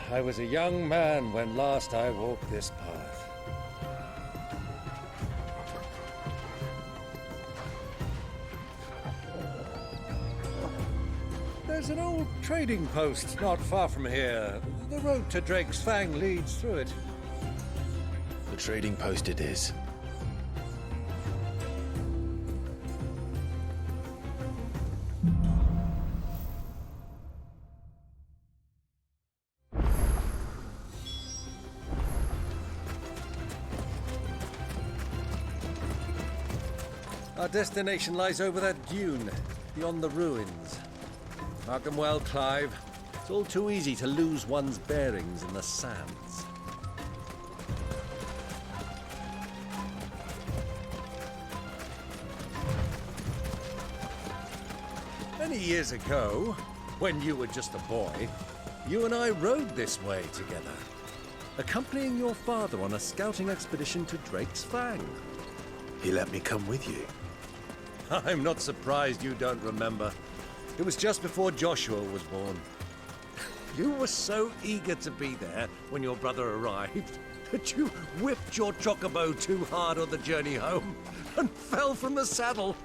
I was a young man when last I walked this path. There's an old trading post not far from here. The road to Drake's Fang leads through it. The trading post it is. Our destination lies over that dune, beyond the ruins. Mark 'em well, Clive. It's all too easy to lose one's bearings in the sands. Many years ago, when you were just a boy, you and I rode this way together, accompanying your father on a scouting expedition to Drake's Fang. He let me come with you. I'm not surprised you don't remember. It was just before Joshua was born. You were so eager to be there when your brother arrived that you whipped your chocobo too hard on the journey home and fell from the saddle.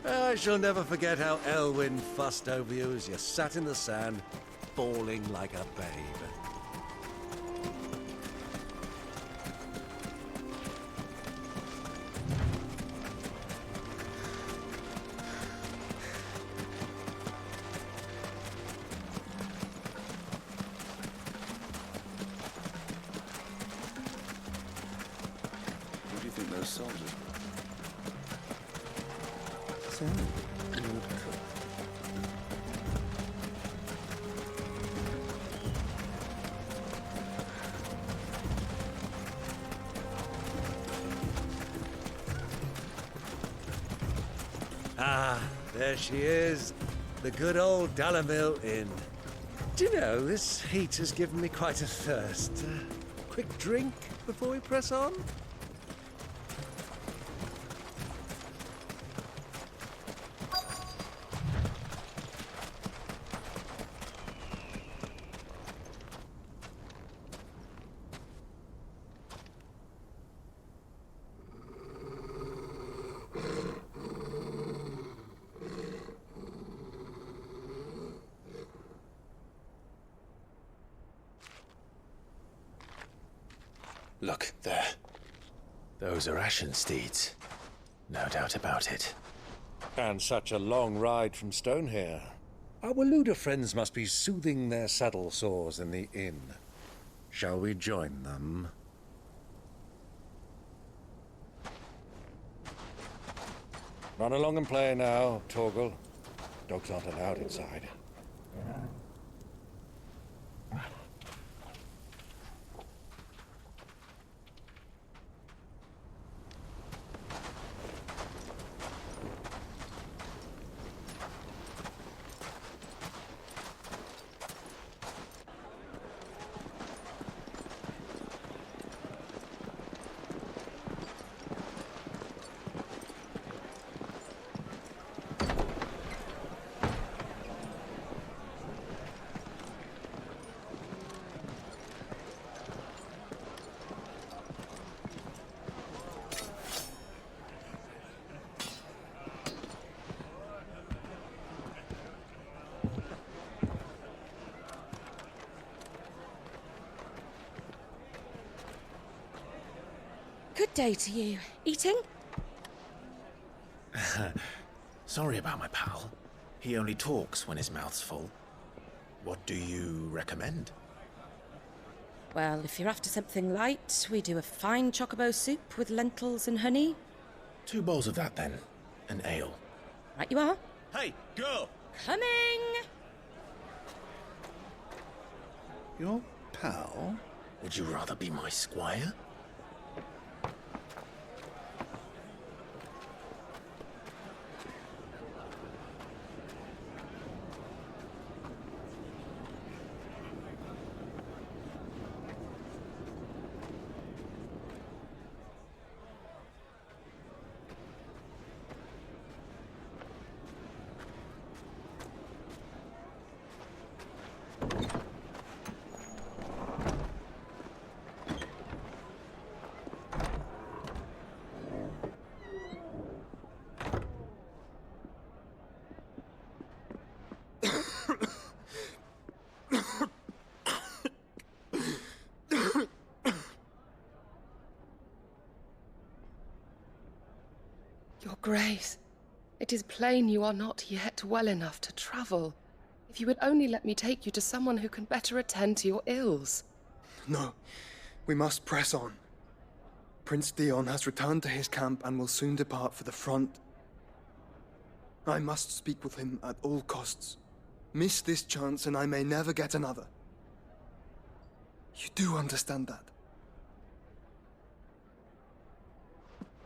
I shall never forget how Elwyn fussed over you as you sat in the sand, bawling like a babe. Who do you think those soldiers were? Ah, there she is. The good old Dhalmakia Inn. Do you know, this heat has given me quite a thirst. Quick drink before we press on? Look, there. Those are Ashen steeds. No doubt about it. And such a long ride from Stonehair. Our Waluda friends must be soothing their saddle sores in the inn. Shall we join them? Run along and play now, Torgal. Dogs aren't allowed inside. Good day to you. Eating? Sorry about my pal. He only talks when his mouth's full. What do you recommend? Well, if you're after something light, we do a fine chocobo soup with lentils and honey. 2 bowls of that, then. An ale. Right you are. Hey, girl! Coming! Your pal? Would you rather be my squire? Your Grace, it is plain you are not yet well enough to travel. If you would only let me take you to someone who can better attend to your ills. No, we must press on. Prince Dion has returned to his camp and will soon depart for the front. I must speak with him at all costs. Miss this chance and I may never get another. You do understand that?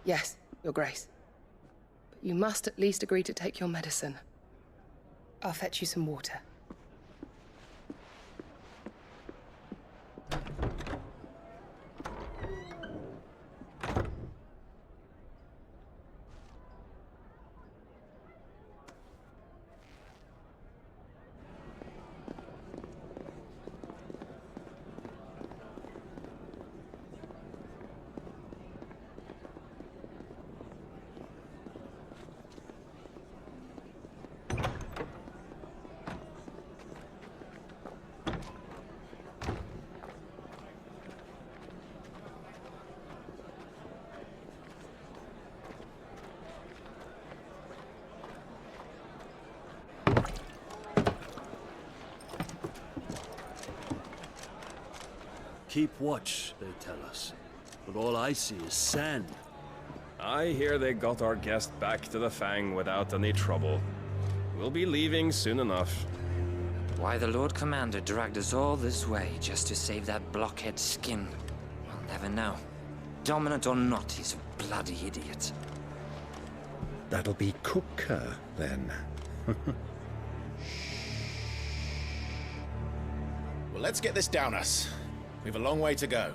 Yes, Your Grace. But you must at least agree to take your medicine. I'll fetch you some water. Keep watch, they tell us. But all I see is sand. I hear they got our guest back to the Fang without any trouble. We'll be leaving soon enough. Why the Lord Commander dragged us all this way just to save that blockhead skin, we'll never know. Dominant or not, he's a bloody idiot. That'll be Cooker, then. Well, let's get this down us. We've a long way to go.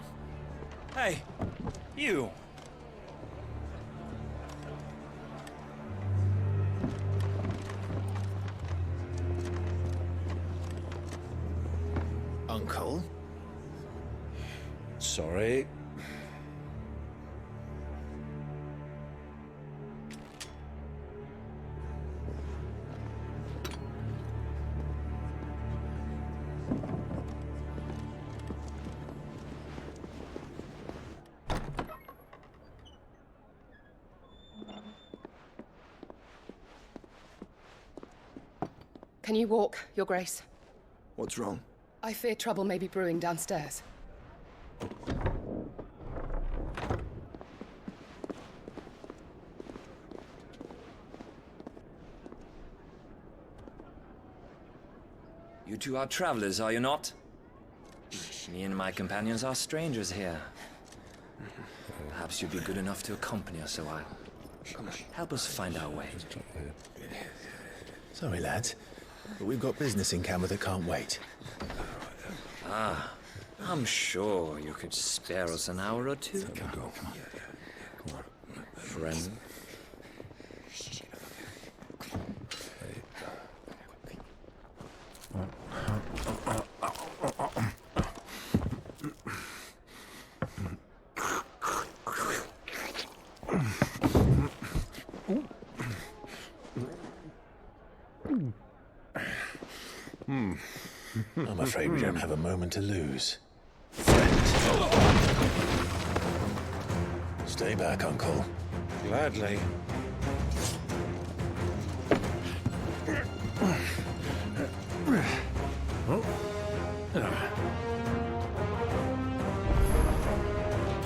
Hey, you! Uncle? Sorry. Can you walk, Your Grace? What's wrong? I fear trouble may be brewing downstairs. You two are travelers, are you not? Me and my companions are strangers here. Perhaps you'd be good enough to accompany us a while. Help us find our way. Sorry, lads, but we've got business in camera that can't wait. Ah, I'm sure you could spare us an hour or two. Come on. Friend. I'm afraid we don't have a moment to lose. Stay back, Uncle. Gladly.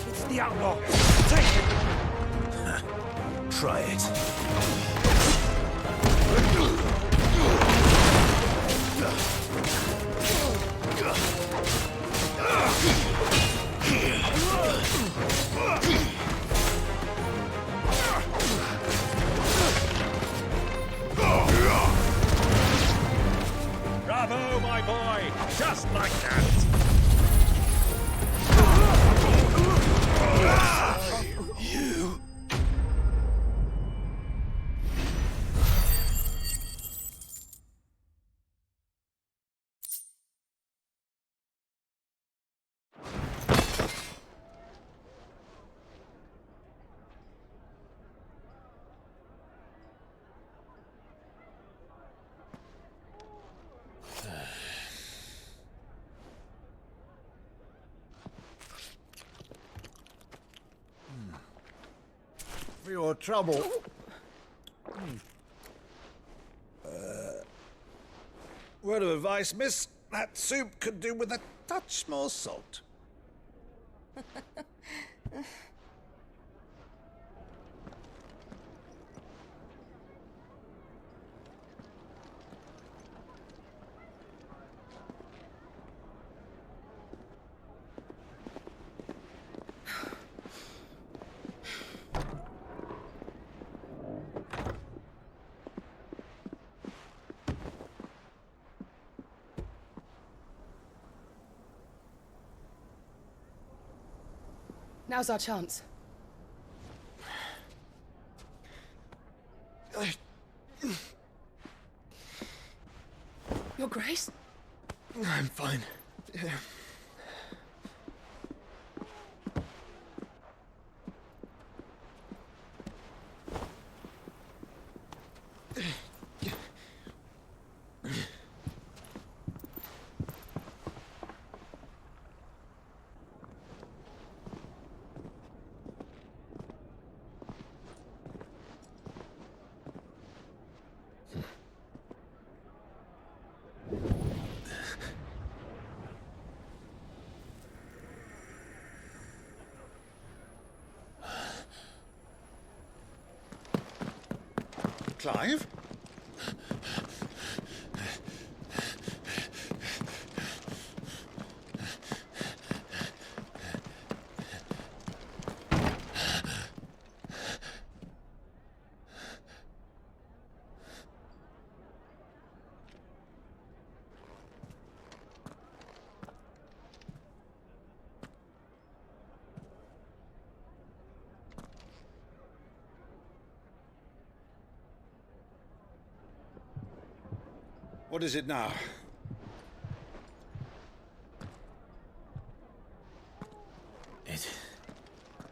It's the outlaw! Take it! Try it. Bravo, my boy! Just like that! You... For your trouble, Word of advice, miss. That soup could do with a touch more salt. Now's our chance. Your Grace? I'm fine. Yeah. Clive? What is it now?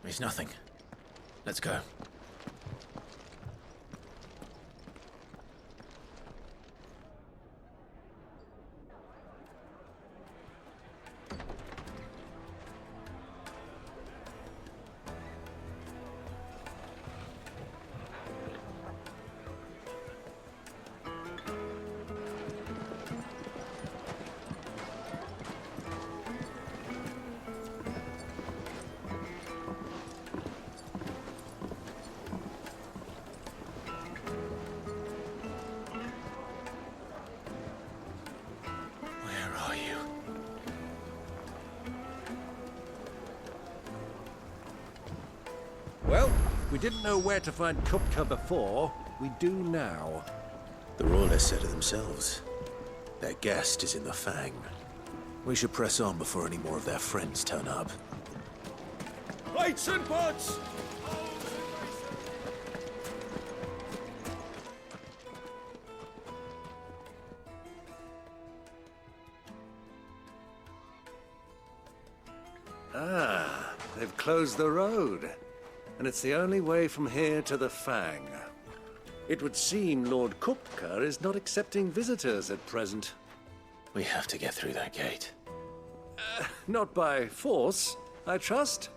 It's nothing. Let's go. Well, we didn't know where to find Kupka before. We do now. The Royalists said it themselves. Their guest is in the Fang. We should press on before any more of their friends turn up. Lights and pots! Ah, they've closed the road. And it's the only way from here to the Fang. It would seem Lord Kupka is not accepting visitors at present. We have to get through that gate. Not by force, I trust.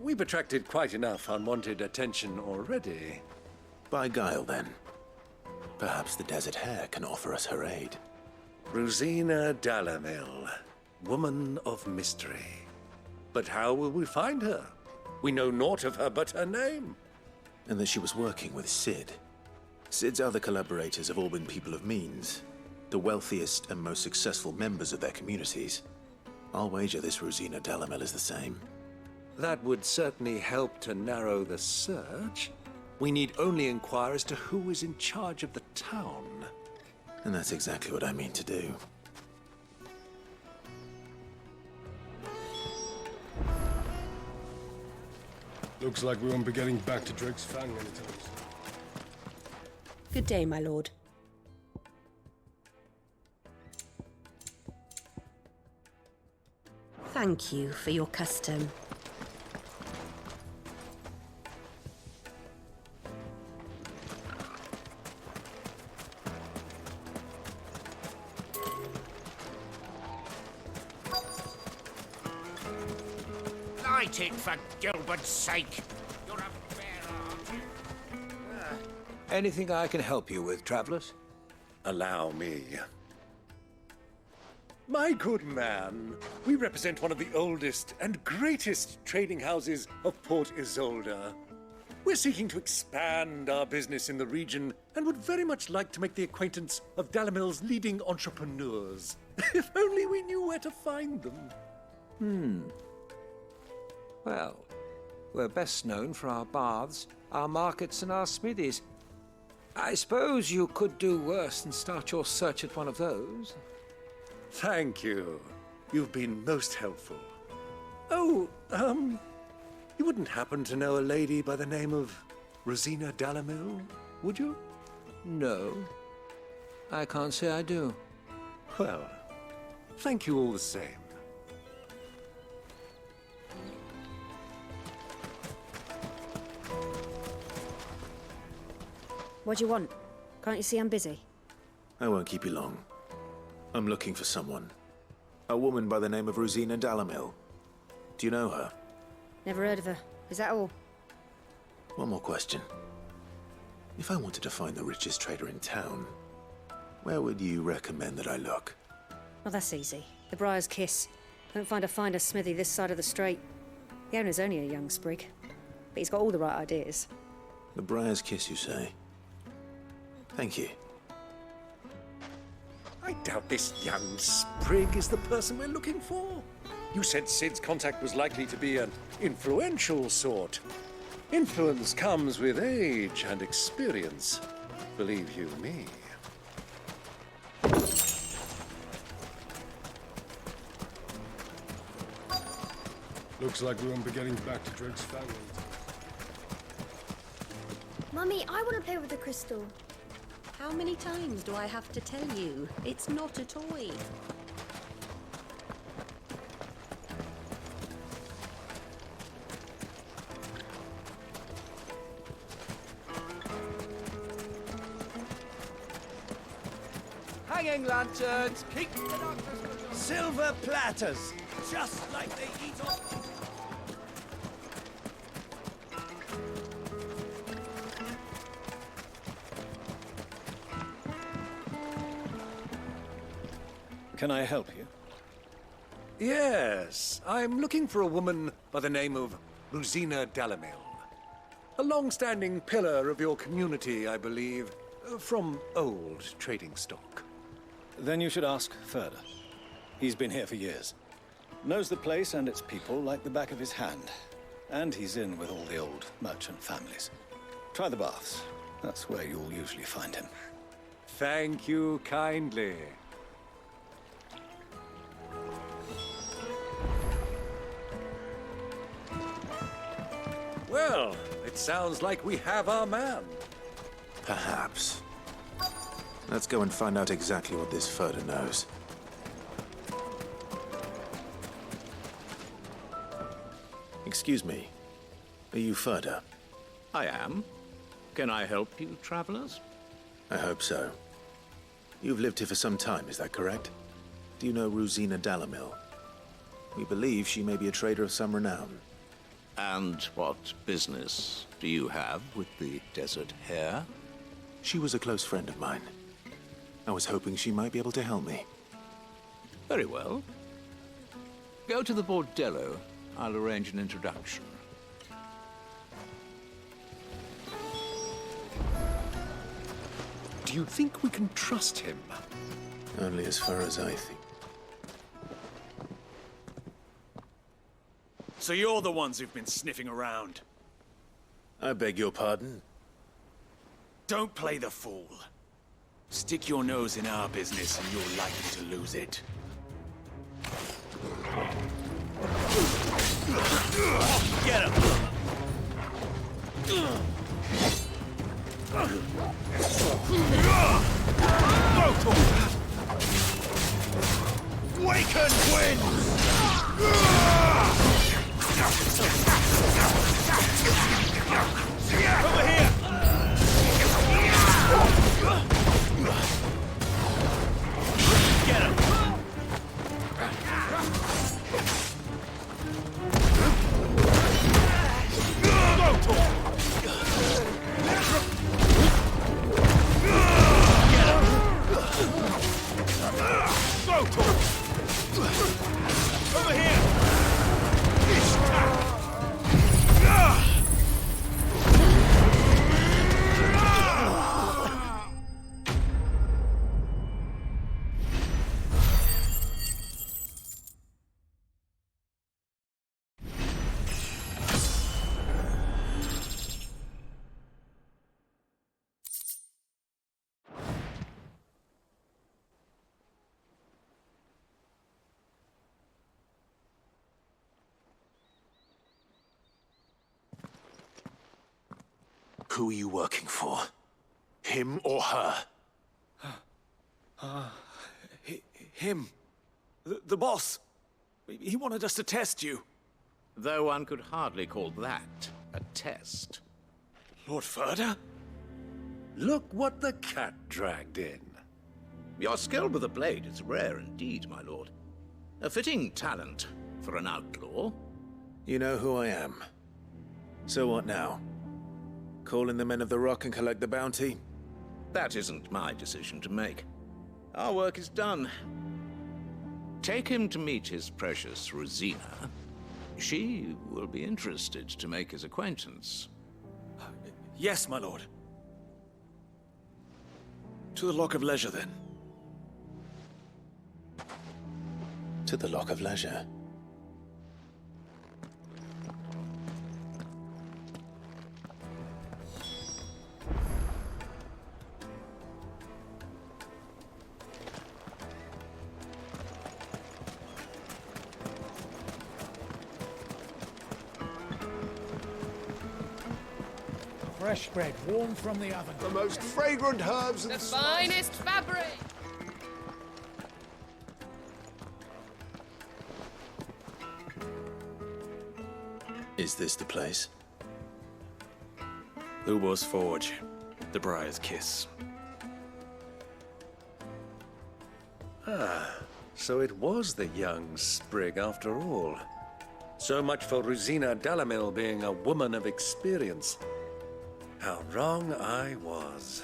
We've attracted quite enough unwanted attention already. By guile, then. Perhaps the Desert Hare can offer us her aid. Rosina Dalamil, woman of mystery. But how will we find her? We know naught of her but her name. And that she was working with Sid. Sid's other collaborators have all been people of means, the wealthiest and most successful members of their communities. I'll wager this Rosina Dalamil is the same. That would certainly help to narrow the search. We need only inquire as to who is in charge of the town. And that's exactly what I mean to do. Looks like we won't be getting back to Drake's Fang anytime soon. Good day, my lord. Thank you for your custom. Light it, for Gilbert's sake. You're a bear, aren't you? Anything I can help you with, travelers? Allow me. My good man, we represent one of the oldest and greatest trading houses of Port Isolde. We're seeking to expand our business in the region and would very much like to make the acquaintance of Dalamil's leading entrepreneurs. If only we knew where to find them. Well, we're best known for our baths, our markets, and our smithies. I suppose you could do worse than start your search at one of those. Thank you. You've been most helpful. Oh, you wouldn't happen to know a lady by the name of Rosina Dalamil, would you? No, I can't say I do. Well, thank you all the same. What do you want? Can't you see I'm busy? I won't keep you long. I'm looking for someone. A woman by the name of Rosina Dalamil. Do you know her? Never heard of her. Is that all? One more question. If I wanted to find the richest trader in town, where would you recommend that I look? Well, that's easy. The Briar's Kiss. Won't find a finer smithy this side of the strait. The owner's only a young sprig, but he's got all the right ideas. The Briar's Kiss, you say? Thank you. I doubt this young sprig is the person we're looking for. You said Sid's contact was likely to be an influential sort. Influence comes with age and experience, believe you me. Looks like we won't be getting back to Drake's family. Mummy, I want to play with the crystal. How many times do I have to tell you? It's not a toy. Hanging lanterns, keep the darkness. Silver platters, just like they eat on. Can I help you? Yes, I'm looking for a woman by the name of Rosina Dalamil. A long-standing pillar of your community, I believe, from old trading stock. Then you should ask further. He's been here for years. Knows the place and its people like the back of his hand. And he's in with all the old merchant families. Try the baths. That's where you'll usually find him. Thank you kindly. Well, it sounds like we have our man. Perhaps. Let's go and find out exactly what this Furter knows. Excuse me. Are you Furter? I am. Can I help you, travelers? I hope so. You've lived here for some time, is that correct? Do you know Rosina Dalamil? We believe she may be a trader of some renown. And what business do you have with the desert hare? She was a close friend of mine. I was hoping she might be able to help me. Very well. Go to the bordello. I'll arrange an introduction. Do you think we can trust him? Only as far as I think. So you're the ones who've been sniffing around. I beg your pardon? Don't play the fool. Stick your nose in our business and you're likely to lose it. Get him! Waken winds! Over here! Get him! Who are you working for? Him or her? Him. The boss. He wanted us to test you. Though one could hardly call that a test. Lord Ferda? Look what the cat dragged in. Your skill with the blade is rare indeed, my lord. A fitting talent for an outlaw. You know who I am. So what now? Call in the Men of the Rock and collect the bounty? That isn't my decision to make. Our work is done. Take him to meet his precious Rosina. She will be interested to make his acquaintance. Yes, my lord. To the Lock of Leisure, then. To the Lock of Leisure. Fresh bread, warm from the oven. The most fragrant herbs and The finest fabric! Is this the place? Lubo's Forge. The Briar's Kiss. Ah, so it was the young sprig after all. So much for Rosina Dalamil being a woman of experience. How wrong I was.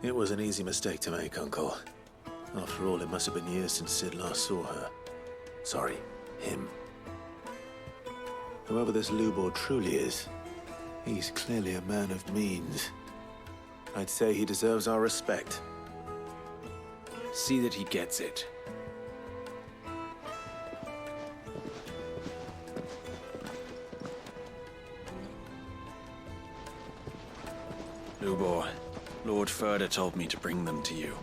It was an easy mistake to make, Uncle. After all, it must have been years since Sid last saw her. Sorry, him. Whoever this Lubor truly is, he's clearly a man of means. I'd say he deserves our respect. See that he gets it. Lubor, Lord Ferda told me to bring them to you.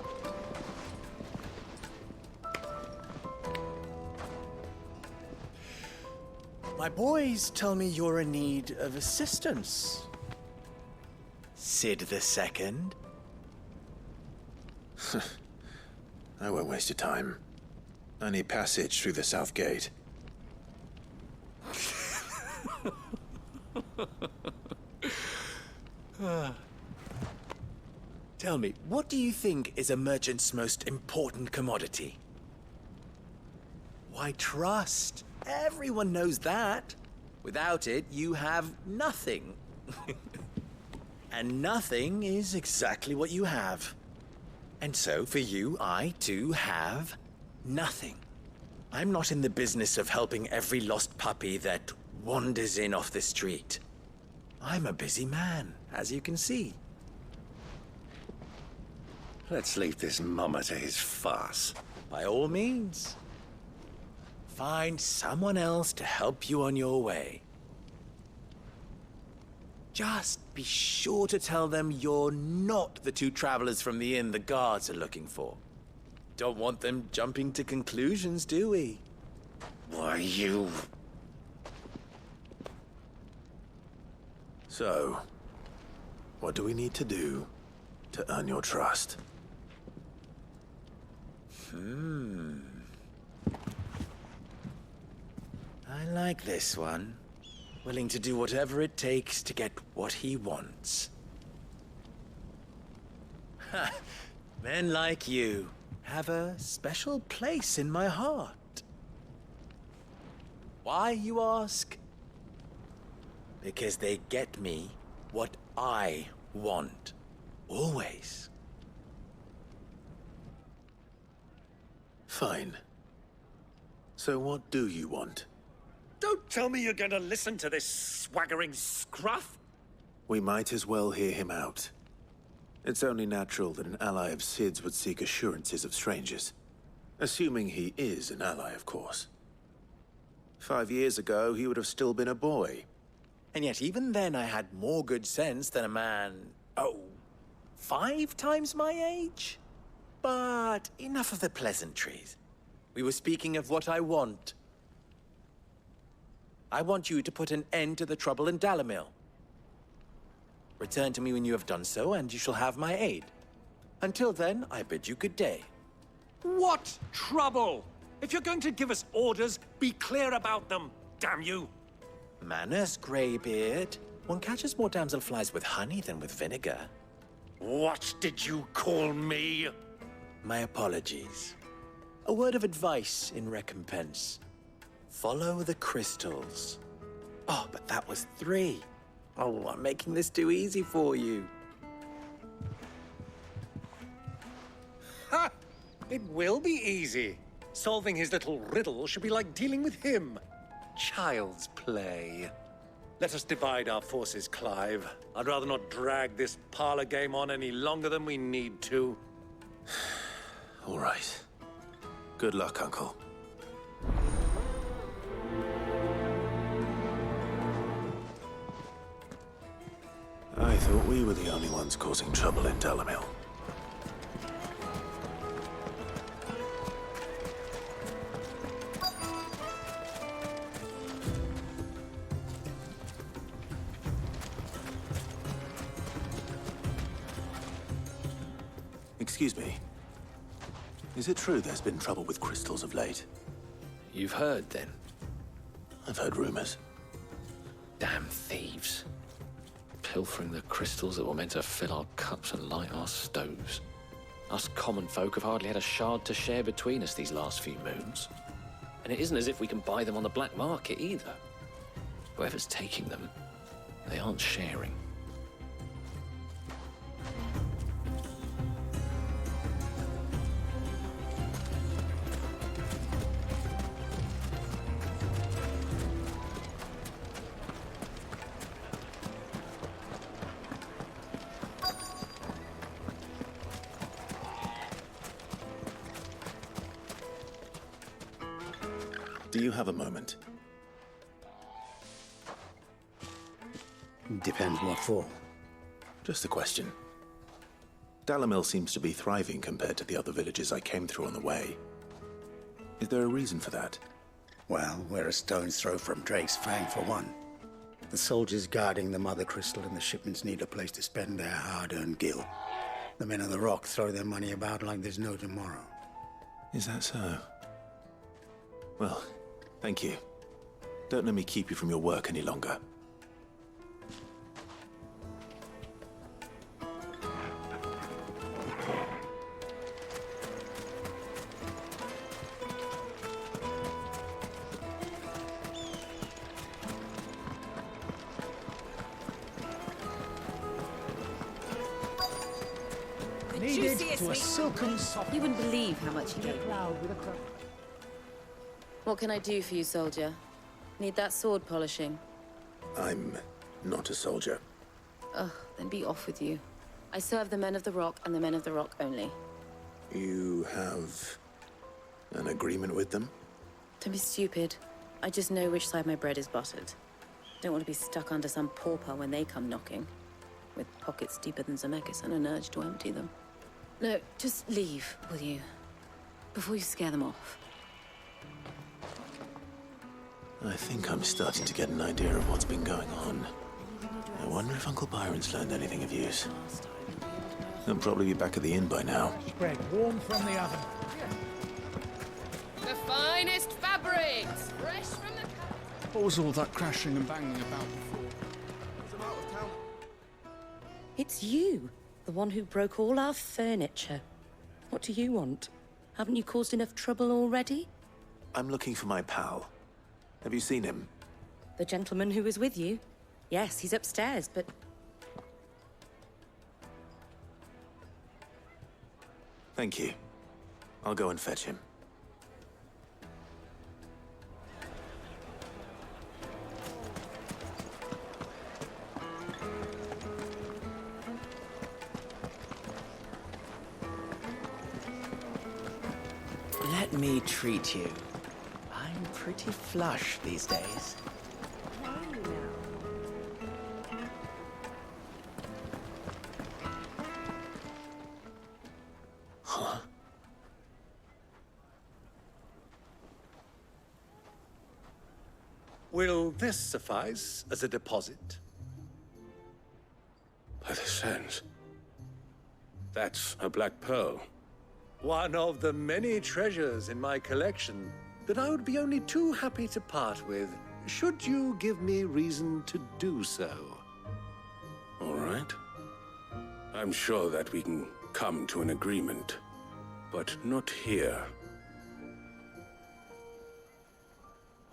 My boys tell me you're in need of assistance. Sid the Second. I won't waste your time. I need passage through the south gate. Tell me, what do you think is a merchant's most important commodity? Why, trust. Everyone knows that. Without it, you have nothing. And nothing is exactly what you have. And so, for you, I, too, have nothing. I'm not in the business of helping every lost puppy that wanders in off the street. I'm a busy man, as you can see. Let's leave this mama to his farce. By all means. Find someone else to help you on your way. Just be sure to tell them you're not the two travelers from the inn the guards are looking for. Don't want them jumping to conclusions, do we? Why, you... So, what do we need to do to earn your trust? I like this one. Willing to do whatever it takes to get what he wants. Ha! Men like you have a special place in my heart. Why, you ask? Because they get me what I want. Always. Fine. So what do you want? Don't tell me you're going to listen to this swaggering scruff. We might as well hear him out. It's only natural that an ally of Sid's would seek assurances of strangers. Assuming he is an ally, of course. 5 years ago, he would have still been a boy. And yet even then I had more good sense than a man, 5 times my age? But enough of the pleasantries. We were speaking of what I want. I want you to put an end to the trouble in Dalamil. Return to me when you have done so, and you shall have my aid. Until then, I bid you good day. What trouble? If you're going to give us orders, be clear about them, damn you! Manners, Greybeard. One catches more damselflies with honey than with vinegar. What did you call me? My apologies. A word of advice in recompense. Follow the crystals. Oh, but that was 3. Oh, I'm making this too easy for you. Ha! It will be easy. Solving his little riddle should be like dealing with him. Child's play. Let us divide our forces, Clive. I'd rather not drag this parlor game on any longer than we need to. All right. Good luck, Uncle. I thought we were the only ones causing trouble in Dhalmakia. Excuse me. Is it true there's been trouble with crystals of late? You've heard, then? I've heard rumors. Damn thieves. Pilfering the crystals that were meant to fill our cups and light our stoves. Us common folk have hardly had a shard to share between us these last few moons. And it isn't as if we can buy them on the black market either. Whoever's taking them, they aren't sharing. Do you have a moment? Depends what for. Just a question. Dhalmakia seems to be thriving compared to the other villages I came through on the way. Is there a reason for that? Well, we're a stone's throw from Drake's Fang, for one. The soldiers guarding the Mother Crystal and the shipments need a place to spend their hard-earned gil. The men of the Rock throw their money about like there's no tomorrow. Is that so? Well, thank you. Don't let me keep you from your work any longer. Needed to a silken soft. You wouldn't believe how much he gave me. What can I do for you, soldier? Need that sword polishing? I'm not a soldier. Ugh, then be off with you. I serve the men of the Rock and the men of the Rock only. You have an agreement with them? Don't be stupid. I just know which side my bread is buttered. Don't want to be stuck under some pauper when they come knocking. With pockets deeper than Zemeckis and an urge to empty them. No, just leave, will you? Before you scare them off. I think I'm starting to get an idea of what's been going on. I wonder if Uncle Byron's learned anything of use. He'll probably be back at the inn by now. Bread warm from the oven. The finest fabrics, fresh from the... What was all that crashing and banging about before? It's you, the one who broke all our furniture. What do you want? Haven't you caused enough trouble already? I'm looking for my pal. Have you seen him? The gentleman who was with you? Yes, he's upstairs, but... Thank you. I'll go and fetch him. Let me treat you. I'm pretty flush these days. Huh? Will this suffice as a deposit? sense. That's a black pearl. One of the many treasures in my collection that I would be only too happy to part with, should you give me reason to do so. All right. I'm sure that we can come to an agreement, but not here.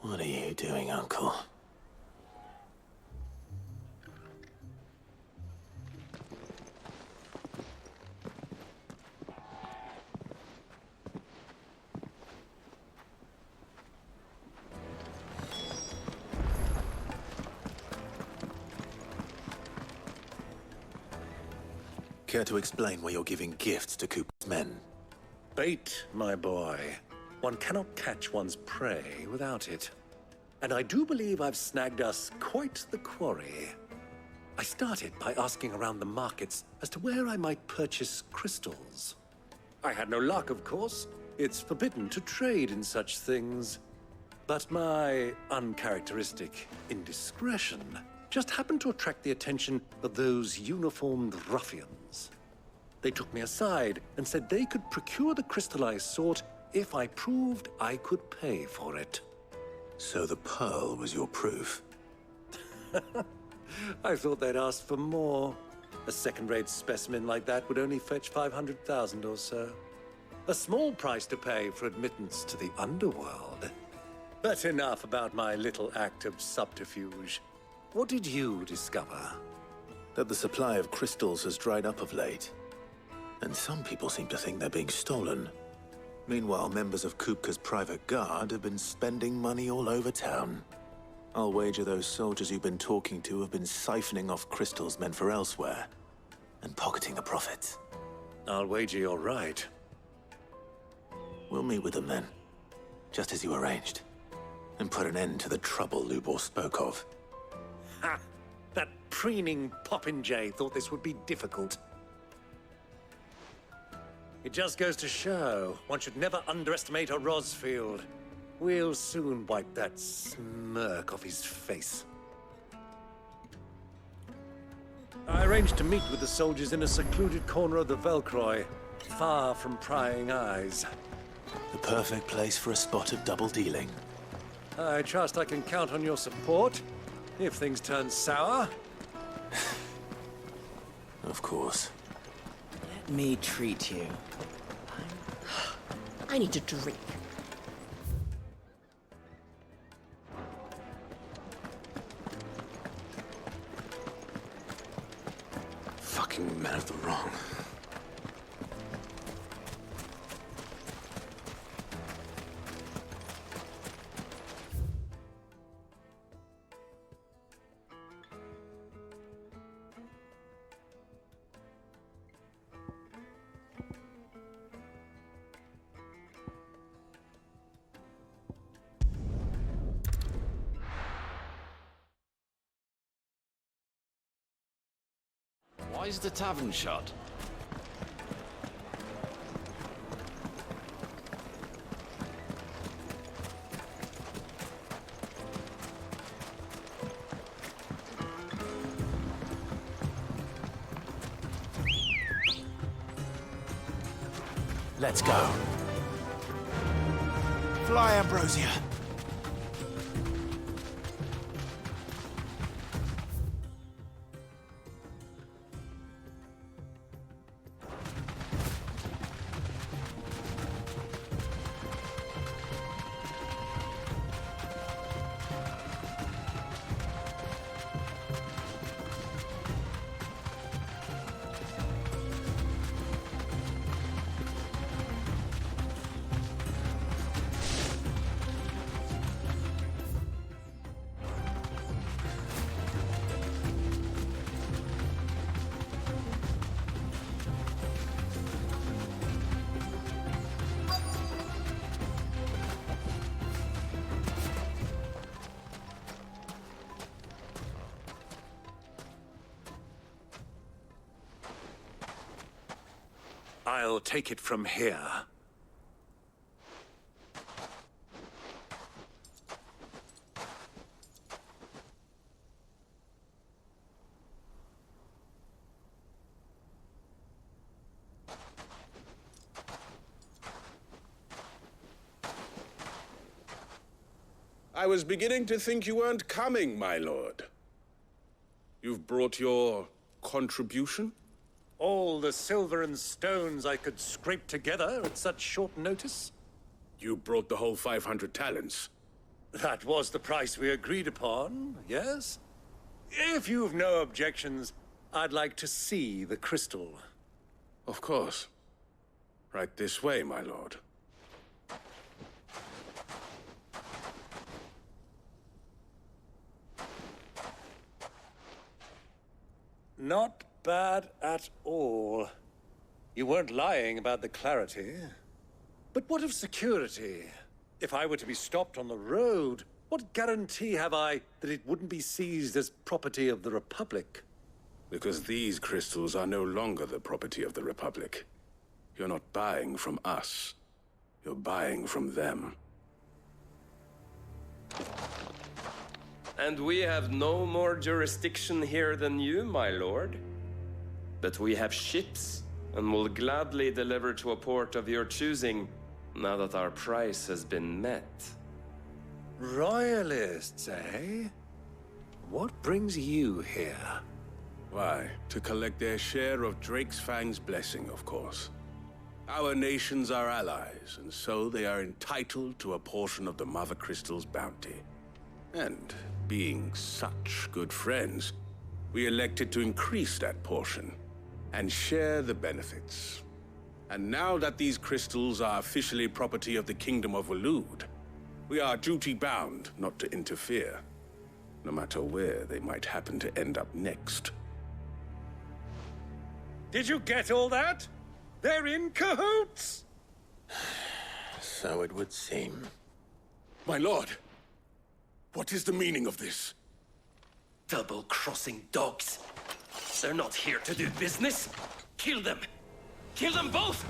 What are you doing, Uncle? Care to explain why you're giving gifts to Cooper's men? Bait, my boy. One cannot catch one's prey without it. And I do believe I've snagged us quite the quarry. I started by asking around the markets as to where I might purchase crystals. I had no luck, of course. It's forbidden to trade in such things. But my uncharacteristic indiscretion just happened to attract the attention of those uniformed ruffians. They took me aside and said they could procure the crystal I sought if I proved I could pay for it. So the pearl was your proof? I thought they'd ask for more. A second-rate specimen like that would only fetch 500,000 or so. A small price to pay for admittance to the underworld. But enough about my little act of subterfuge. What did you discover? That the supply of crystals has dried up of late. And some people seem to think they're being stolen. Meanwhile, members of Kupka's private guard have been spending money all over town. I'll wager those soldiers you've been talking to have been siphoning off crystals meant for elsewhere, and pocketing the profits. I'll wager you're right. We'll meet with them then, just as you arranged, and put an end to the trouble Lubor spoke of. Ha! That preening popinjay thought this would be difficult. It just goes to show, one should never underestimate a Rosfield. We'll soon wipe that smirk off his face. I arranged to meet with the soldiers in a secluded corner of the Velcroy, far from prying eyes. The perfect place for a spot of double dealing. I trust I can count on your support, if things turn sour. Of course. Let me treat you. I need a drink. Fucking men of the wrong. Why is the tavern shut? Let's go. Fly, Ambrosia. I'll take it from here. I was beginning to think you weren't coming, my lord. You've brought your contribution? All the silver and stones I could scrape together at such short notice? You brought the whole 500 talents. That was the price we agreed upon, yes? If you've no objections, I'd like to see the crystal. Of course. Right this way, my lord. Not bad at all. You weren't lying about the clarity. But what of security? If I were to be stopped on the road, what guarantee have I that it wouldn't be seized as property of the Republic? Because these crystals are no longer the property of the Republic. You're not buying from us. You're buying from them. And we have no more jurisdiction here than you, my lord. But we have ships, and will gladly deliver to a port of your choosing, now that our price has been met. Royalists, eh? What brings you here? Why, to collect their share of Drake's Fang's blessing, of course. Our nations are allies, and so they are entitled to a portion of the Mother Crystal's bounty. And being such good friends, we elected to increase that portion and share the benefits. And now that these crystals are officially property of the Kingdom of Waloed, we are duty-bound not to interfere, no matter where they might happen to end up next. Did you get all that? They're in cahoots! So it would seem. My lord, what is the meaning of this? Double-crossing dogs. They're not here to do business. Kill them! Kill them both!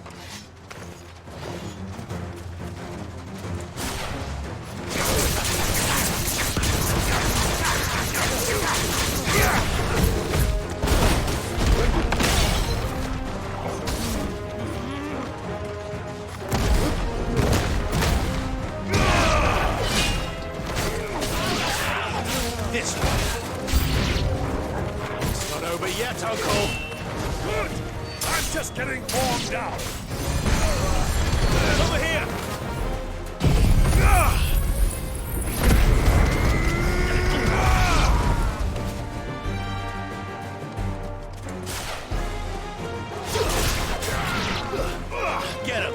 This one. It's not over yet, Uncle. Good. I'm just getting warmed up. Over here. Get him.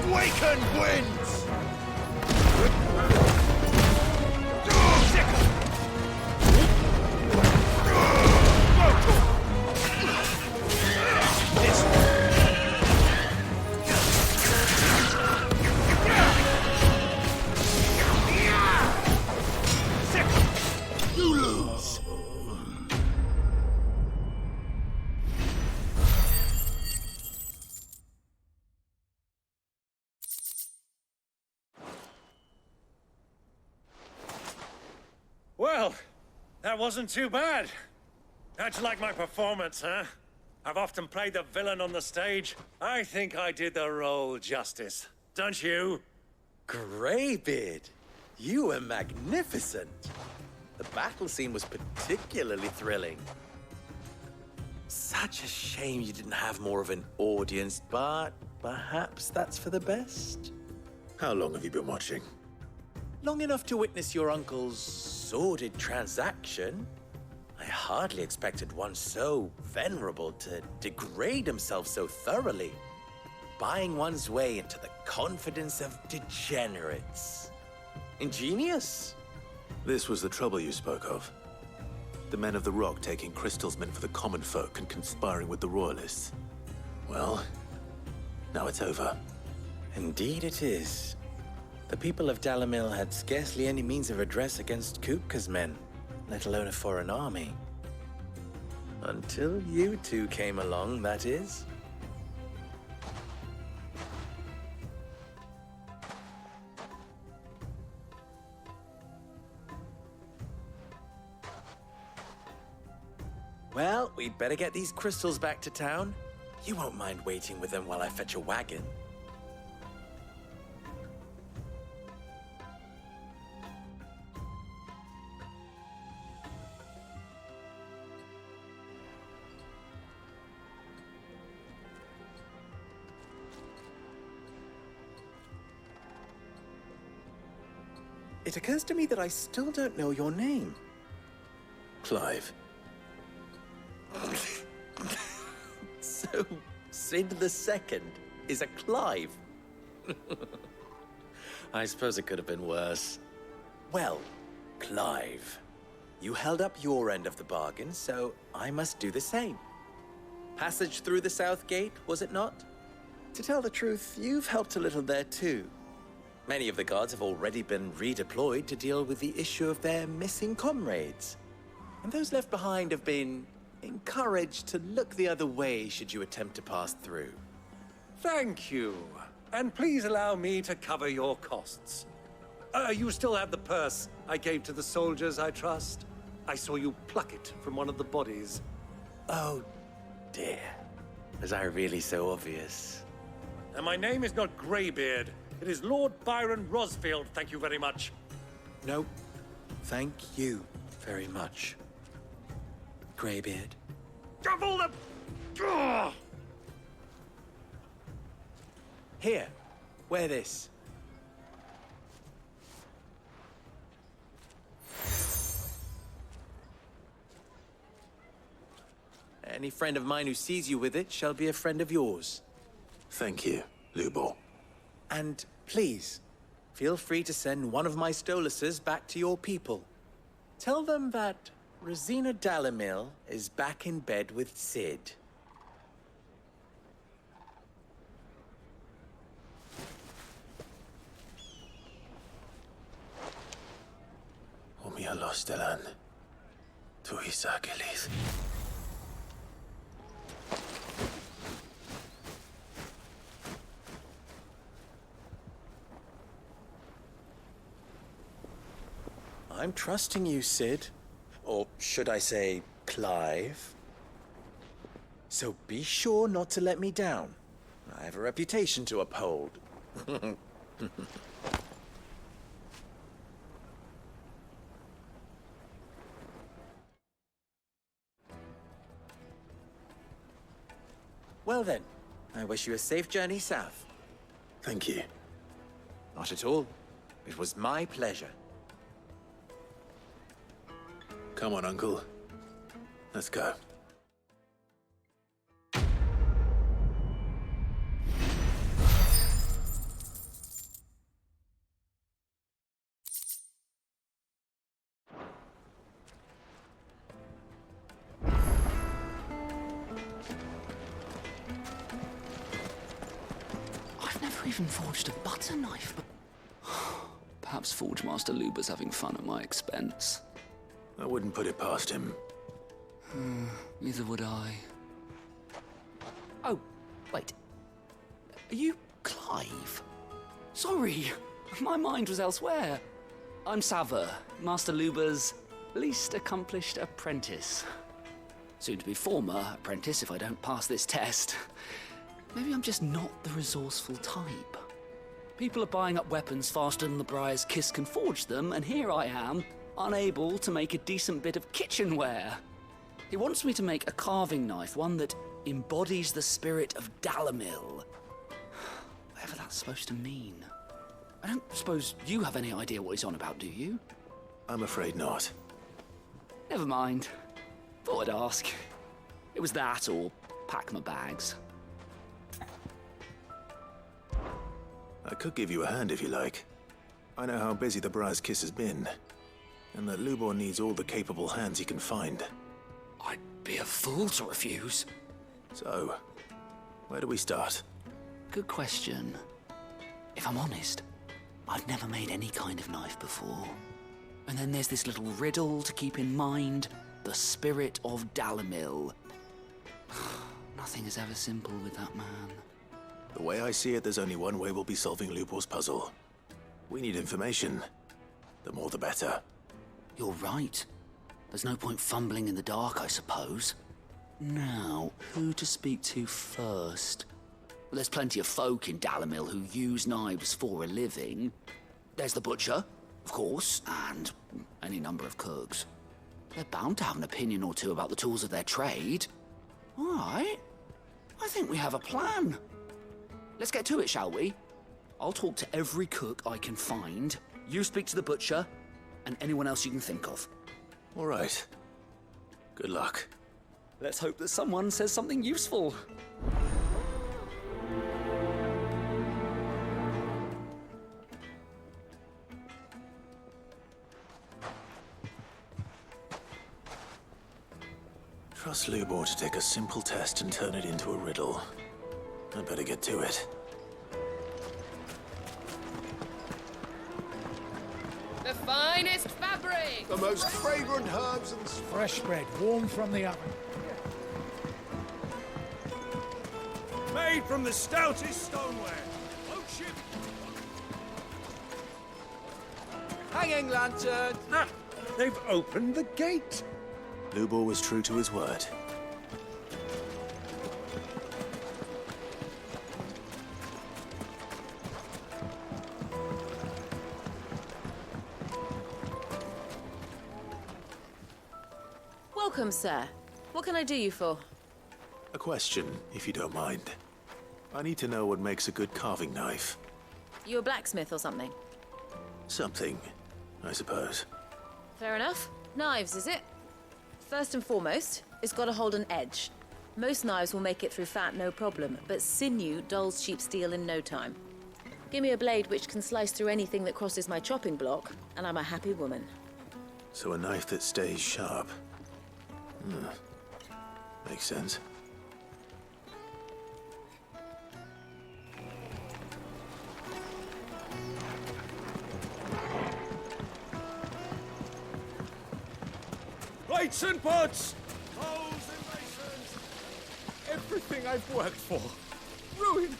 Waken winds! You lose! Well, that wasn't too bad. How'd you like my performance, huh? I've often played the villain on the stage. I think I did the role justice. Don't you? Greybeard, you were magnificent. The battle scene was particularly thrilling. Such a shame you didn't have more of an audience, but perhaps that's for the best. How long have you been watching? Long enough to witness your uncle's sordid transaction. I hardly expected one so venerable to degrade himself so thoroughly. Buying one's way into the confidence of degenerates. Ingenious. This was the trouble you spoke of. The men of the Rock taking crystals meant for the common folk and conspiring with the Royalists. Well, now it's over. Indeed it is. The people of Dhalmakia had scarcely any means of redress against Kupka's men, let alone a foreign army. Until you two came along, that is. Well, we'd better get these crystals back to town. You won't mind waiting with them while I fetch a wagon. It occurs to me that I still don't know your name. Clive. So, Sid the Second is a Clive? I suppose it could have been worse. Well, Clive, you held up your end of the bargain, so I must do the same. Passage through the South Gate, was it not? To tell the truth, you've helped a little there too. Many of the guards have already been redeployed to deal with the issue of their missing comrades. And those left behind have been encouraged to look the other way should you attempt to pass through. Thank you. And please allow me to cover your costs. You still have the purse I gave to the soldiers, I trust? I saw you pluck it from one of the bodies. Oh, dear. Was I really so obvious? And my name is not Greybeard. It is Lord Byron Rosfield, thank you very much. No, thank you very much, Greybeard. Double the... Ugh! Here, wear this. Any friend of mine who sees you with it shall be a friend of yours. Thank you, Lubor. And please, feel free to send one of my Stoluses back to your people. Tell them that Rosina Dalamil is back in bed with Sid. Umia lostelan. Tuisa Kelith. I'm trusting you, Sid. Or should I say, Clive? So be sure not to let me down. I have a reputation to uphold. Well then, I wish you a safe journey south. Thank you. Not at all. It was my pleasure. Come on, Uncle. Let's go. I've never even forged a butter knife, but... Perhaps Forge Master Luber's having fun at my expense. I wouldn't put it past him. Neither would I. Oh, wait. Are you Clive? Sorry, my mind was elsewhere. I'm Sava, Master Luber's least accomplished apprentice. Soon to be former apprentice if I don't pass this test. Maybe I'm just not the resourceful type. People are buying up weapons faster than the Briar's Kiss can forge them, and here I am, unable to make a decent bit of kitchenware. He wants me to make a carving knife, one that embodies the spirit of Dalamil. Whatever that's supposed to mean. I don't suppose you have any idea what he's on about, do you? I'm afraid not. Never mind. Thought I'd ask. It was that or pack my bags. I could give you a hand if you like. I know how busy the Briar's Kiss has been, and that Lubor needs all the capable hands he can find. I'd be a fool to refuse. So, where do we start? Good question. If I'm honest, I've never made any kind of knife before. And then there's this little riddle to keep in mind. the spirit of Dhalmakia. Nothing is ever simple with that man. The way I see it, there's only one way we'll be solving Lubor's puzzle. We need information. The more the better. You're right. There's no point fumbling in the dark, I suppose. Now, who to speak to first? Well, there's plenty of folk in Dhalmakia who use knives for a living. There's the butcher, of course, and any number of cooks. They're bound to have an opinion or two about the tools of their trade. All right. I think we have a plan. Let's get to it, shall we? I'll talk to every cook I can find. You speak to the butcher, and anyone else you can think of. All right. Good luck. Let's hope that someone says something useful. Trust Lubor to take a simple test and turn it into a riddle. I'd better get to it. The finest fabric! The most fragrant herbs and fresh bread, warm from the oven. Made from the stoutest stoneware. Oh, shit! Hanging lanterns! Ah, they've opened the gate! Lubor was true to his word. Welcome, sir. What can I do you for? A question, if you don't mind. I need to know what makes a good carving knife. You a blacksmith or something? Something, I suppose. Fair enough. Knives, is it? First and foremost, it's got to hold an edge. Most knives will make it through fat, no problem, but sinew dulls cheap steel in no time. Give me a blade which can slice through anything that crosses my chopping block, and I'm a happy woman. So a knife that stays sharp. Makes sense. Plates and pots! Holes and basins! Everything I've worked for. Ruined!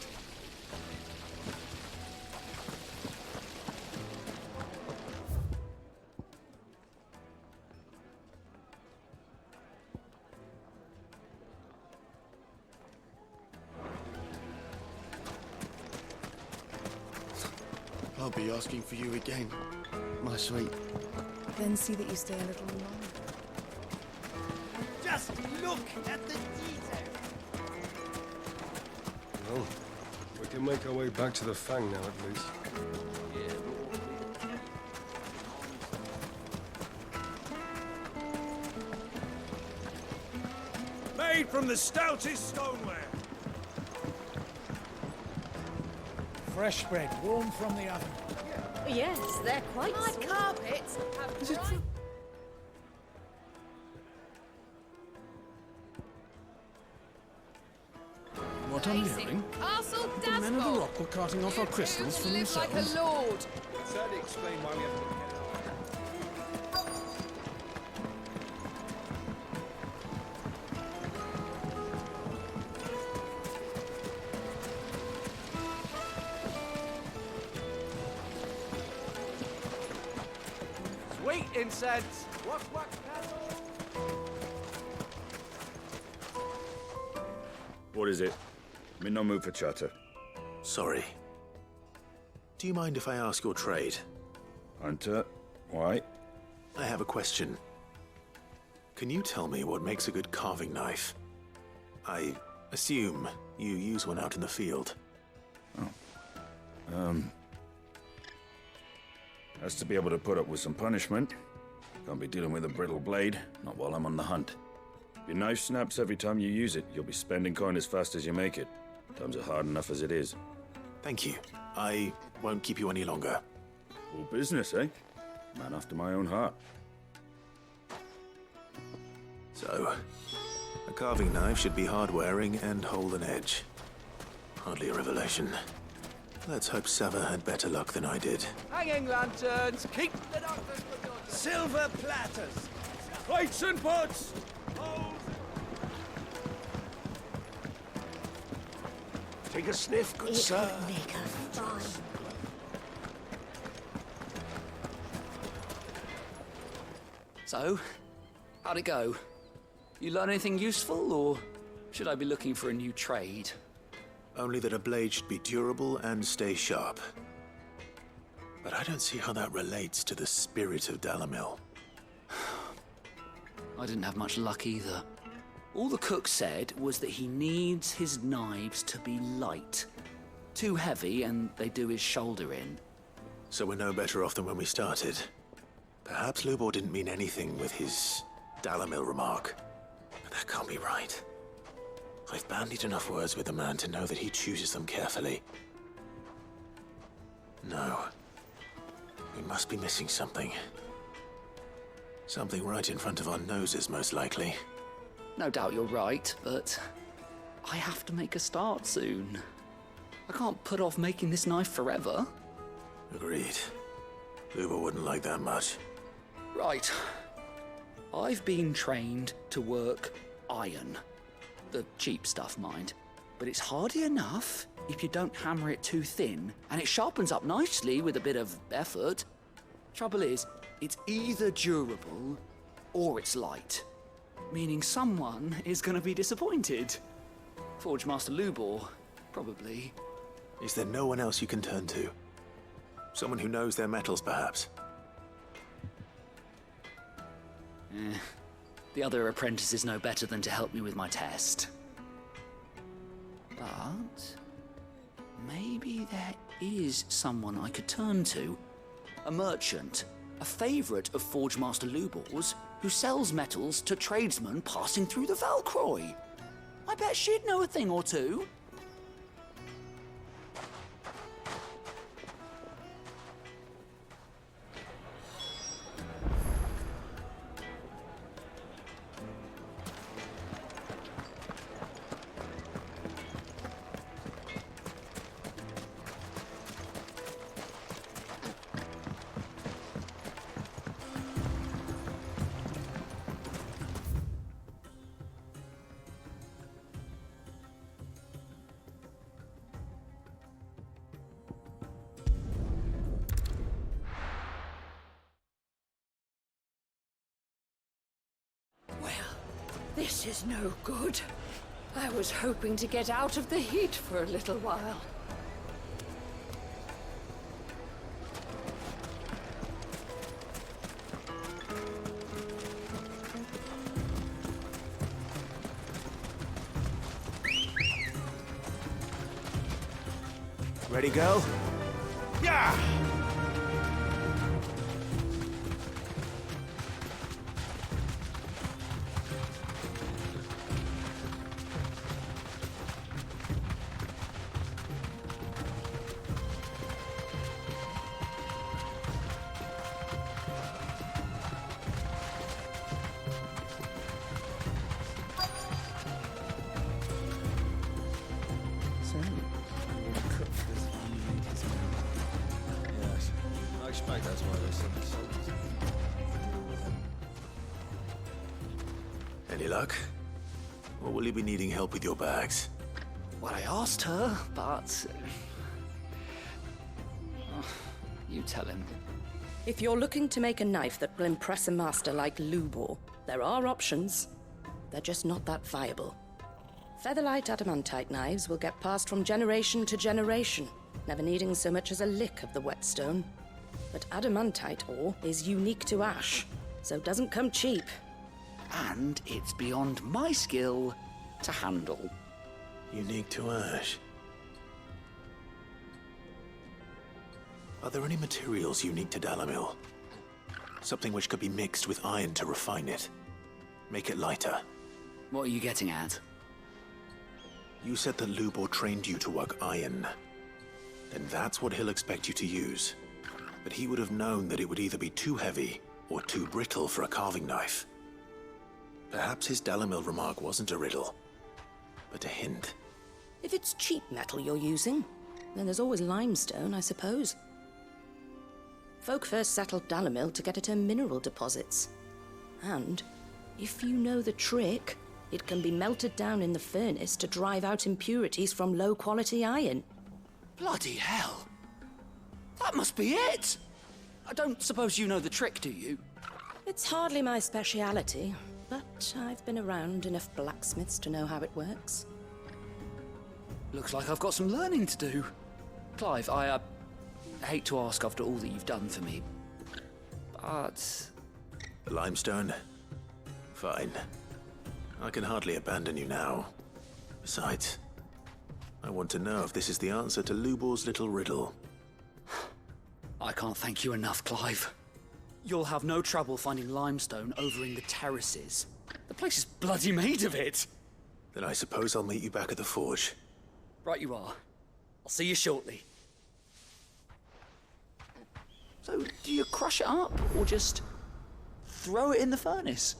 I'll be asking for you again, my sweet. Then see that you stay a little longer. Just look at the detail. Well, we can make our way back to the Fang now, at least. Made from the stoutest stoneware. Fresh bread, warm from the oven. Yes, they're quite My carpets have dry... What I'm hearing? Castle The men of the Dashboard. Rock were carting off our crystals for Live like themselves. a lord. Certainly explain why we haven't been Sweet incense! What candle? What is it? I'm in no mood for chatter. Sorry. Do you mind if I ask your trade? Hunter, why? I have a question. Can you tell me what makes a good carving knife? I assume you use one out in the field. Has to be able to put up with some punishment. Can't be dealing with a brittle blade, not while I'm on the hunt. If your knife snaps every time you use it, you'll be spending coin as fast as you make it. Times are hard enough as it is. Thank you. I won't keep you any longer. All business, eh? Man after my own heart. So, a carving knife should be hard-wearing and hold an edge. Hardly a revelation. Let's hope Sava had better luck than I did. Hanging lanterns! Keep the doctors with your... Silver platters. Plates and pots! Take a sniff, good sir. Make her fine. So, how'd it go? You learn anything useful, or should I be looking for a new trade? Only that a blade should be durable and stay sharp. But I don't see how that relates to the spirit of Dhalmia. I didn't have much luck either. All the cook said was that he needs his knives to be light. Too heavy and they do his shoulder in. So we're no better off than when we started. Perhaps Lubor didn't mean anything with his Dhalmia remark. But that can't be right. I've bandied enough words with the man to know that he chooses them carefully. No. We must be missing something. Something right in front of our noses, most likely. No doubt you're right, but I have to make a start soon. I can't put off making this knife forever. Agreed. Lubor wouldn't like that much. Right. I've been trained to work iron. The cheap stuff, mind. But it's hardy enough if you don't hammer it too thin, and it sharpens up nicely with a bit of effort. Trouble is, it's either durable or it's light. Meaning someone is going to be disappointed. Forge Master Lubor, probably. Is there no one else you can turn to? Someone who knows their metals, perhaps? The other apprentices know better than to help me with my test. But maybe there is someone I could turn to. A merchant, a favorite of Forge Master Lubor's, who sells metals to tradesmen passing through the Valcroy. I bet she'd know a thing or two. This is no good. I was hoping to get out of the heat for a little while. Ready, go? Yeah! Yes, I expect that's why they sent the soldiers. Any luck? Or will you be needing help with your bags? Well, I asked her, but... you tell him. If you're looking to make a knife that will impress a master like Lubor, there are options. They're just not that viable. Featherlight adamantite knives will get passed from generation to generation, never needing so much as a lick of the whetstone. But adamantite ore is unique to ash, so doesn't come cheap. And it's beyond my skill to handle. Unique to ash. Are there any materials unique to Dhalmia? Something which could be mixed with iron to refine it. Make it lighter. What are you getting at? You said that Lubor trained you to work iron. Then that's what he'll expect you to use. But he would have known that it would either be too heavy or too brittle for a carving knife. Perhaps his Dhalmia remark wasn't a riddle, but a hint. If it's cheap metal you're using, then there's always limestone, I suppose. Folk first settled Dhalmia to get at her mineral deposits. And If you know the trick, it can be melted down in the furnace to drive out impurities from low-quality iron. Bloody hell! That must be it! I don't suppose you know the trick, do you? It's hardly my speciality, but I've been around enough blacksmiths to know how it works. Looks like I've got some learning to do. Clive, I hate to ask after all that you've done for me, but... Limestone? Fine. I can hardly abandon you now. Besides, I want to know if this is the answer to Lubor's little riddle. I can't thank you enough, Clive. You'll have no trouble finding limestone over in the terraces. The place is bloody made of it. Then I suppose I'll meet you back at the forge. Right you are. I'll see you shortly. So, do you crush it up, or just throw it in the furnace?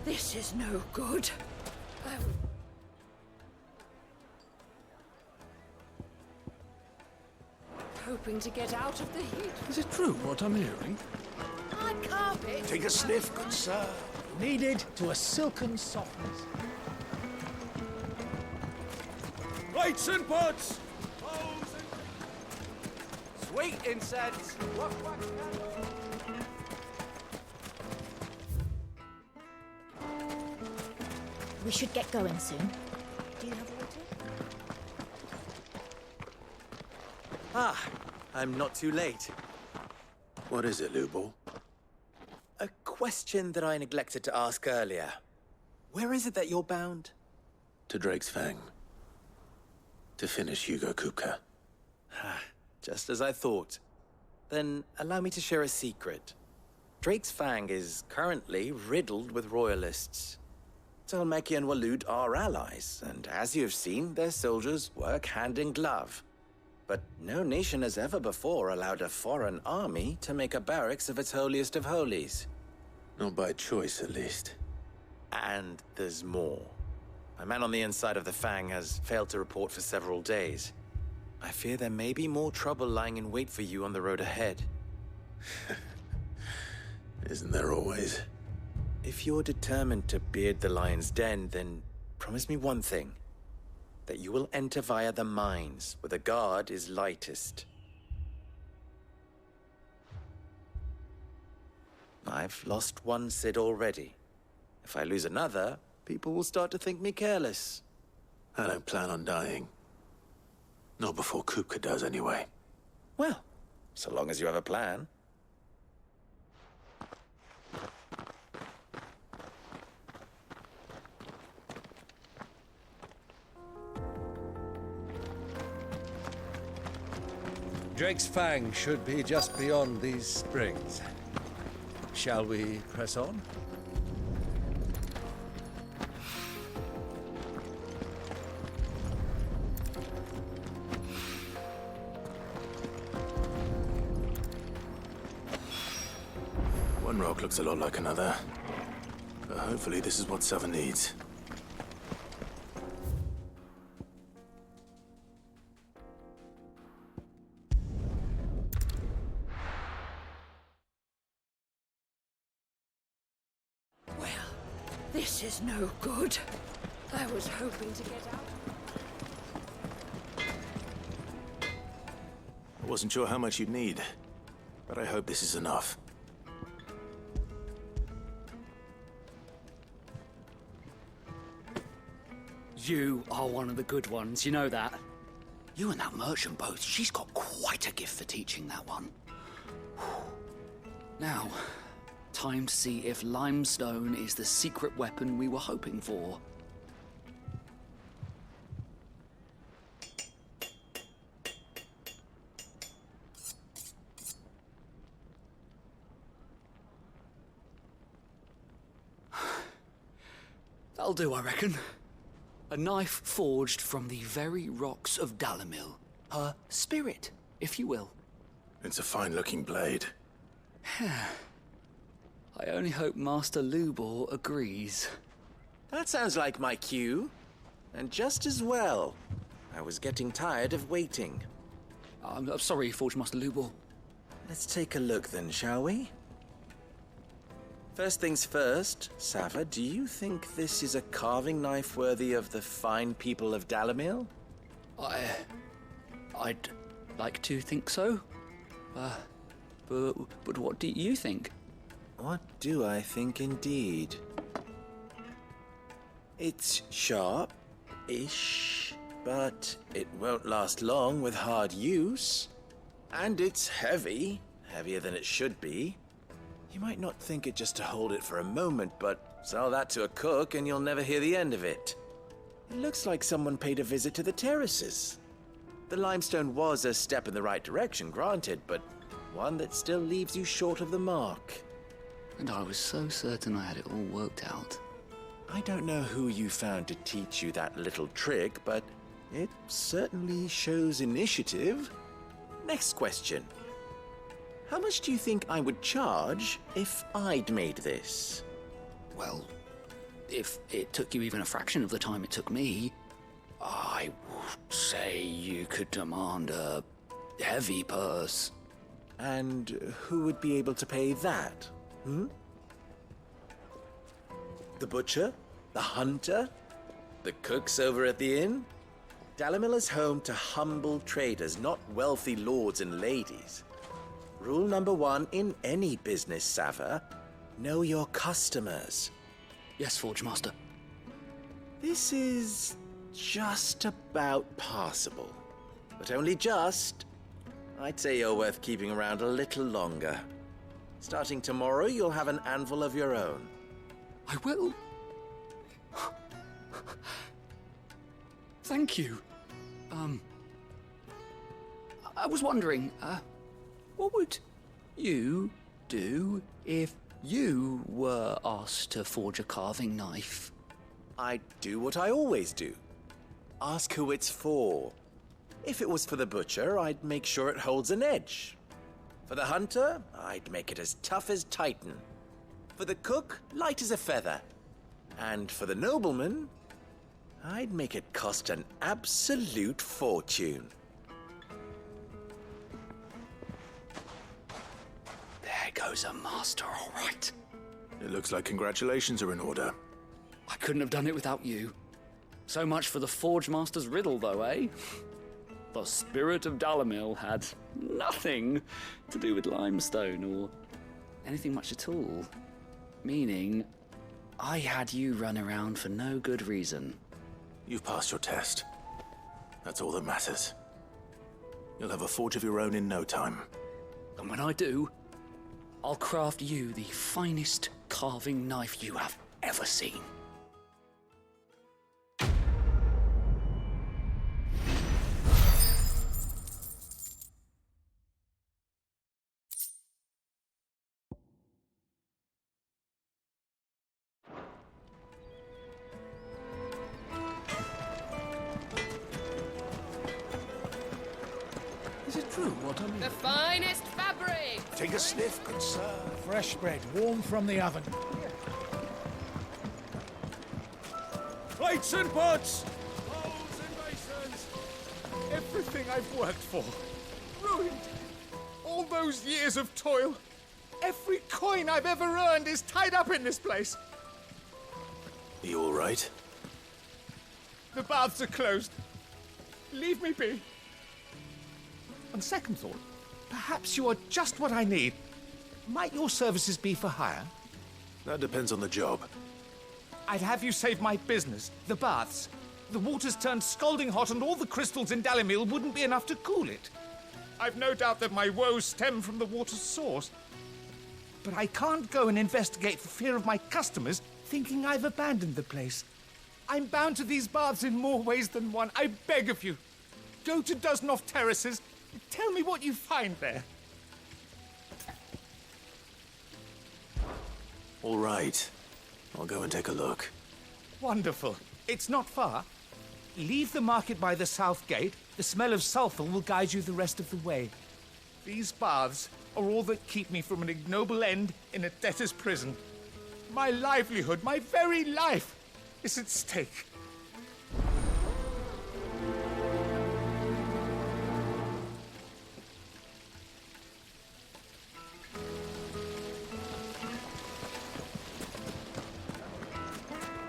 This is no good. Hoping to get out of the heat. Is it true what I'm hearing? I carpet. Take a sniff, good sir. Kneaded to a silken softness. Lights and pots! Sweet incense! We should get going soon. Do you have water? Ah, I'm not too late. What is it, Lubor? A question that I neglected to ask earlier. Where is it that you're bound? To Drake's Fang. To finish Hugo Kupka. Just as I thought. Then allow me to share a secret. Drake's Fang is currently riddled with royalists. Dhalmakia and Waloed are allies, and as you have seen, their soldiers work hand in glove. But no nation has ever before allowed a foreign army to make a barracks of its holiest of holies. Not by choice, at least. And there's more. A man on the inside of the Fang has failed to report for several days. I fear there may be more trouble lying in wait for you on the road ahead. Isn't there always? If you're determined to beard the lion's den, then promise me one thing. That you will enter via the mines, where the guard is lightest. I've lost one Cid already. If I lose another, people will start to think me careless. I don't plan on dying. Not before Kupka does, anyway. Well, so long as you have a plan. Drake's Fang should be just beyond these springs. Shall we press on? One rock looks a lot like another. But hopefully this is what Sava needs. This is no good. I was hoping to get out. I wasn't sure how much you'd need, but I hope this is enough. You are one of the good ones, you know that? You and that merchant both, she's got quite a gift for teaching that one. Now, time to see if limestone is the secret weapon we were hoping for. That'll do, I reckon. A knife forged from the very rocks of Dalamil. Her spirit, if you will. It's a fine-looking blade. I only hope Master Lubor agrees. That sounds like my cue. And just as well. I was getting tired of waiting. I'm sorry, Forge Master Lubor. Let's take a look then, shall we? First things first, Sava, do you think this is a carving knife worthy of the fine people of Dalamil? I'd like to think so. But what do you think? What do I think indeed? It's sharp-ish, but it won't last long with hard use. And it's heavy, heavier than it should be. You might not think it just to hold it for a moment, but sell that to a cook and you'll never hear the end of it. It looks like someone paid a visit to the terraces. The limestone was a step in the right direction, granted, but one that still leaves you short of the mark. And I was so certain I had it all worked out. I don't know who you found to teach you that little trick, but it certainly shows initiative. Next question. How much do you think I would charge if I'd made this? Well, if it took you even a fraction of the time it took me, I would say you could demand a heavy purse. And who would be able to pay that? The butcher? The hunter? The cooks over at the inn? Dalamil is home to humble traders, not wealthy lords and ladies. Rule number 1 in any business, Sava, know your customers. Yes, Forge Master. This is just about passable, but only just. I'd say you're worth keeping around a little longer. Starting tomorrow, you'll have an anvil of your own. I will. Thank you. I was wondering, what would you do if you were asked to forge a carving knife? I'd do what I always do. Ask who it's for. If it was for the butcher, I'd make sure it holds an edge. For the hunter, I'd make it as tough as Titan. For the cook, light as a feather. And for the nobleman, I'd make it cost an absolute fortune. There goes a master, all right. It looks like congratulations are in order. I couldn't have done it without you. So much for the Forge Master's riddle, though, eh? The spirit of Dalamil had nothing to do with limestone or anything much at all. Meaning, I had you run around for no good reason. You've passed your test. That's all that matters. You'll have a forge of your own in no time. And when I do, I'll craft you the finest carving knife you have ever seen. Is it true what I'm... The finest fabric! Take a sniff, good sir. Fresh bread, warm from the oven. Plates and pots! Bowls and basins! Everything I've worked for. Ruined. All those years of toil. Every coin I've ever earned is tied up in this place. Are you all right? The baths are closed. Leave me be. On second thought, perhaps you are just what I need. Might your services be for hire? That depends on the job. I'd have you save my business, the baths. The water's turned scalding hot and all the crystals in Dalamil wouldn't be enough to cool it. I've no doubt that my woes stem from the water's source. But I can't go and investigate for fear of my customers thinking I've abandoned the place. I'm bound to these baths in more ways than one. I beg of you. Go to Dusnoff Terraces. Tell me what you find there. All right. I'll go and take a look. Wonderful. It's not far. Leave the market by the south gate. The smell of sulphur will guide you the rest of the way. These baths are all that keep me from an ignoble end in a debtor's prison. My livelihood, my very life, is at stake.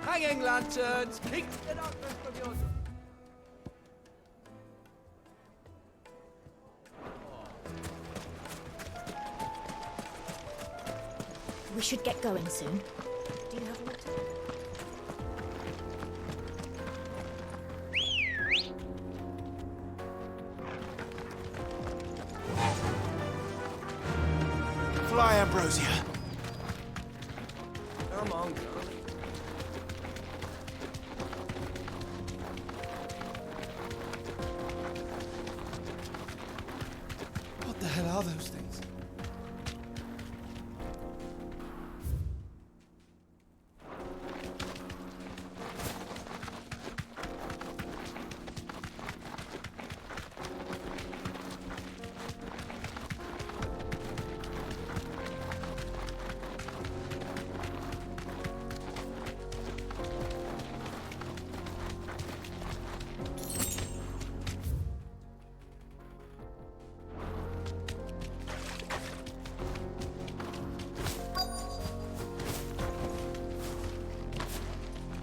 Hanging lanterns! Keep it up from your... We should get going soon. Do you have a letter? Fly, Ambrosia. Come on, girl. What the hell are those things?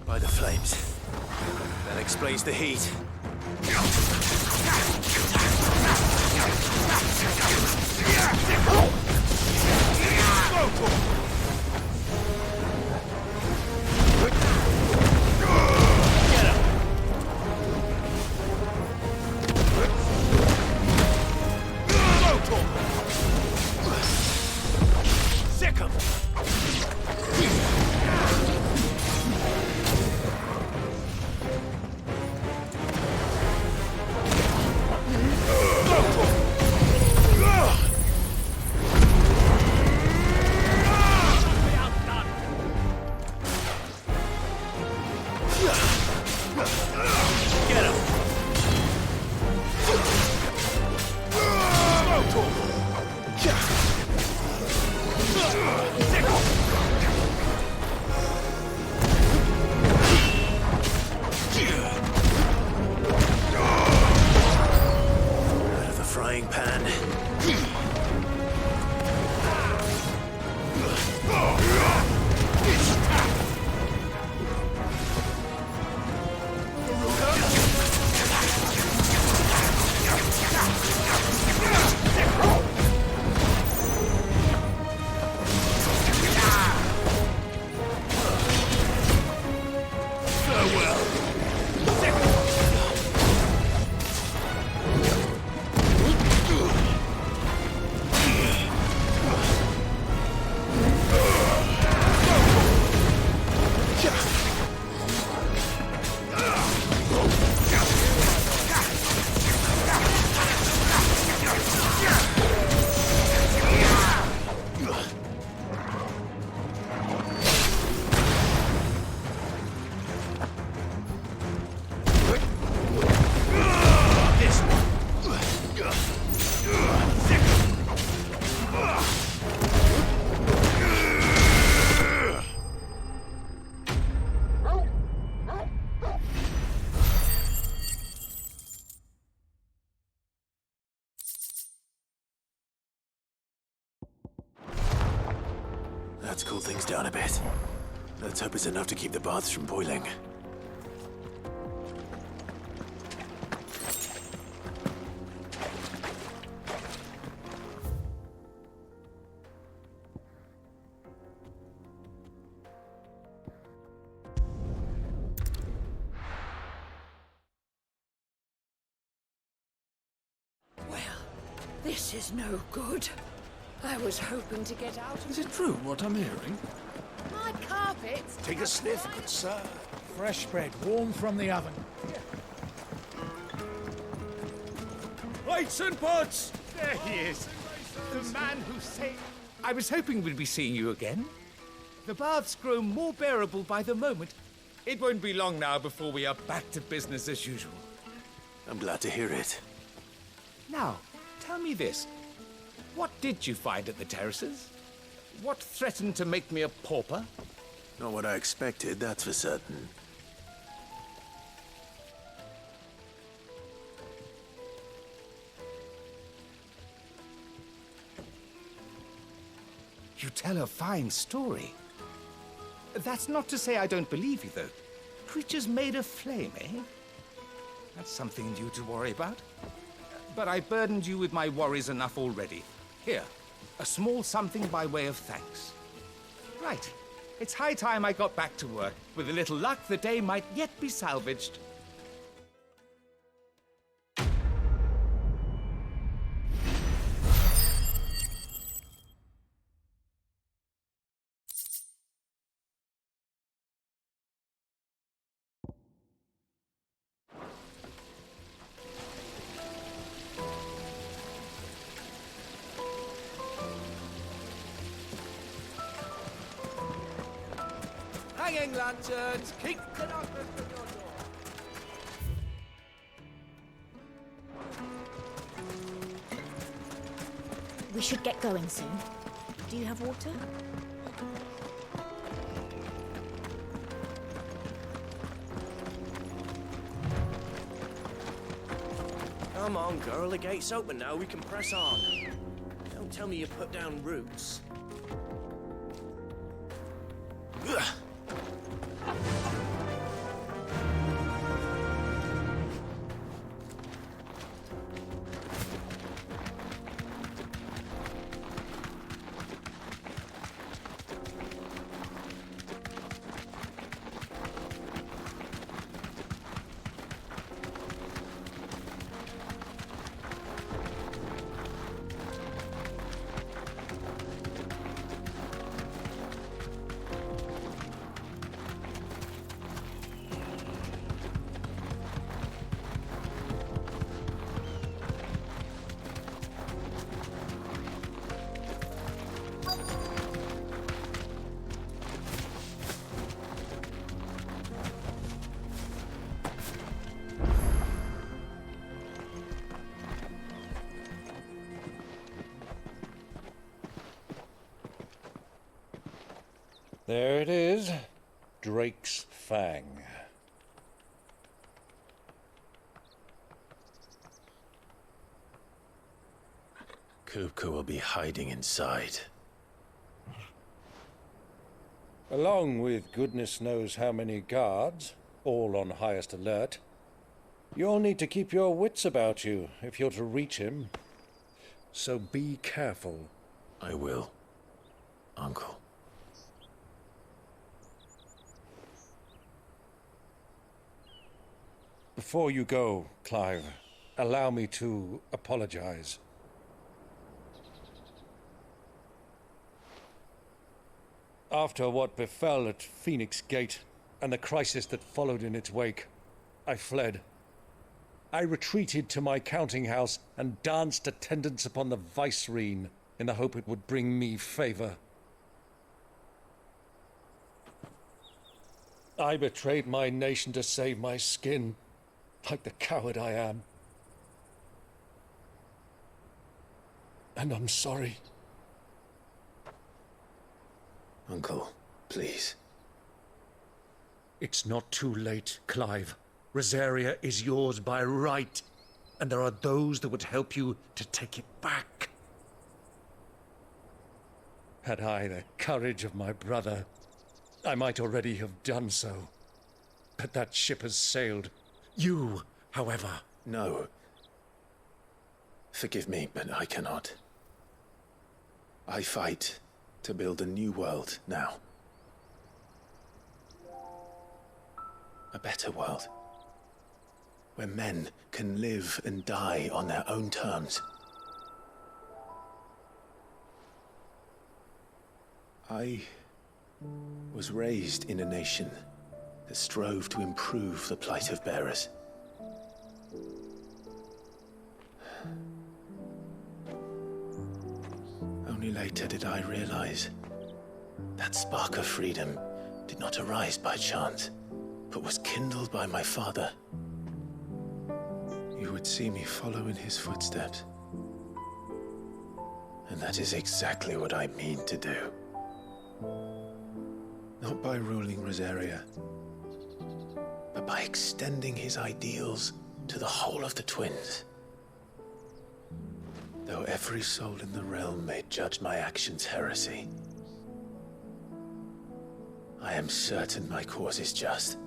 By the flames. That explains the heat. That's cooled things down a bit. Let's hope it's enough to keep the baths from boiling. This is no good. I was hoping to get out of... Is it true what I'm hearing? My carpets... Take a sniff, good sir. Fresh bread, warm from the oven. Plates and pots! There he is. The man who saved... I was hoping we'd be seeing you again. The baths grow more bearable by the moment. It won't be long now before we are back to business as usual. I'm glad to hear it. Now, tell me this. What did you find at the terraces? What threatened to make me a pauper? Not what I expected, that's for certain. You tell a fine story. That's not to say I don't believe you, though. Creatures made of flame, eh? That's something new to worry about. But I burdened you with my worries enough already. Here, a small something by way of thanks. Right. It's high time I got back to work. With a little luck, the day might yet be salvaged. Hanging lanterns, keep the darkness from your door. We should get going soon. Do you have water? Come on, girl, the gate's open now, we can press on. Don't tell me you put down roots. Ugh. There it is. Drake's Fang. Kupka will be hiding inside. Along with goodness knows how many guards, all on highest alert. You'll need to keep your wits about you if you're to reach him. So be careful. I will, Uncle. Before you go, Clive, allow me to apologize. After what befell at Phoenix Gate and the crisis that followed in its wake, I fled. I retreated to my counting house and danced attendance upon the vicereine in the hope it would bring me favor. I betrayed my nation to save my skin, like the coward I am. And I'm sorry. Uncle, please. It's not too late, Clive. Rosaria is yours by right, and there are those that would help you to take it back. Had I the courage of my brother, I might already have done so. But that ship has sailed. You, however... No. Forgive me, but I cannot. I fight to build a new world now. A better world. Where men can live and die on their own terms. I was raised in a nation that strove to improve the plight of bearers. Only later did I realize that spark of freedom did not arise by chance. but was kindled by my father, you would see me follow in his footsteps. And that is exactly what I mean to do. Not by ruling Rosaria, but by extending his ideals to the whole of the twins. Though every soul in the realm may judge my actions heresy, I am certain my cause is just.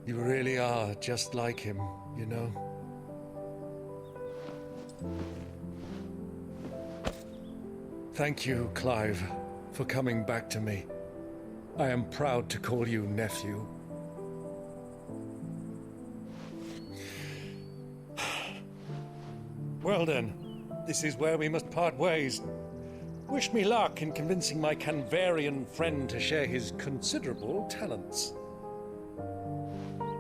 You really are just like him, you know? Thank you, Clive, for coming back to me. I am proud to call you nephew. Well then, this is where we must part ways. Wish me luck in convincing my Canvarian friend to share his considerable talents.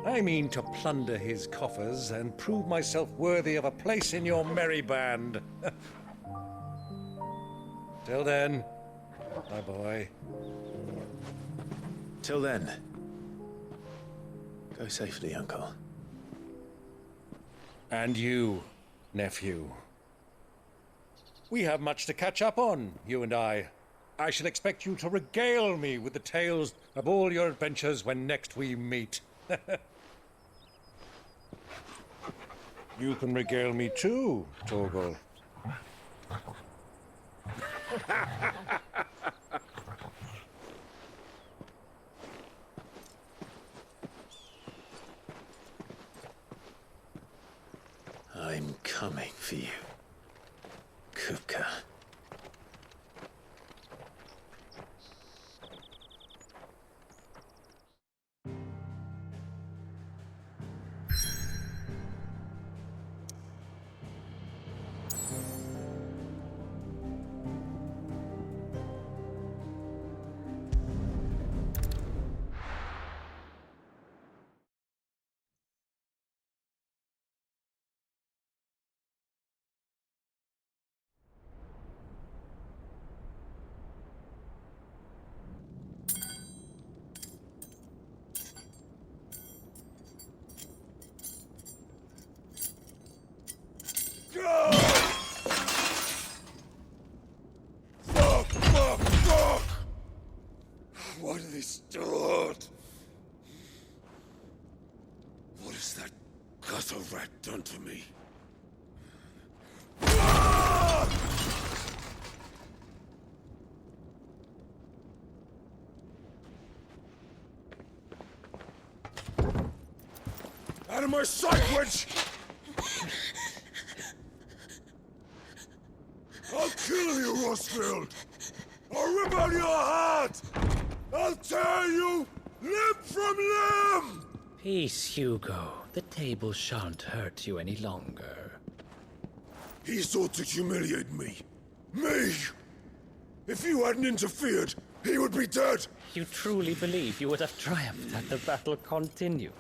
I mean to plunder his coffers and prove myself worthy of a place in your merry band. Till then, my boy. Till then, go safely, Uncle. And you, nephew. We have much to catch up on, you and I. I shall expect you to regale me with the tales of all your adventures when next we meet. You can regale me too, Torgal. I'm coming for you, Kupka. Fuck! Why do they start? What has that gutter rat done to me? Out of my sight, witch! I'll kill you, Rosfield! I'll rip out your heart! I'll tear you limb from limb! Peace, Hugo. The table shan't hurt you any longer. He sought to humiliate me. Me! If you hadn't interfered, he would be dead! You truly believe you would have triumphed had the battle continued?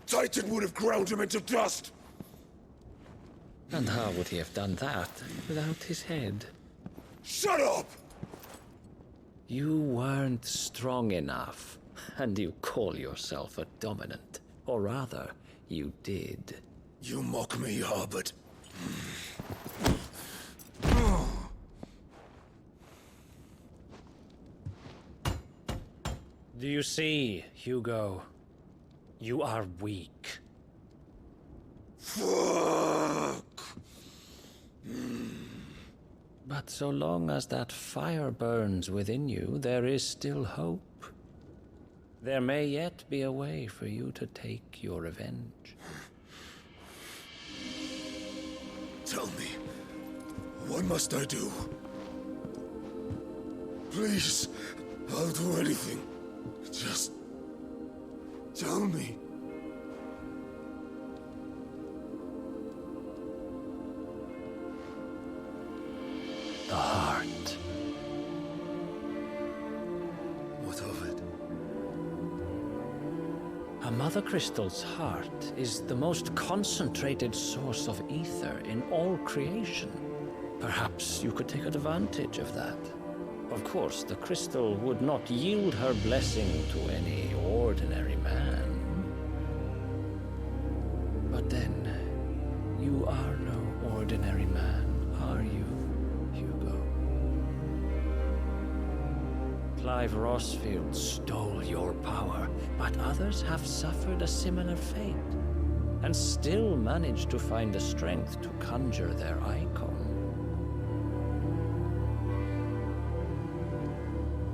Titan would have ground him into dust! And how would he have done that without his head? Shut up! You weren't strong enough, and you call yourself a dominant. Or rather, you did. You mock me, Harbert. Do you see, Hugo? You are weak. Fuck! But so long as that fire burns within you, there is still hope. There may yet be a way for you to take your revenge. Tell me, what must I do? Please, I'll do anything. Just tell me. The heart. What of it? A Mother Crystal's heart is the most concentrated source of ether in all creation. Perhaps you could take advantage of that. Of course, the crystal would not yield her blessing to any ordinary man. But then, you are no ordinary man, are you, Hugo? Clive Rossfield stole your power, but others have suffered a similar fate, and still managed to find the strength to conjure their icon.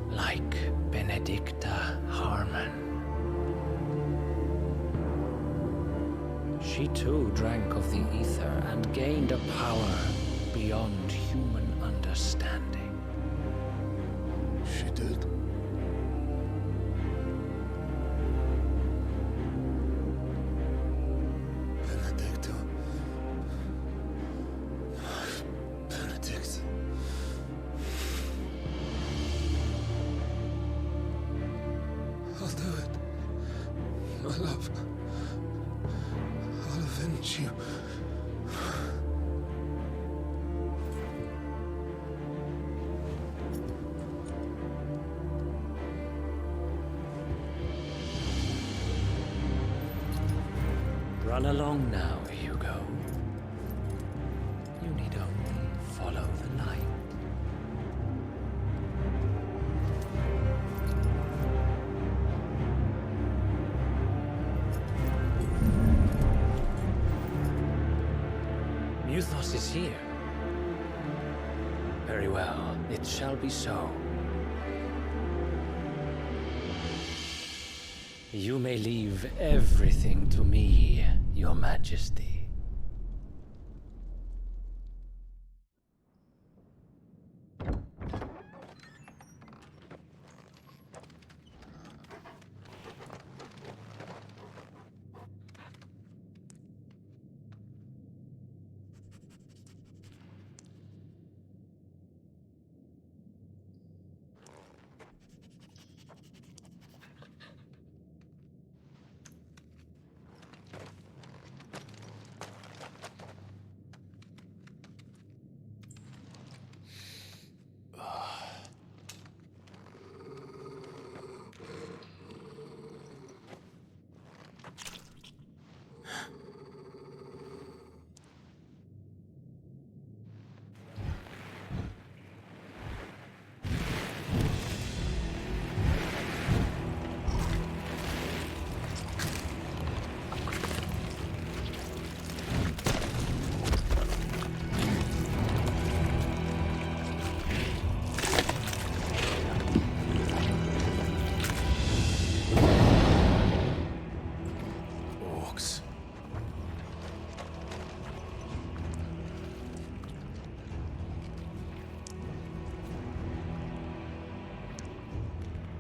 Like Benedicta Harmon. She too drank of the ether and gained a power beyond human understanding. She did? Benedicta. Benedict. I'll do it. My love. I'll avenge you. Run along now, Hugo. You need only follow the light. Muthos is here. Very well, it shall be so. You may leave everything to me, Your Majesty.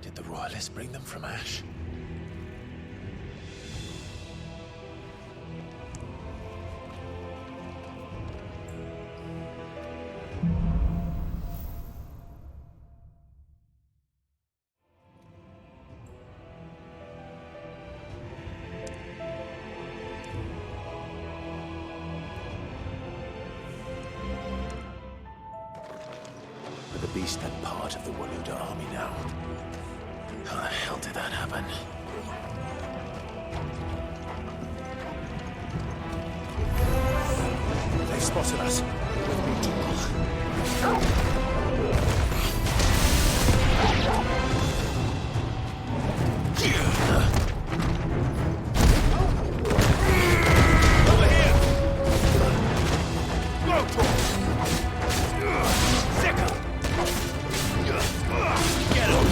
Did the Royalists bring them from Ash? The beast and part of the Waluda army now. How the hell did that happen? They've spotted us. With me, Over here! Go, Torch! Second! Get him!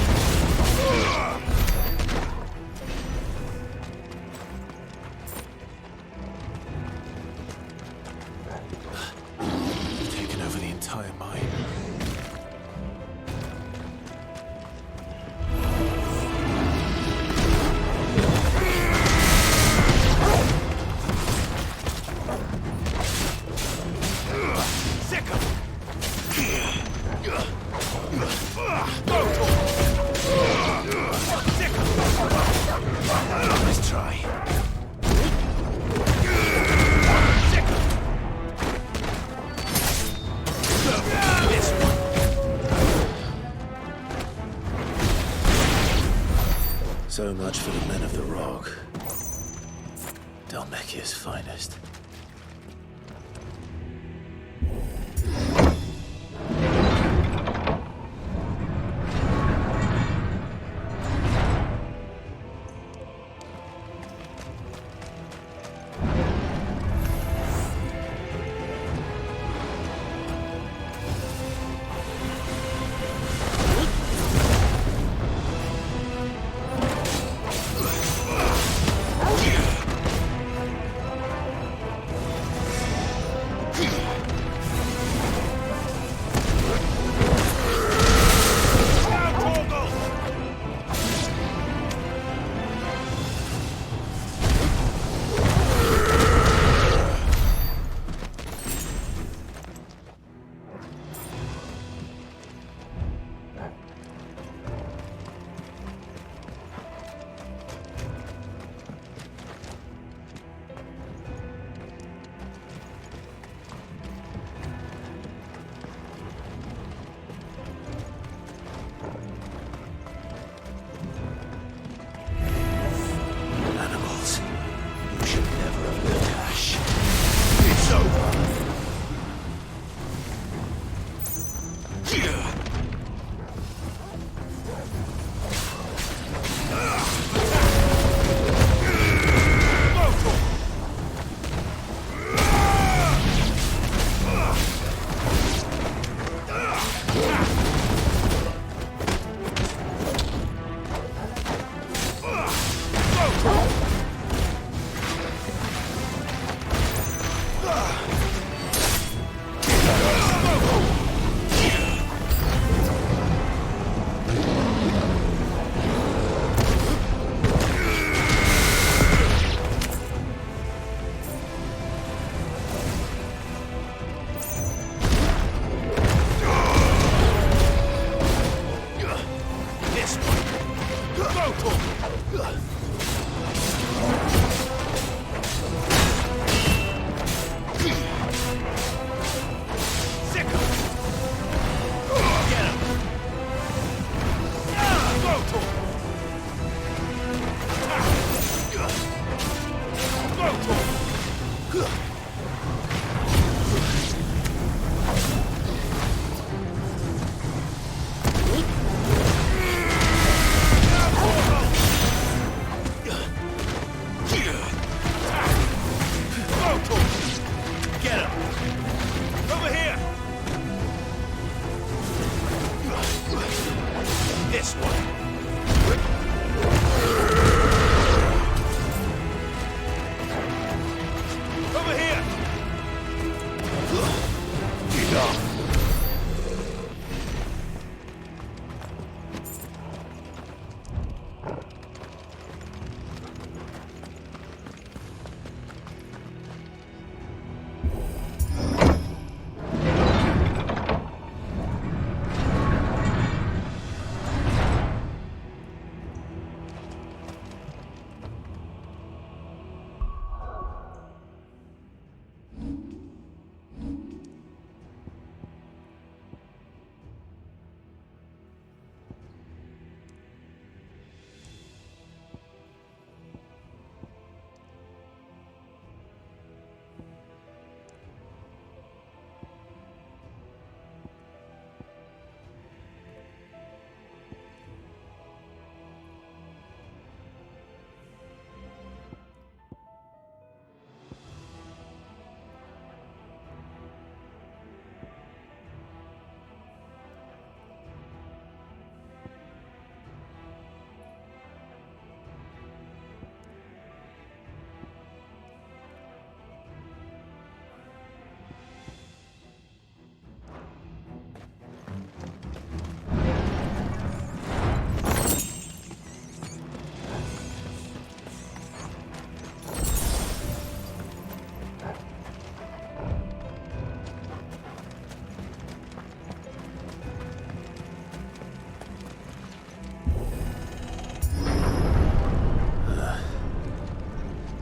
Taken over the entire mine. Nice try. So much for the men of the rock. Dhalmakia's finest.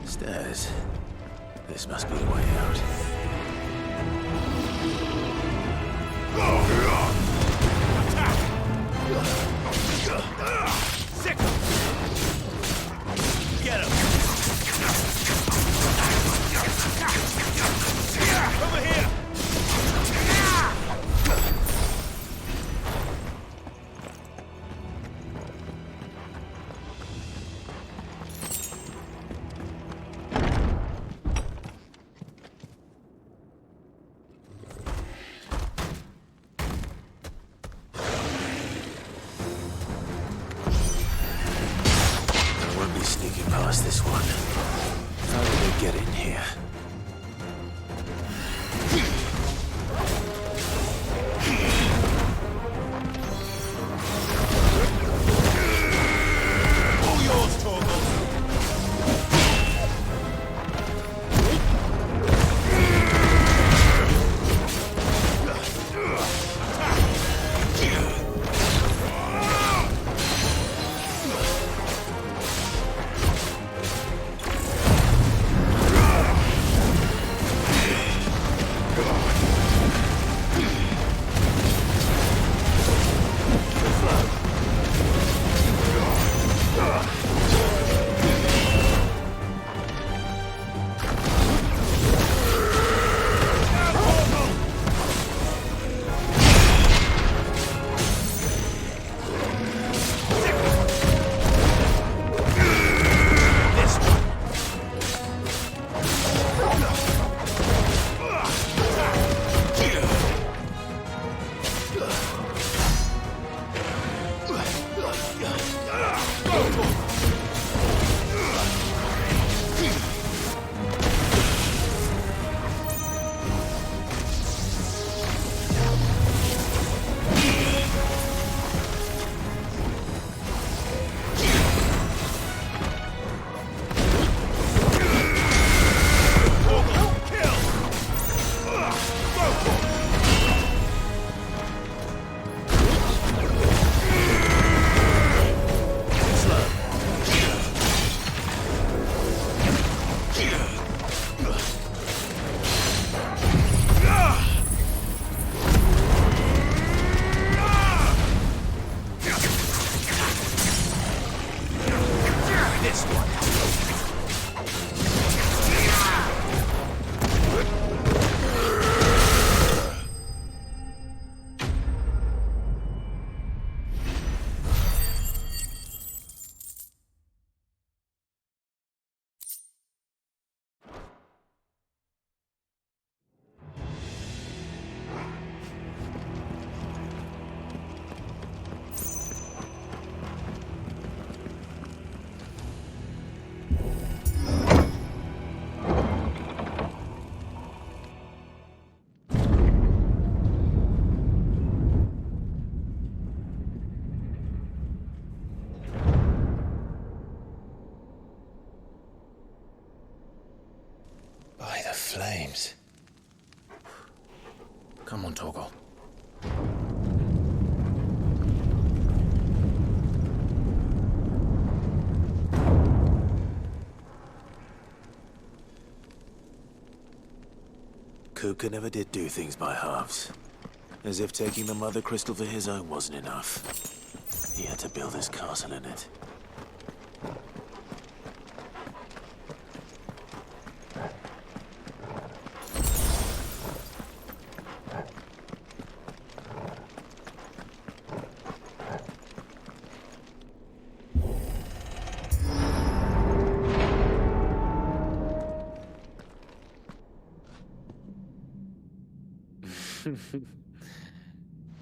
Stairs. This must be the way out. Sick! What's this one? How did they get in here? All yours, Torgal! By the flames. Come on, Torgal. Kuka never did do things by halves. As if taking the Mother Crystal for his own wasn't enough. He had to build his castle in it.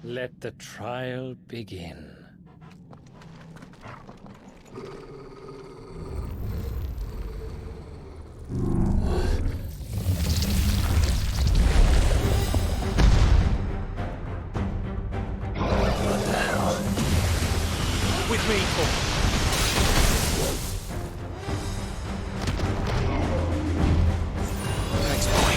Let the trial begin. What the hell? With me, Torgal. Thanks, boy.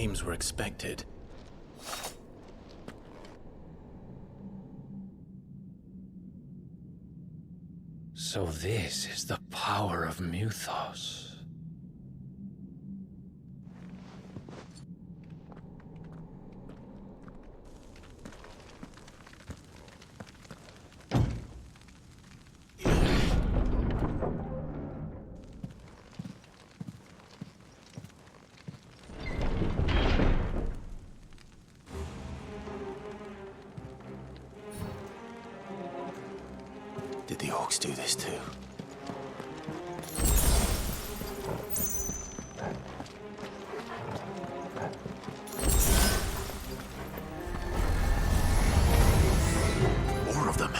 seems were expected. So this is the power of Muthos. Did the orcs do this too? More of them.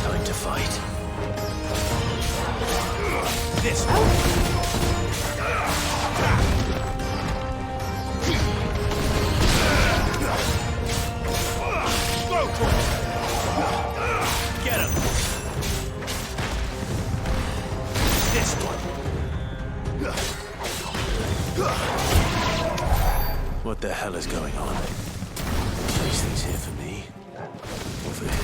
Time to fight. This Get him! This one! What the hell is going on? These things here for me? Or for him?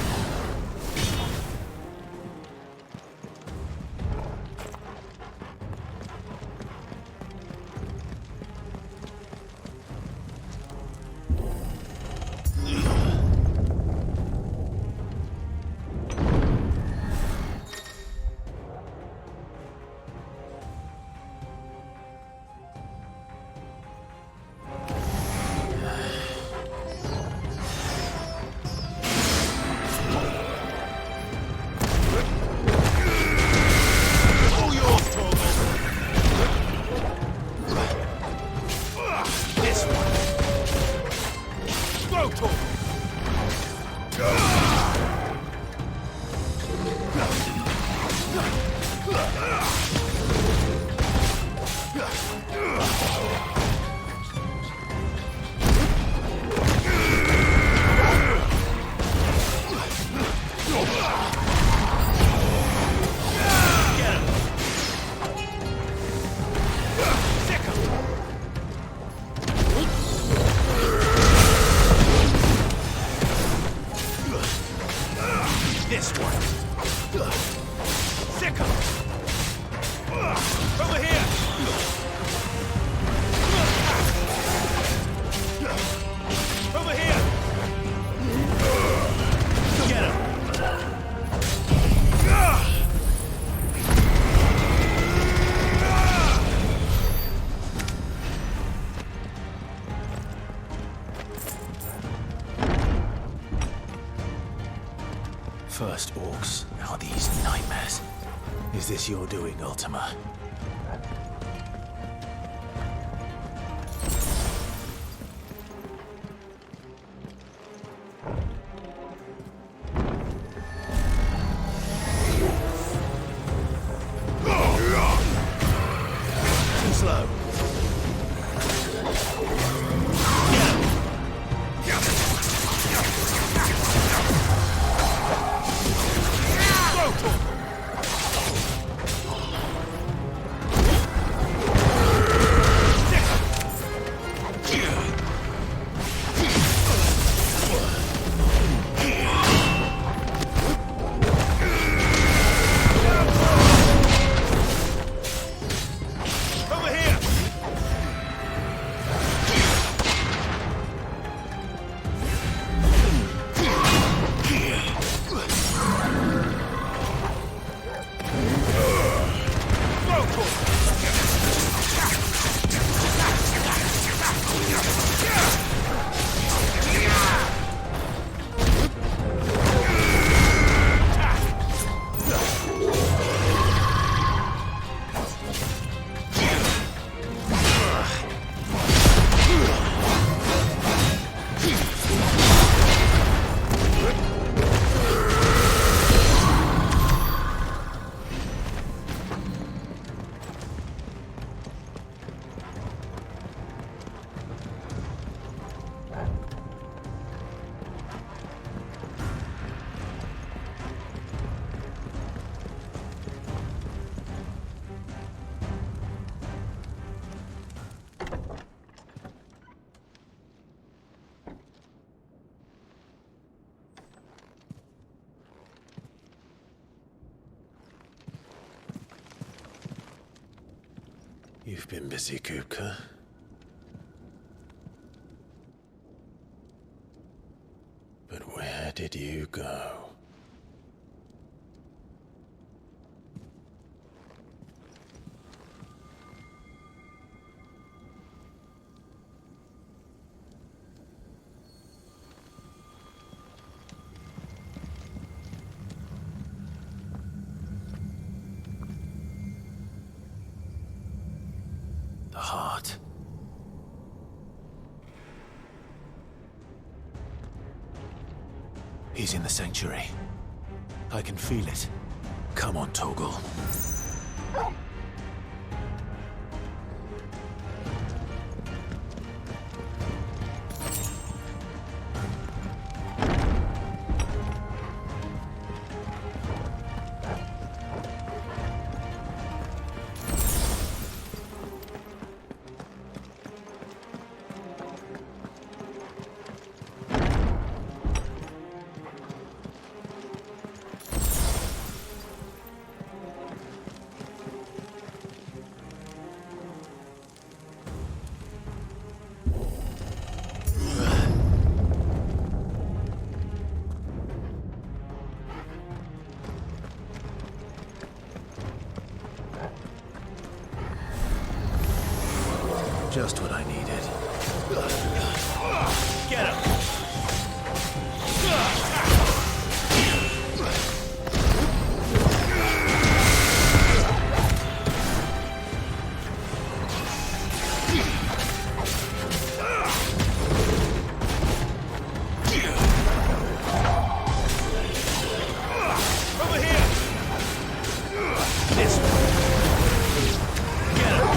First orcs, now these nightmares. Is this your doing, Ultima? You've been busy, Kupka. But where did you go? The heart. He's in the sanctuary. I can feel it. Come on, Toggle. Just what I needed. Get him! Over here! This way! Get him!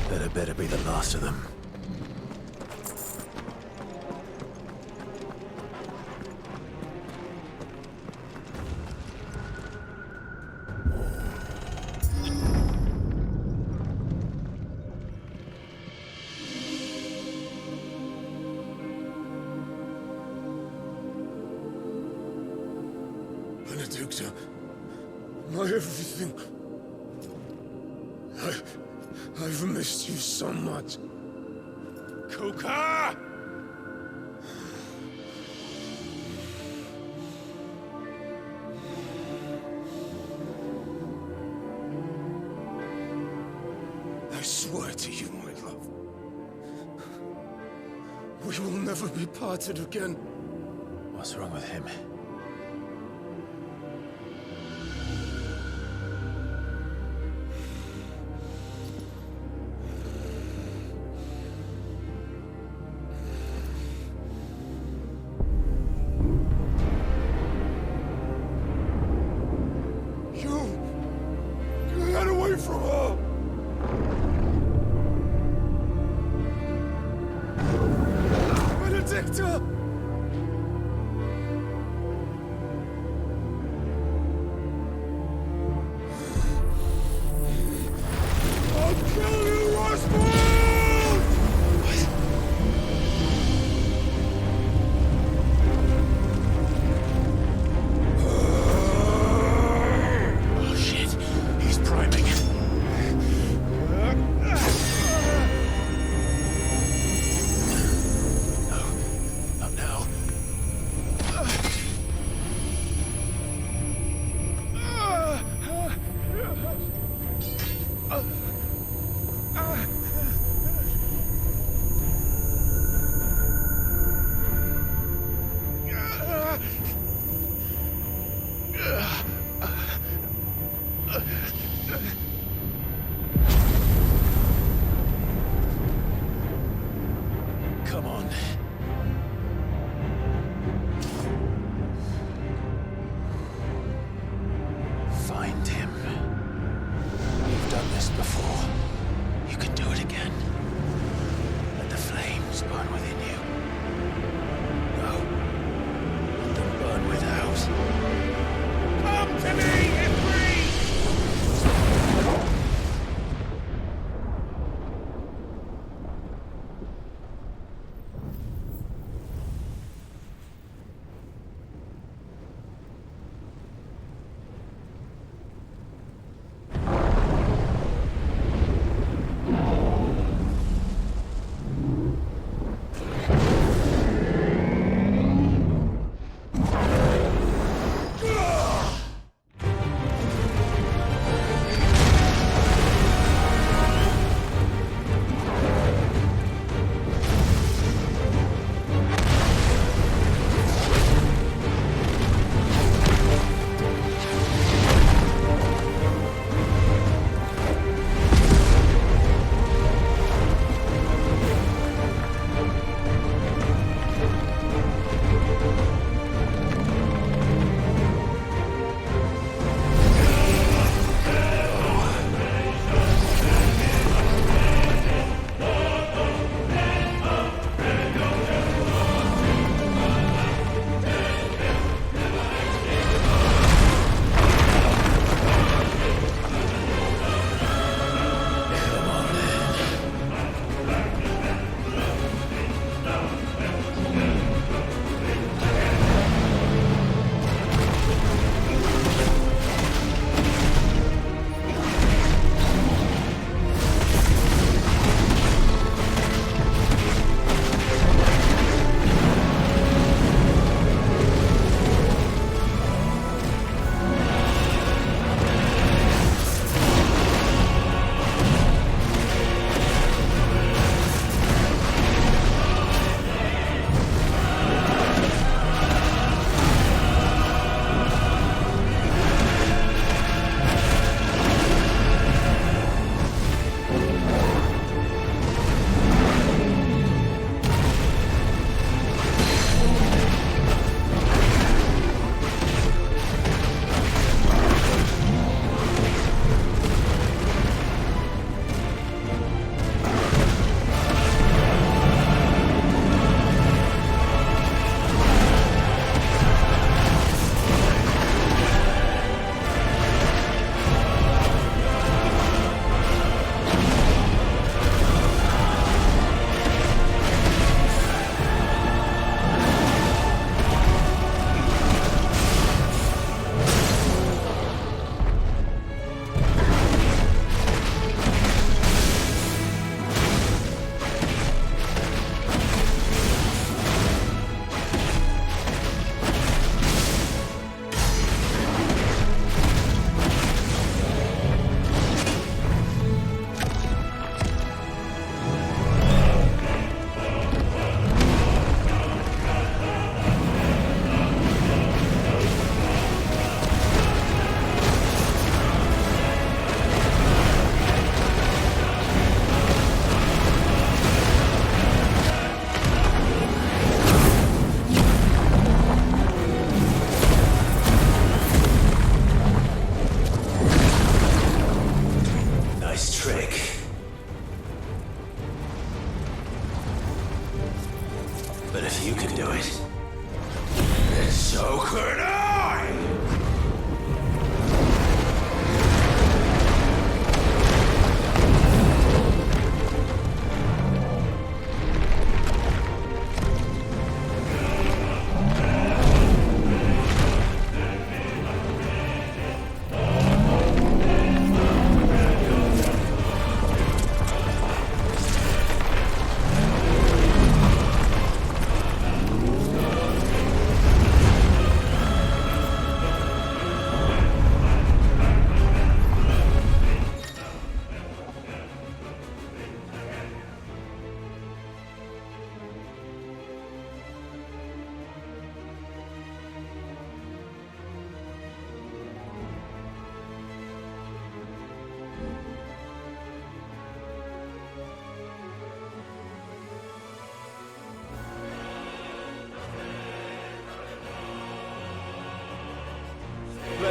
That better be the last of them. Benedicta, my everything. I've missed you so much. Kuka! I swear to you, my love, we will never be parted again. What's wrong with him? Get away from her! Benedicta! I'll kill you, Roswell! Come on. Find him. You've done this before. You can do it again. Let the flames burn within you. No. Let them burn without. Come to me, Ifrit!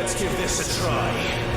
Let's give this a try.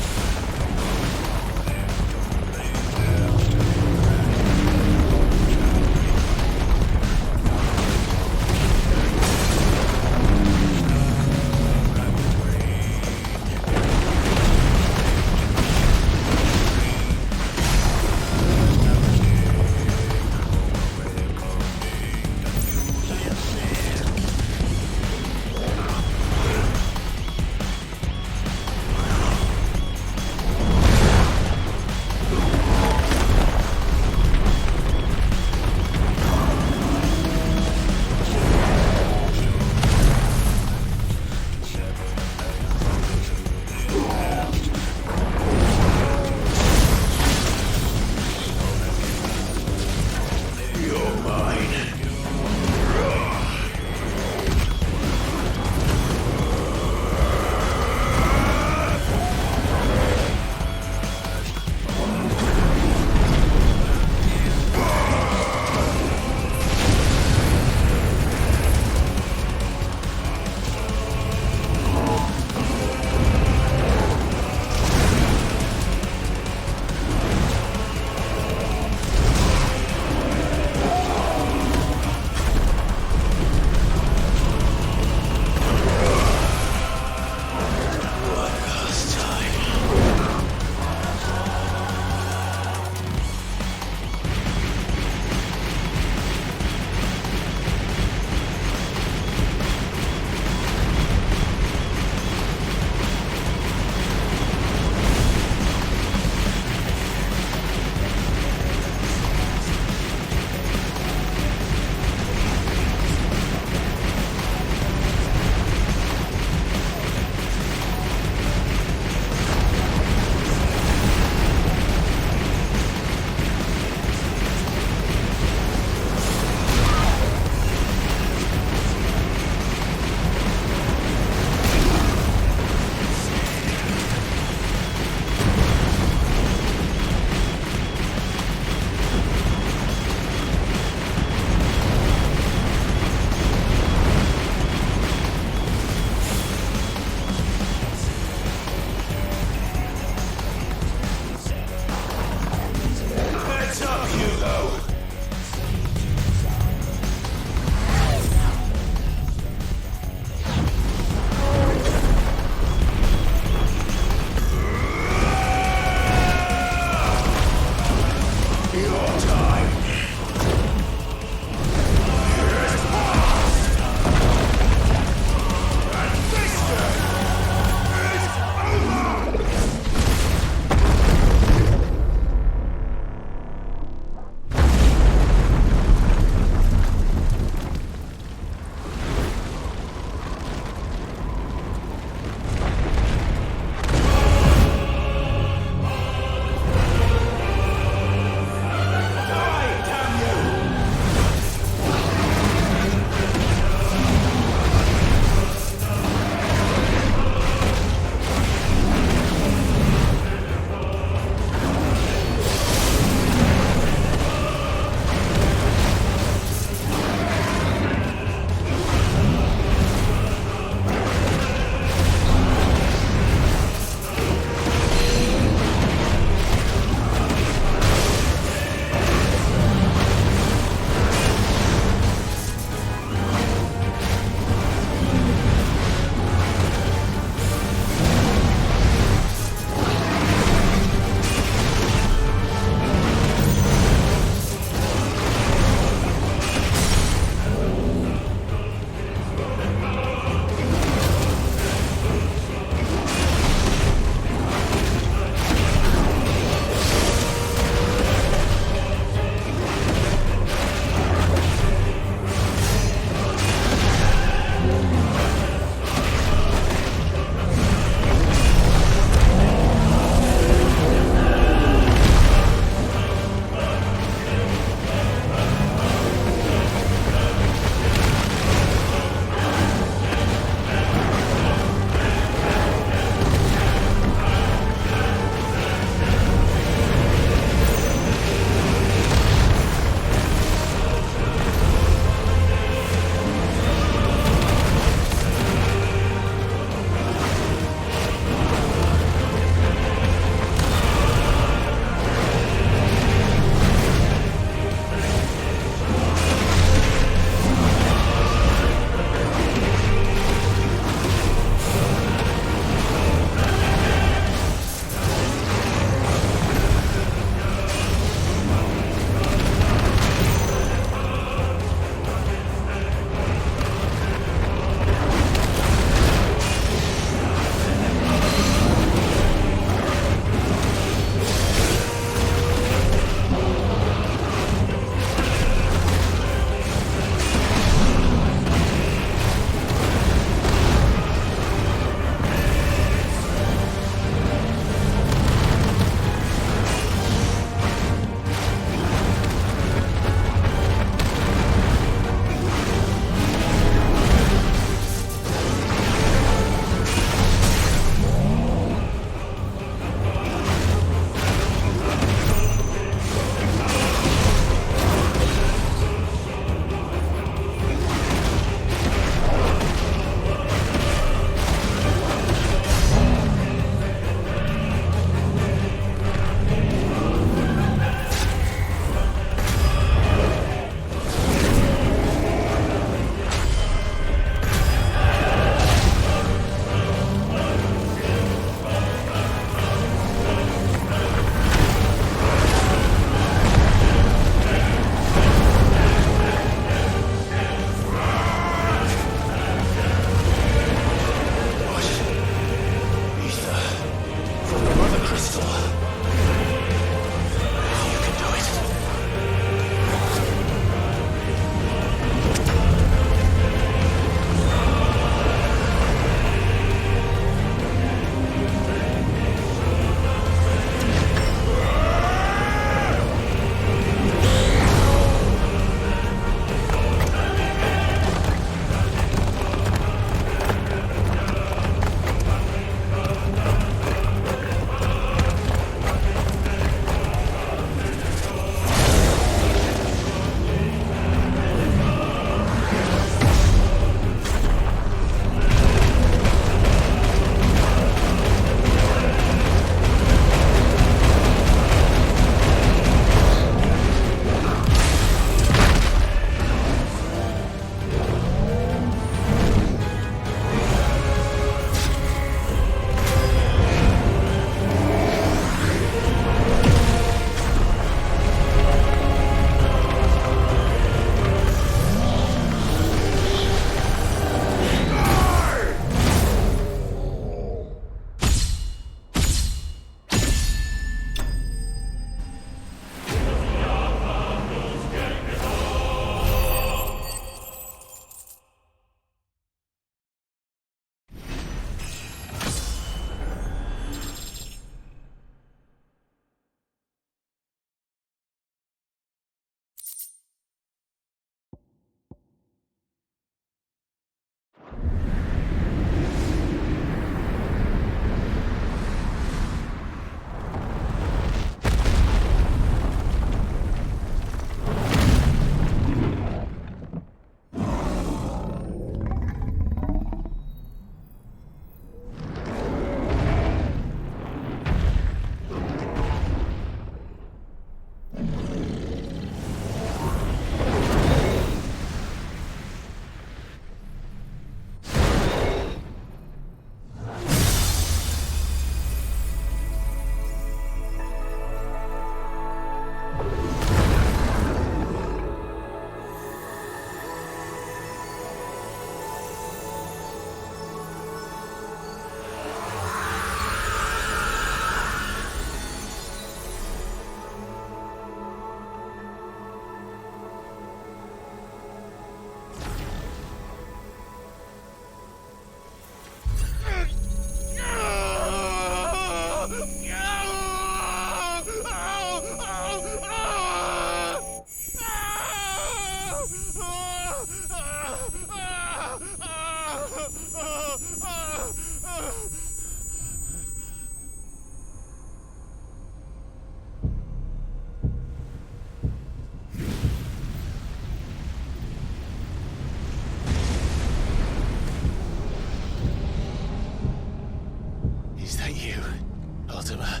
Mortimer.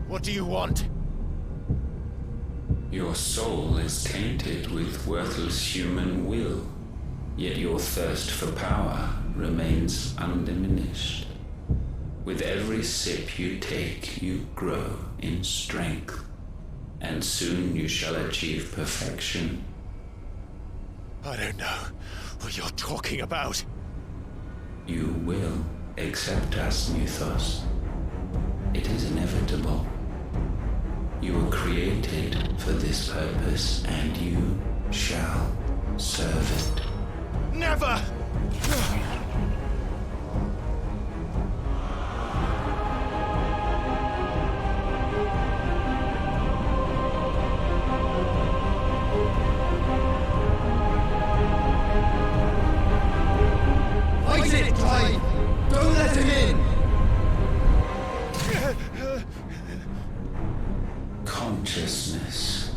What do you want? Your soul is tainted with worthless human will, yet your thirst for power remains undiminished. With every sip you take, you grow in strength, and soon you shall achieve perfection. I don't know what you're talking about. You will accept us, Mythos. It is inevitable. You were created for this purpose, and you shall serve it. Never! Fight it, Clive! Don't let him in! Consciousness.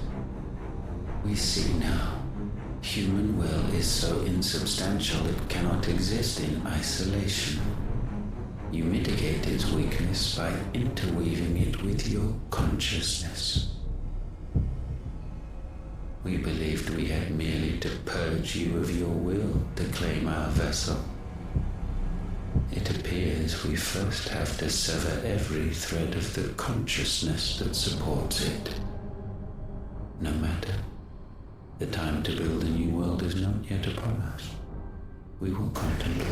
We see now. Human will is so insubstantial it cannot exist in isolation. You mitigate its weakness by interweaving it with your consciousness. We believed we had merely to purge you of your will to claim our vessel. It appears we first have to sever every thread of the consciousness that supports it. No matter. The time to build a new world is not yet upon us. We will contemplate.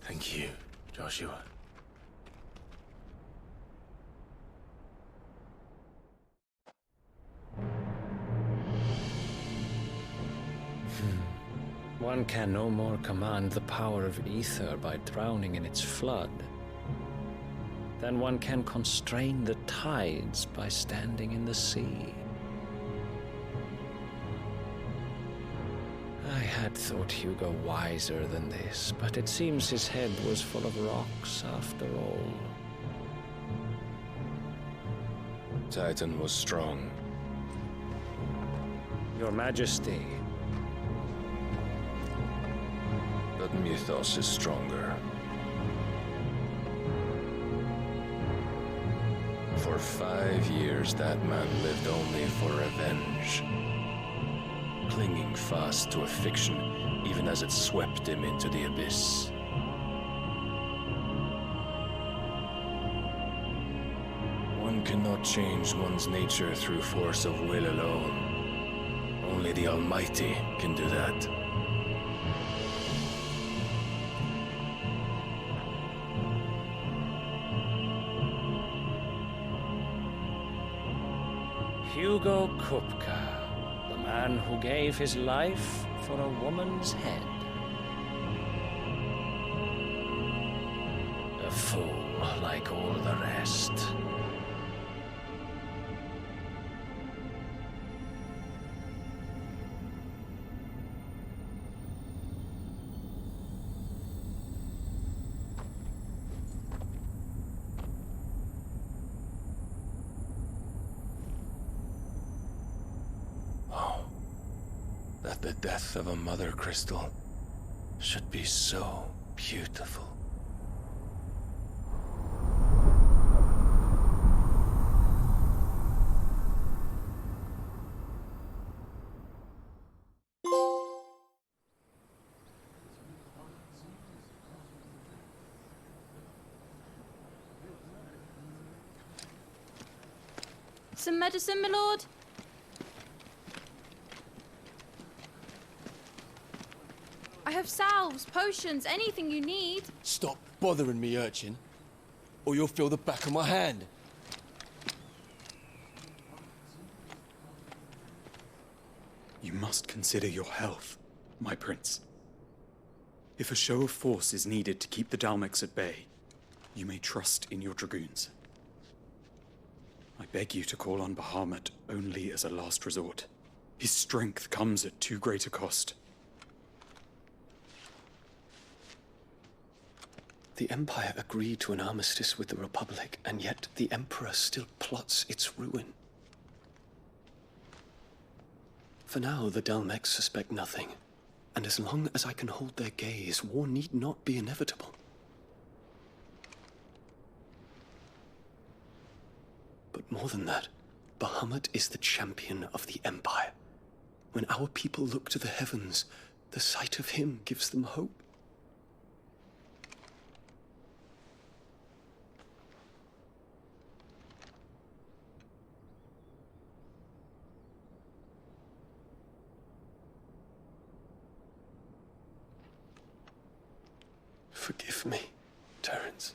Thank you, Joshua. One can no more command the power of ether by drowning in its flood than one can constrain the tides by standing in the sea. I had thought Hugo wiser than this, but it seems his head was full of rocks after all. Titan was strong. Your Majesty. But Mythos is stronger. For 5 years, that man lived only for revenge. Clinging fast to a fiction, even as it swept him into the abyss. One cannot change one's nature through force of will alone. Only the Almighty can do that. Hugo Kupka. The man who gave his life for a woman's head. A fool like all the rest. That the death of a mother crystal should be so beautiful. Some medicine, my lord? I have salves, potions, anything you need. Stop bothering me, urchin, or you'll feel the back of my hand. You must consider your health, my prince. If a show of force is needed to keep the Dhalmaks at bay, you may trust in your dragoons. I beg you to call on Bahamut only as a last resort. His strength comes at too great a cost. The Empire agreed to an armistice with the Republic, and yet the Emperor still plots its ruin. For now, the Dhalmaks suspect nothing, and as long as I can hold their gaze, war need not be inevitable. But more than that, Bahamut is the champion of the Empire. When our people look to the heavens, the sight of him gives them hope. Forgive me, Terence.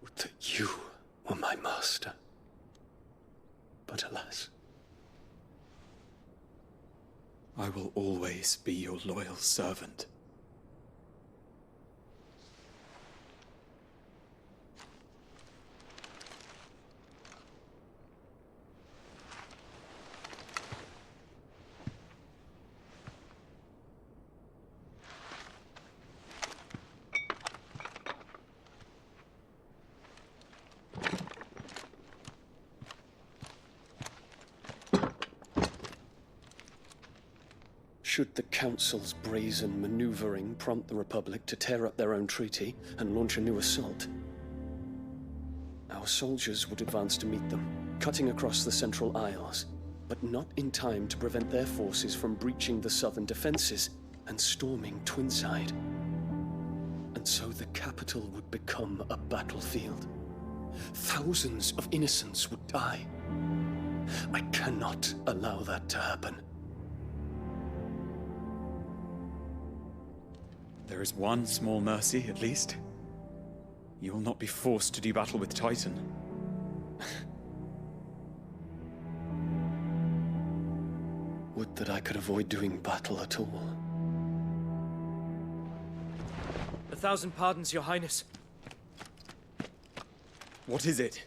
Would that you were my master. But alas. I will always be your loyal servant. Should the Council's brazen maneuvering prompt the Republic to tear up their own treaty and launch a new assault, our soldiers would advance to meet them, cutting across the Central Isles, but not in time to prevent their forces from breaching the southern defenses and storming Twinside. And so the capital would become a battlefield. Thousands of innocents would die. I cannot allow that to happen. There is one small mercy, at least. You will not be forced to do battle with Titan. Would that I could avoid doing battle at all. 1,000 pardons, Your Highness. What is it?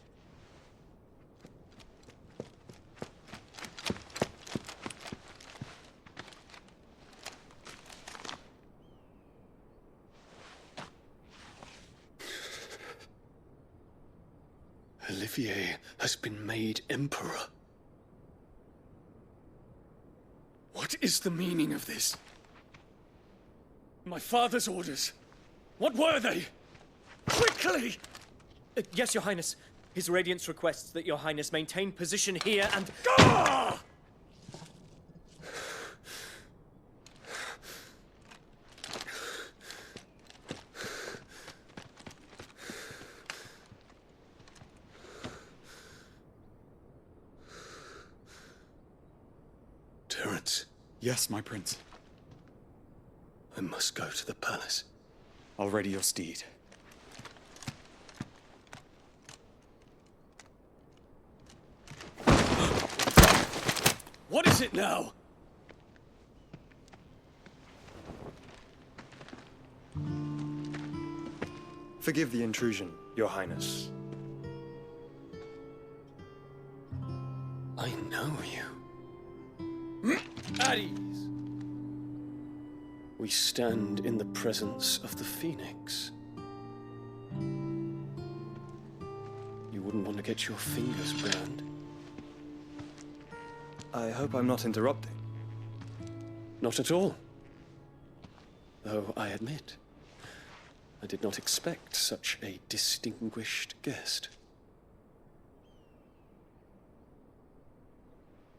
Olivier has been made Emperor. What is the meaning of this? My father's orders. What were they? Quickly! Yes, Your Highness. His Radiance requests that Your Highness maintain position here and... Ah! Terence. Yes, my prince. I must go to the palace. I'll ready your steed. What is it now? Forgive the intrusion, Your Highness. I know you. At ease. We stand in the presence of the Phoenix. You wouldn't want to get your fingers burned. I hope I'm not interrupting. Not at all. Though I admit, I did not expect such a distinguished guest.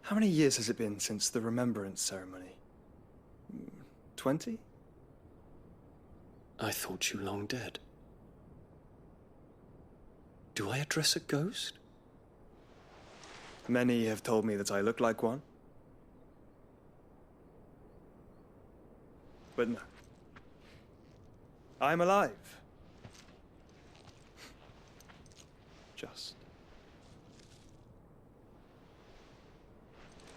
How many years has it been since the Remembrance ceremony? 20? I thought you long dead. Do I address a ghost? Many have told me that I look like one. But no. I'm alive. Just.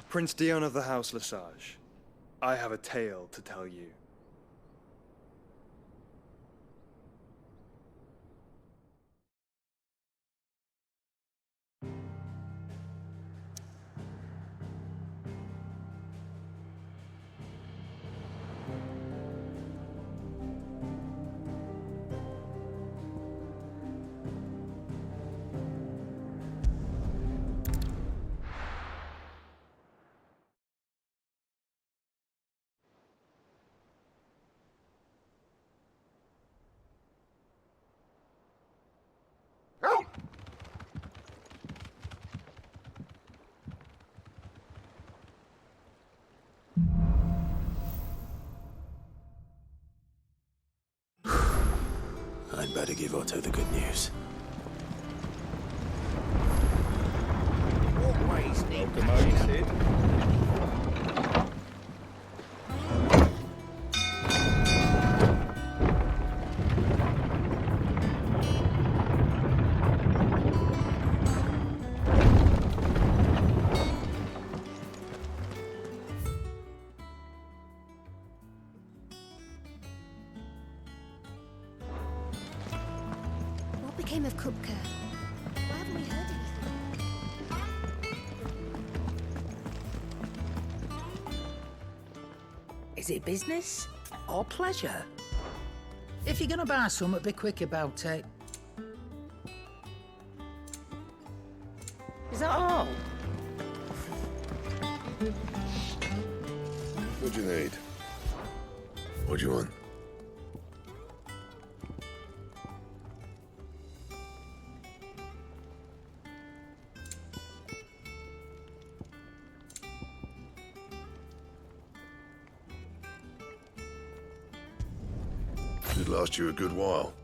Prince Dion of the House Lesage, I have a tale to tell you. give Otto the good news. What ways need Welcome home, Sid. What became of Kupka? Why haven't we heard anything? Is it business or pleasure? If you're gonna buy something, be quick about it. Is that all? What do you need? What do you want? Should last you a good while.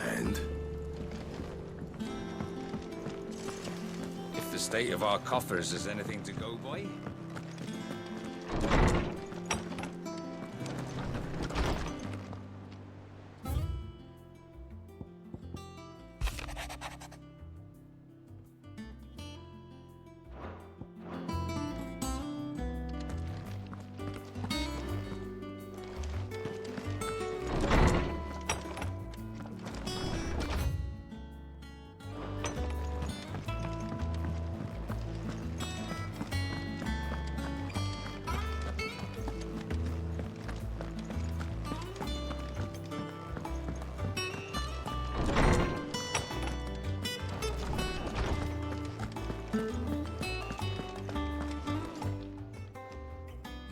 And? If the state of our coffers is anything to go by.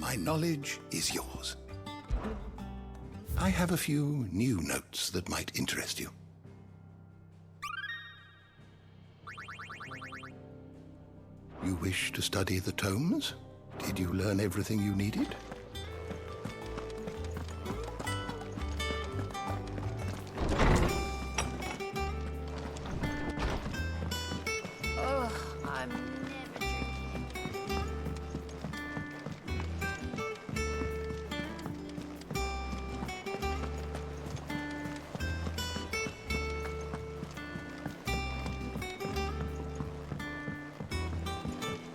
My knowledge is yours. I have a few new notes that might interest you. You wish to study the tomes? Did you learn everything you needed? Ugh, I'm never drinking.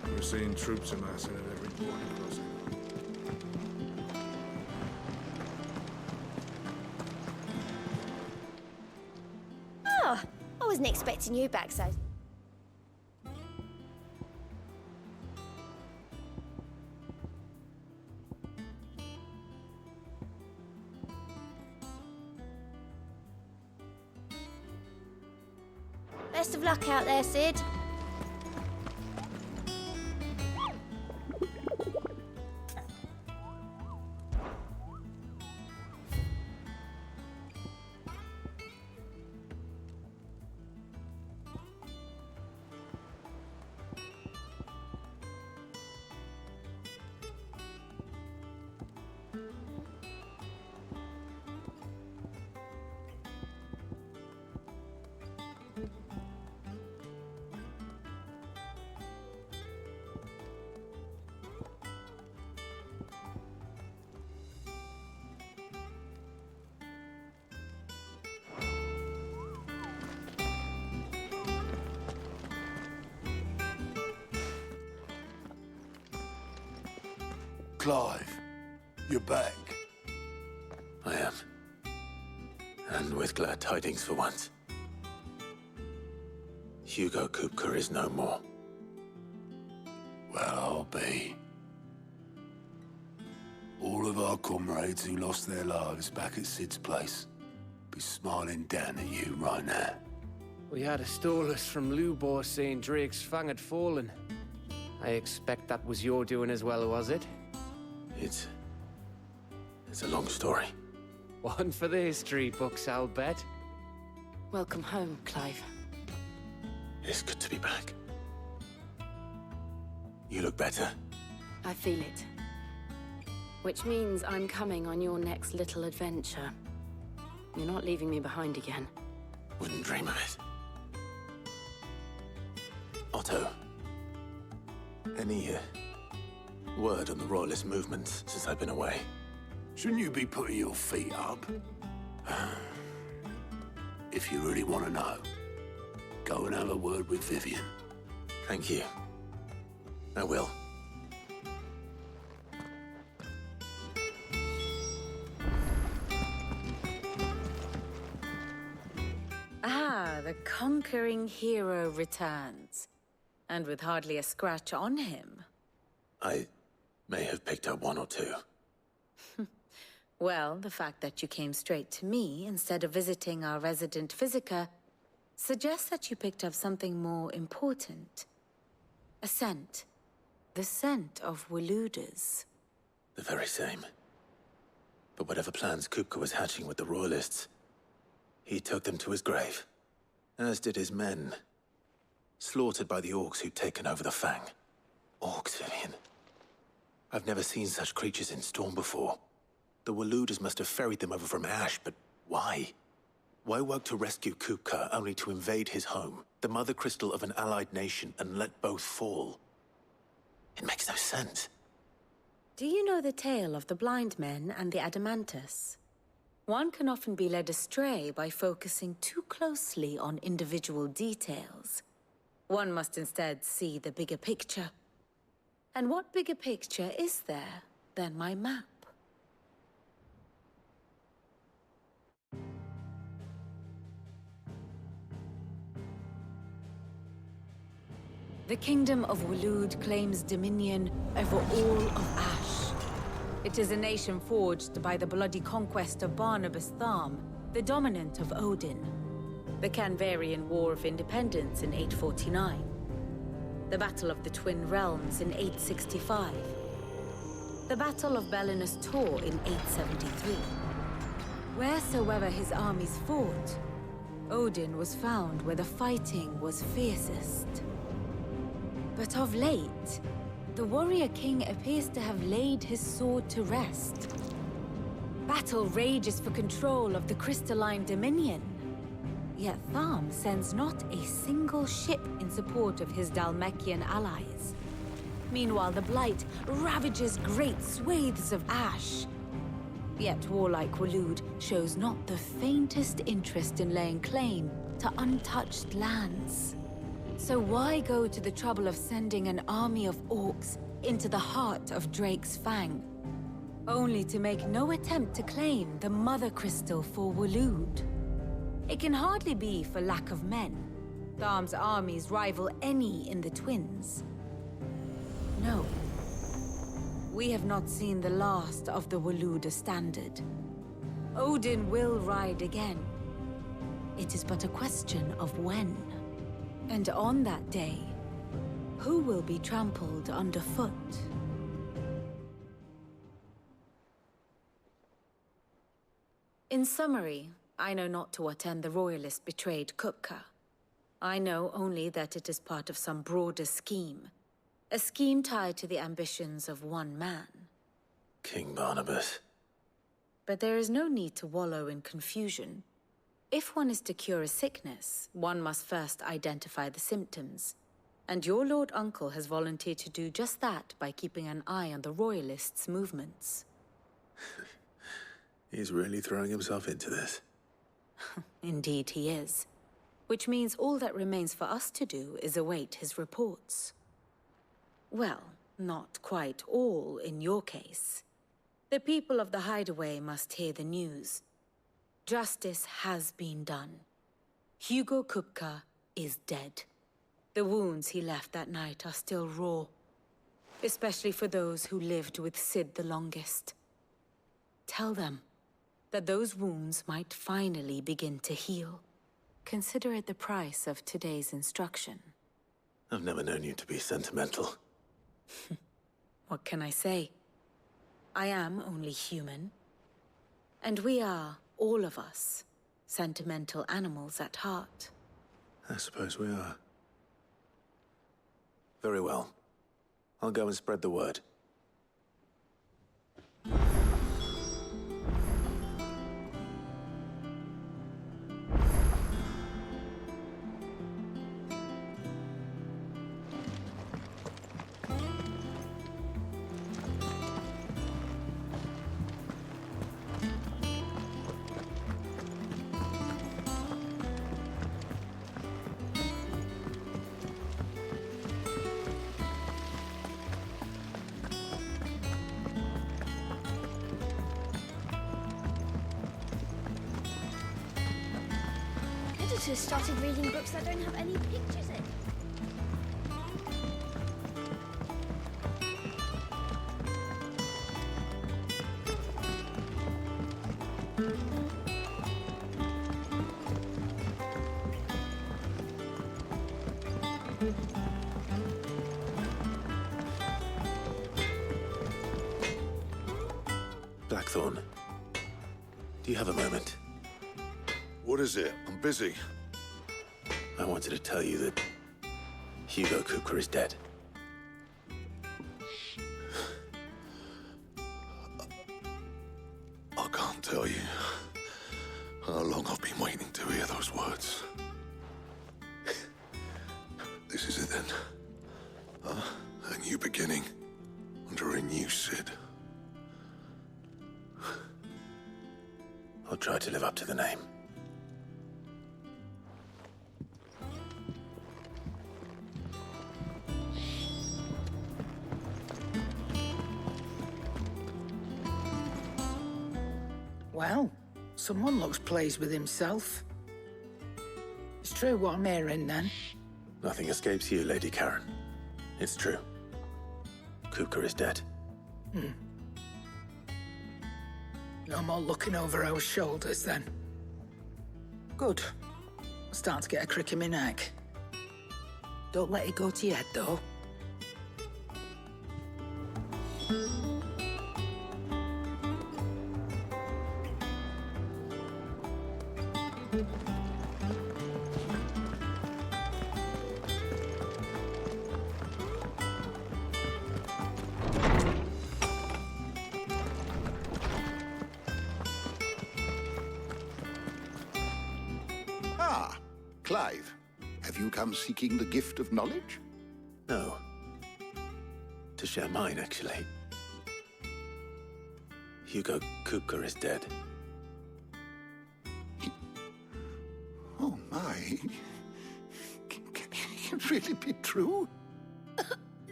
We're seeing troops amassing at every border crossing. Oh, I wasn't expecting you back so. Best of luck out there, Sid. Clive, you're back. I am. And with glad tidings for once. Hugo Kupka is no more. Well, I'll be. All of our comrades who lost their lives back at Sid's place be smiling down at you right now. We had a stolus from Lubor saying Drake's fang had fallen. I expect that was your doing as well, was it? It's a long story. One for the history books, I'll bet. Welcome home, Clive. It's good to be back. You look better. I feel it. Which means I'm coming on your next little adventure. You're not leaving me behind again. Wouldn't dream of it. Otto, any word on the Royalist movement since I've been away? Shouldn't you be putting your feet up? If you really want to know, go and have a word with Vivian. Thank you. I will. Ah, the conquering hero returns. And with hardly a scratch on him. I may have picked up one or two. Well, the fact that you came straight to me instead of visiting our resident physiker suggests that you picked up something more important. A scent. The scent of Waludas. The very same. But whatever plans Kupka was hatching with the Royalists, he took them to his grave. As did his men. Slaughtered by the orcs who'd taken over the Fang. Orcs, Vivian. I've never seen such creatures in Storm before. The Waludas must have ferried them over from Ash, but why? Why work to rescue Kupka only to invade his home, the mother crystal of an allied nation, and let both fall? It makes no sense. Do you know the tale of the blind men and the Adamantus? One can often be led astray by focusing too closely on individual details. One must instead see the bigger picture. And what bigger picture is there than my map? The Kingdom of Waloed claims dominion over all of Ash. It is a nation forged by the bloody conquest of Barnabas Tharm, the dominant of Odin. The Canvarian War of Independence in 849. The Battle of the Twin Realms in 865. The Battle of Belinus Tor in 873. Wheresoever his armies fought, Odin was found where the fighting was fiercest. But of late, the warrior king appears to have laid his sword to rest. Battle rages for control of the crystalline dominion. Yet Tharm sends not a single ship in support of his Dhalmakian allies. Meanwhile, the Blight ravages great swathes of Ash. Yet warlike Waloed shows not the faintest interest in laying claim to untouched lands. So why go to the trouble of sending an army of orcs into the heart of Drake's Fang, only to make no attempt to claim the Mother Crystal for Waloed? It can hardly be for lack of men. Tharm's armies rival any in the Twins. No. We have not seen the last of the Waluda standard. Odin will ride again. It is but a question of when. And on that day, who will be trampled underfoot? In summary, I know not to what end the Royalists betrayed Kupka. I know only that it is part of some broader scheme. A scheme tied to the ambitions of one man. King Barnabas. But there is no need to wallow in confusion. If one is to cure a sickness, one must first identify the symptoms. And your Lord Uncle has volunteered to do just that by keeping an eye on the Royalists' movements. He's really throwing himself into this. Indeed he is. Which means all that remains for us to do is await his reports. Well, not quite all in your case. The people of the Hideaway must hear the news. Justice has been done. Hugo Kupka is dead. The wounds he left that night are still raw, especially for those who lived with Sid the longest. Tell them that those wounds might finally begin to heal. Consider it the price of today's instruction. I've never known you to be sentimental. What can I say? I am only human. And we are, all of us, sentimental animals at heart. I suppose we are. Very well. I'll go and spread the word. Editors started reading books that don't have any pictures in. Blackthorn, do you have a moment? What is it? I'm busy. I wanted to tell you that Hugo Cooker is dead. I can't tell you how long I've been waiting to hear those words. This is it then. A new beginning under a new Sid. I'll try to live up to the name. Well, someone looks pleased with himself. It's true what I'm hearing, then. Nothing escapes you, Lady Karen. It's true. Cooker is dead. No more looking over our shoulders, then. Good. I'm starting to get a crick in my neck. Don't let it go to your head, though. Ah, Clive. Have you come seeking the gift of knowledge? No. To share mine, actually. Hugo Cooker is dead. Oh, my. Can it really be true?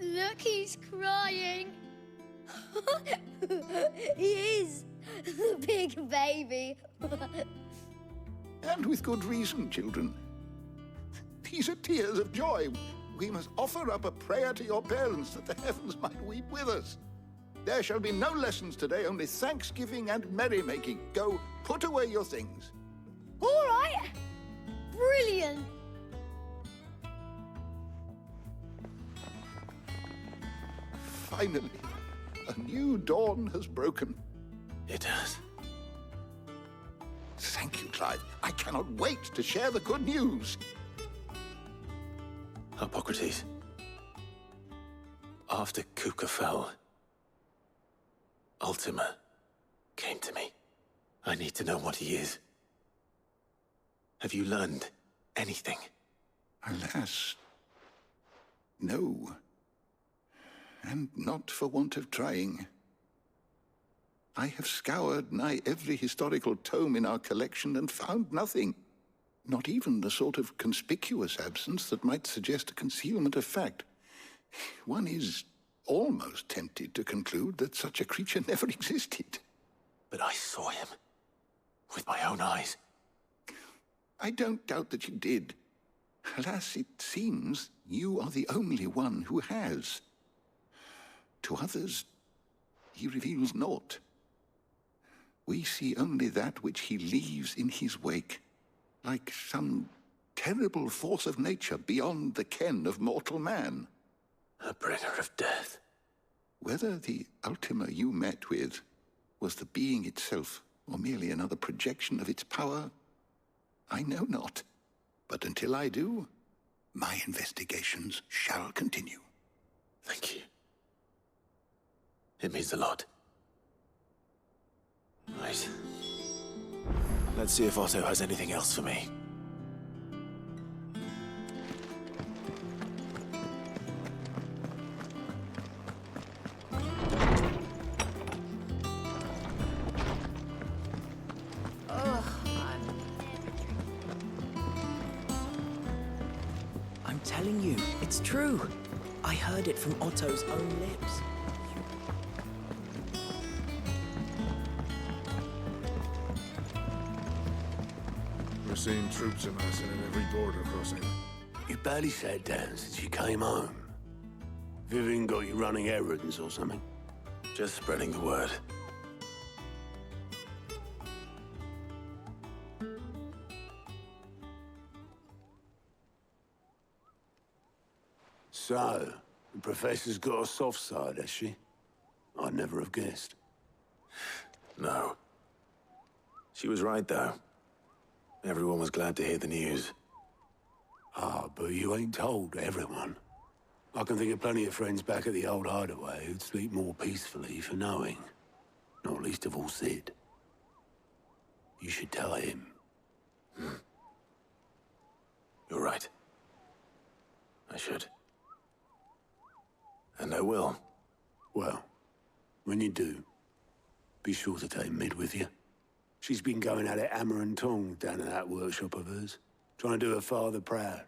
Look, he's crying. He is. The big baby. And with good reason, children. These are tears of joy. We must offer up a prayer to your parents that the heavens might weep with us. There shall be no lessons today, only thanksgiving and merrymaking. Go, put away your things. All right. Brilliant. Finally, a new dawn has broken. It has. Thank you, Clive. I cannot wait to share the good news. Hippocrates. After Cooker fell, Ultima came to me. I need to know what he is. Have you learned anything? Alas, no. And not for want of trying. I have scoured nigh every historical tome in our collection and found nothing. Not even the sort of conspicuous absence that might suggest a concealment of fact. One is almost tempted to conclude that such a creature never existed. But I saw him. With my own eyes. I don't doubt that you did. Alas, it seems you are the only one who has. To others, he reveals naught. We see only that which he leaves in his wake, like some terrible force of nature beyond the ken of mortal man. A bringer of death. Whether the Ultima you met with was the being itself, or merely another projection of its power, I know not. But until I do, my investigations shall continue. Thank you. It means a lot. Right. Let's see if Otto has anything else for me. I'm telling you, it's true. I heard it from Otto's own lips. We're seeing troops amassing at every border crossing. You barely sat down since you came home. Vivian got you running errands or something? Just spreading the word. So, the Professor's got a soft side, has she? I'd never have guessed. No. She was right, though. Everyone was glad to hear the news. Ah, but you ain't told everyone. I can think of plenty of friends back at the old hideaway who'd sleep more peacefully for knowing. Not least of all Sid. You should tell him. You're right. I should. And I will. Well, when you do, be sure to take Mid with you. She's been going at it hammer and tongs down in that workshop of hers, trying to do her father proud.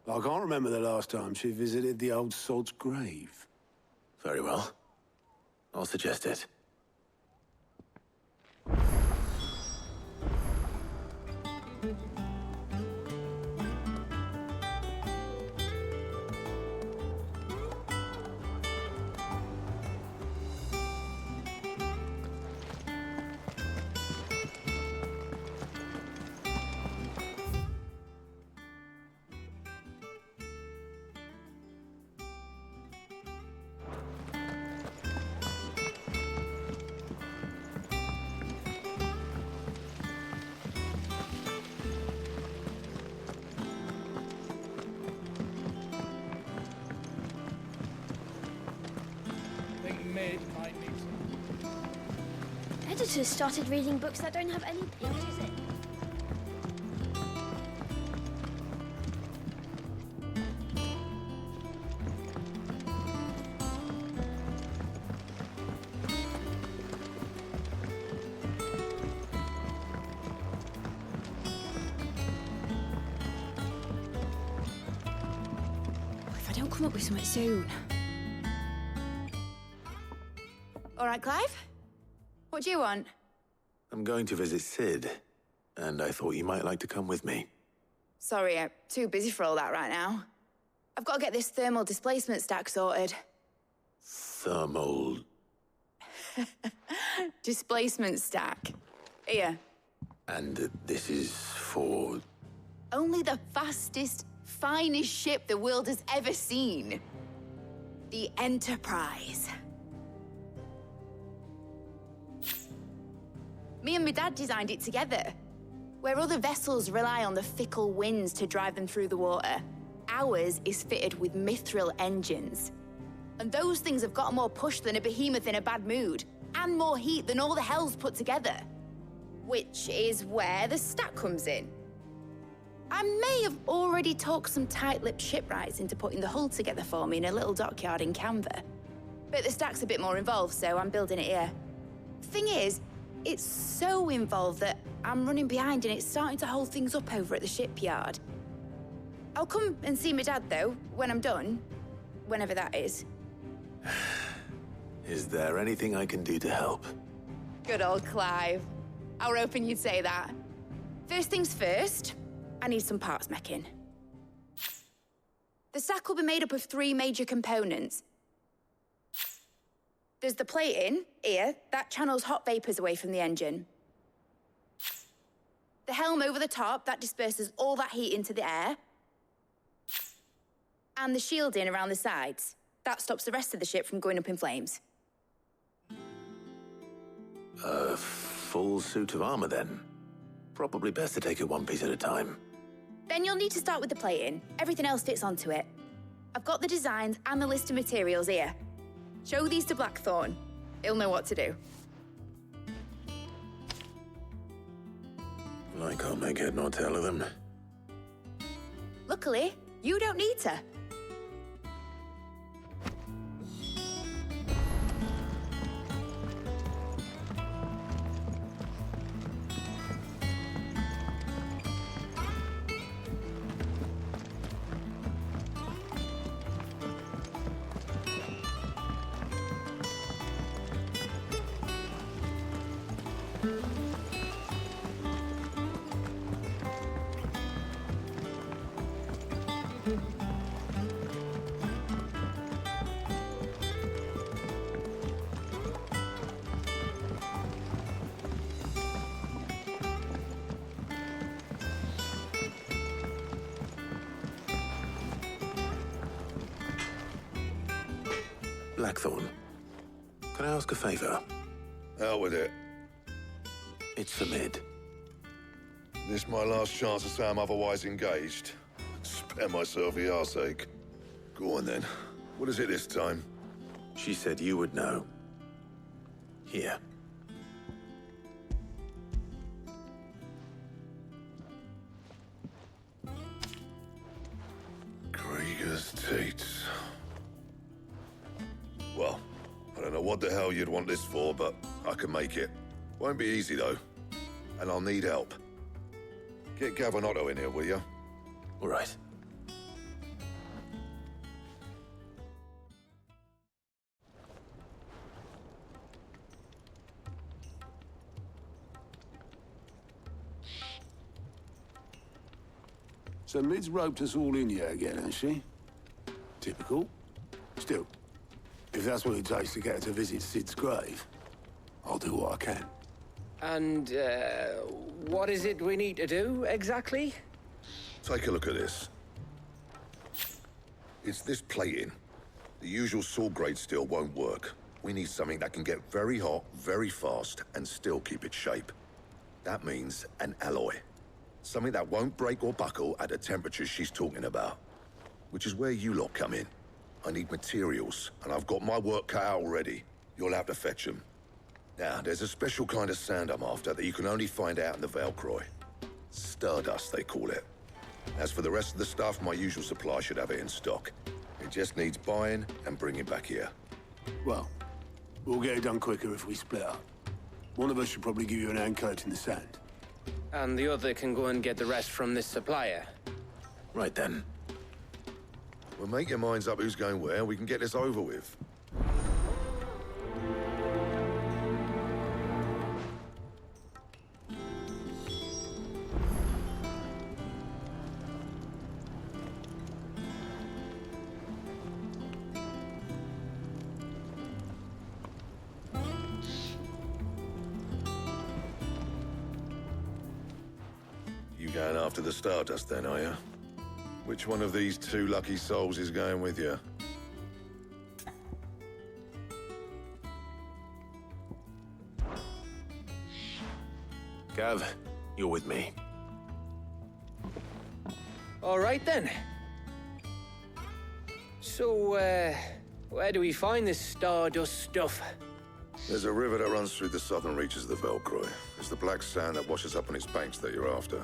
I can't remember the last time she visited the old sod's grave. Very well. I'll suggest it. Editors started reading books that don't have any pages in. If I don't come up with something soon. All right, Clive? What do you want? I'm going to visit Sid, and I thought you might like to come with me. Sorry, I'm too busy for all that right now. I've got to get this thermal displacement stack sorted. Thermal... Displacement stack. Here. And this is for... Only the fastest, finest ship the world has ever seen. The Enterprise. Me and my dad designed it together. Where other vessels rely on the fickle winds to drive them through the water, ours is fitted with mithril engines. And those things have got more push than a behemoth in a bad mood, and more heat than all the hells put together. Which is where the stack comes in. I may have already talked some tight-lipped shipwrights into putting the hull together for me in a little dockyard in Canva. But the stack's a bit more involved, so I'm building it here. Thing is, it's so involved that I'm running behind and it's starting to hold things up over at the shipyard. I'll come and see my dad, though, when I'm done. Whenever that is. Is there anything I can do to help? Good old Clive. I were hoping you'd say that. First things first, I need some parts meching. The stack will be made up of 3 major components. There's the plating, here, that channels hot vapors away from the engine. The helm over the top, that disperses all that heat into the air. And the shielding around the sides. That stops the rest of the ship from going up in flames. A full suit of armor, then. Probably best to take it one piece at a time. Then you'll need to start with the plating. Everything else fits onto it. I've got the designs and the list of materials here. Show these to Blackthorn. He'll know what to do. I can't make head nor tail of them. Luckily, you don't need to. Blackthorn, can I ask a favor? Out with it. It's for Mid. This my last chance to say I'm otherwise engaged. Spare myself the arseache. Go on then. What is it this time? She said you would know. Here. Krieger's Tates. Well, I don't know what the hell you'd want this for, but I can make it. Won't be easy, though. And I'll need help. Get Gavinotto in here, will you? All right. So Mid's roped us all in here again, has she? Typical. Still, if that's what it takes to get her to visit Sid's grave, I'll do what I can. And, what is it we need to do, exactly? Take a look at this. It's this plating. The usual sword-grade steel won't work. We need something that can get very hot, very fast, and still keep its shape. That means an alloy. Something that won't break or buckle at the temperatures she's talking about. Which is where you lot come in. I need materials, and I've got my work cut out already. You'll have to fetch them. Now, there's a special kind of sand I'm after that you can only find out in the Velcroy. Stardust, they call it. As for the rest of the stuff, my usual supply should have it in stock. It just needs buying and bringing back here. Well, we'll get it done quicker if we split up. One of us should probably give you an hand coat in the sand. And the other can go and get the rest from this supplier. Right then. Well, make your minds up who's going where, we can get this over with. You going after the Stardust then, are you? Which one of these two lucky souls is going with you? Gav, you're with me. All right, then. So, where do we find this Stardust stuff? There's a river that runs through the southern reaches of the Velcroy. It's the black sand that washes up on its banks that you're after.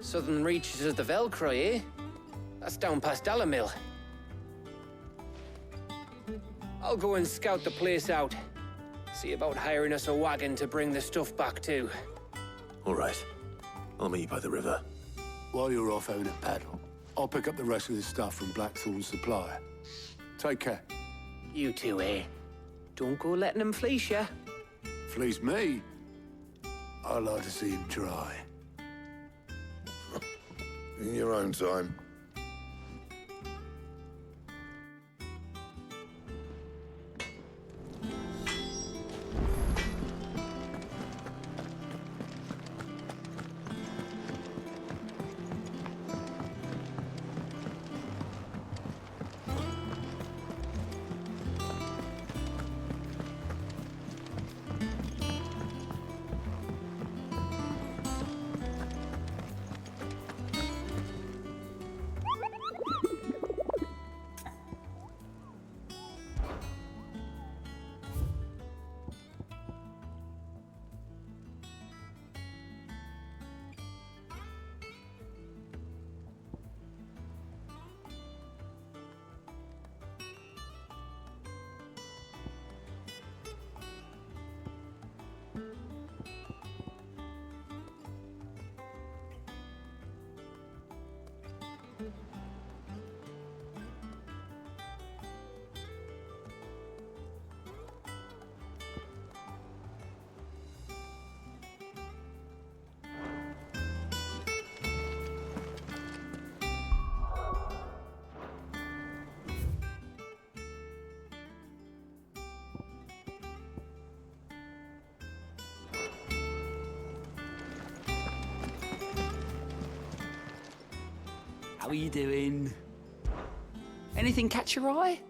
Southern reaches of the Velcroy, eh? That's down past Dhalmakia. I'll go and scout the place out. See about hiring us a wagon to bring the stuff back to. All right. I'll meet you by the river. While you're off having a paddle, I'll pick up the rest of the stuff from Blackthorn's supplier. Take care. You two, eh? Don't go letting him fleece ya. Fleece me? I'd like to see him try. In your own time. How are you doing? Anything catch your eye?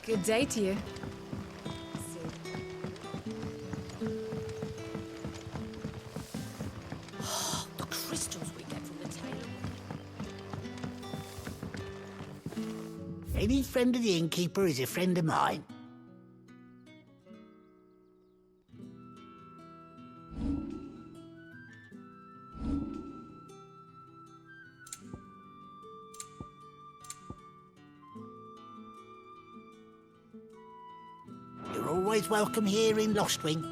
Good day to you. The crystals we get from the tailor. Any friend of the innkeeper is a friend of mine. You're always welcome here in Lostwing.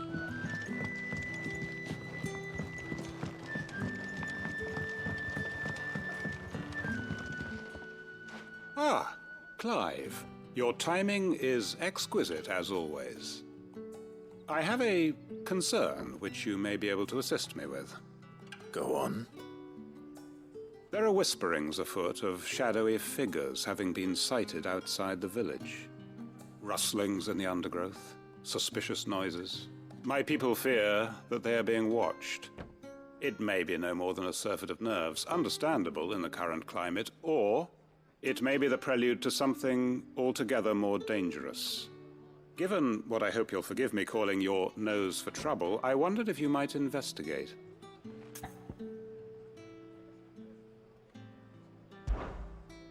Ah, Clive. Your timing is exquisite, as always. I have a concern which you may be able to assist me with. Go on. There are whisperings afoot of shadowy figures having been sighted outside the village. Rustlings in the undergrowth, suspicious noises. My people fear that they are being watched. It may be no more than a surfeit of nerves, understandable in the current climate, or it may be the prelude to something altogether more dangerous. Given what I hope you'll forgive me calling your nose for trouble, I wondered if you might investigate.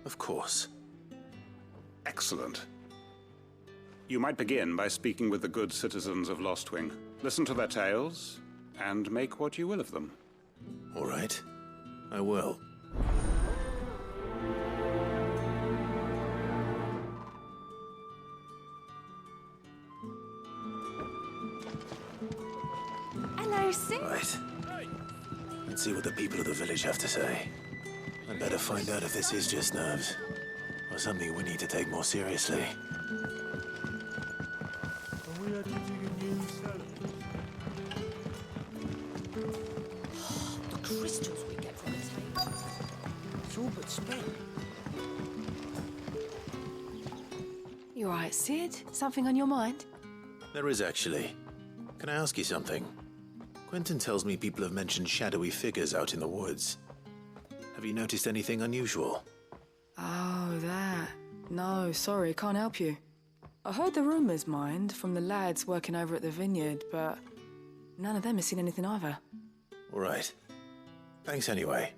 Of course. Excellent. You might begin by speaking with the good citizens of Lostwing. Listen to their tales, and make what you will of them. All right. I will. Hello, Sid. Right. Let's see what the people of the village have to say. I'd better find out if this is just nerves, or something we need to take more seriously. The crystals we get from the tailor. It's all but spent. You all right, Sid? Something on your mind? There is actually. Can I ask you something? Quentin tells me people have mentioned shadowy figures out in the woods. Have you noticed anything unusual? Oh, that. No, sorry, can't help you. I heard the rumours, mind, from the lads working over at the vineyard, but none of them has seen anything either. All right. Thanks anyway.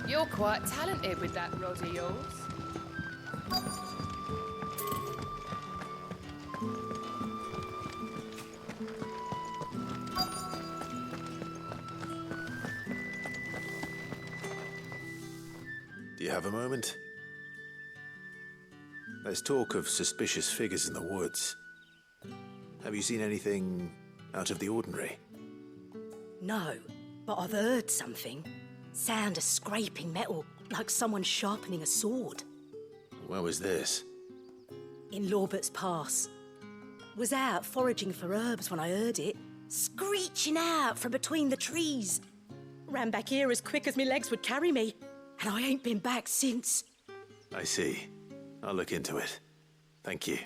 You're quite talented with that rod of yours. Do you have a moment? There's talk of suspicious figures in the woods. Have you seen anything out of the ordinary? No, but I've heard something. Sound of scraping metal, like someone sharpening a sword. Where was this? In Lorbert's Pass. Was out foraging for herbs when I heard it, screeching out from between the trees. Ran back here as quick as my legs would carry me, and I ain't been back since. I see. I'll look into it. Thank you.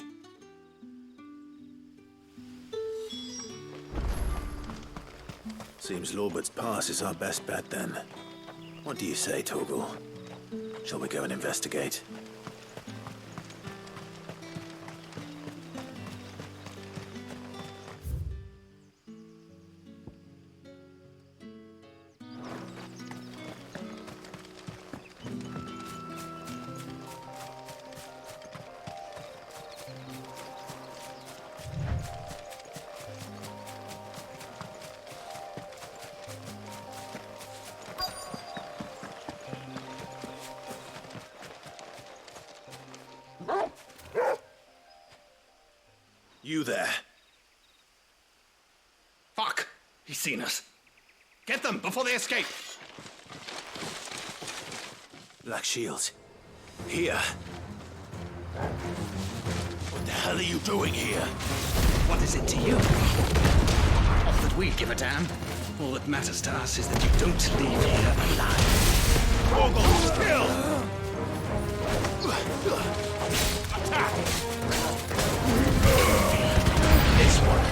Seems Lorbert's Pass is our best bet then. What do you say, Torgal? Shall we go and investigate? You there. Fuck! He's seen us. Get them before they escape! Black Shields. Here. What the hell are you doing here? What is it to you? Not that we give a damn. All that matters to us is that you don't leave here alive. Mogul, still! Attack! This one.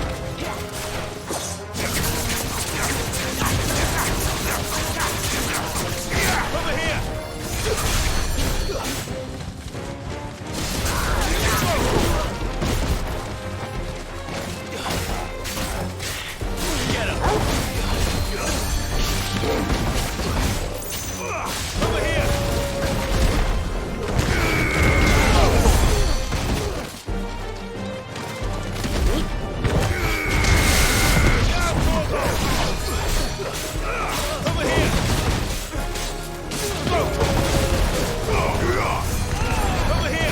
Over here! Get him! Over here!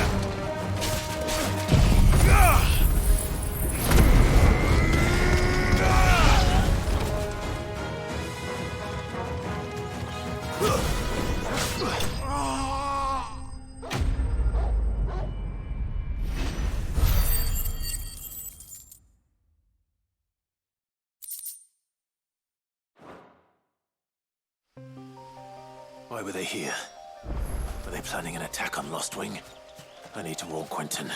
Why were they here? Were they planning an attack on Lost Wing? I need to warn Quentin.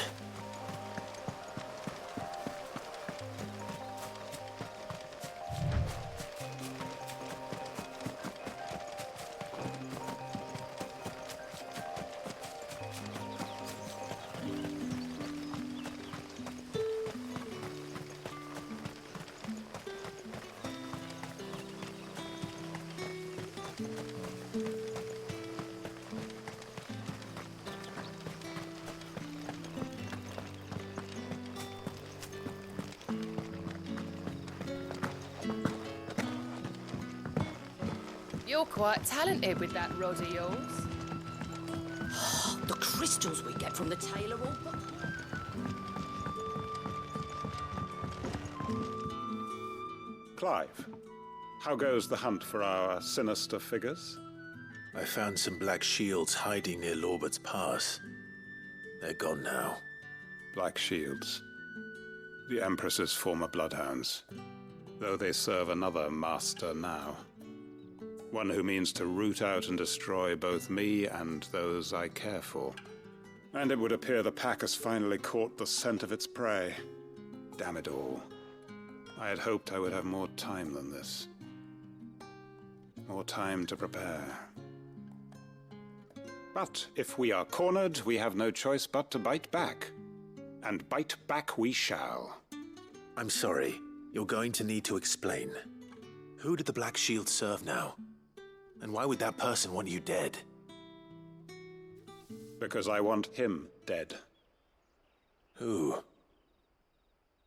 You're quite talented with that rod of yours. The crystals we get from the tailor all but... Clive, how goes the hunt for our sinister figures? I found some Black Shields hiding near Lorbert's Pass. They're gone now. Black Shields. The Empress's former bloodhounds. Though they serve another master now. One who means to root out and destroy both me and those I care for. And it would appear the pack has finally caught the scent of its prey. Damn it all. I had hoped I would have more time than this. More time to prepare. But if we are cornered, we have no choice but to bite back. And bite back we shall. I'm sorry. You're going to need to explain. Who did the Black Shield serve now? And why would that person want you dead? Because I want him dead. Who?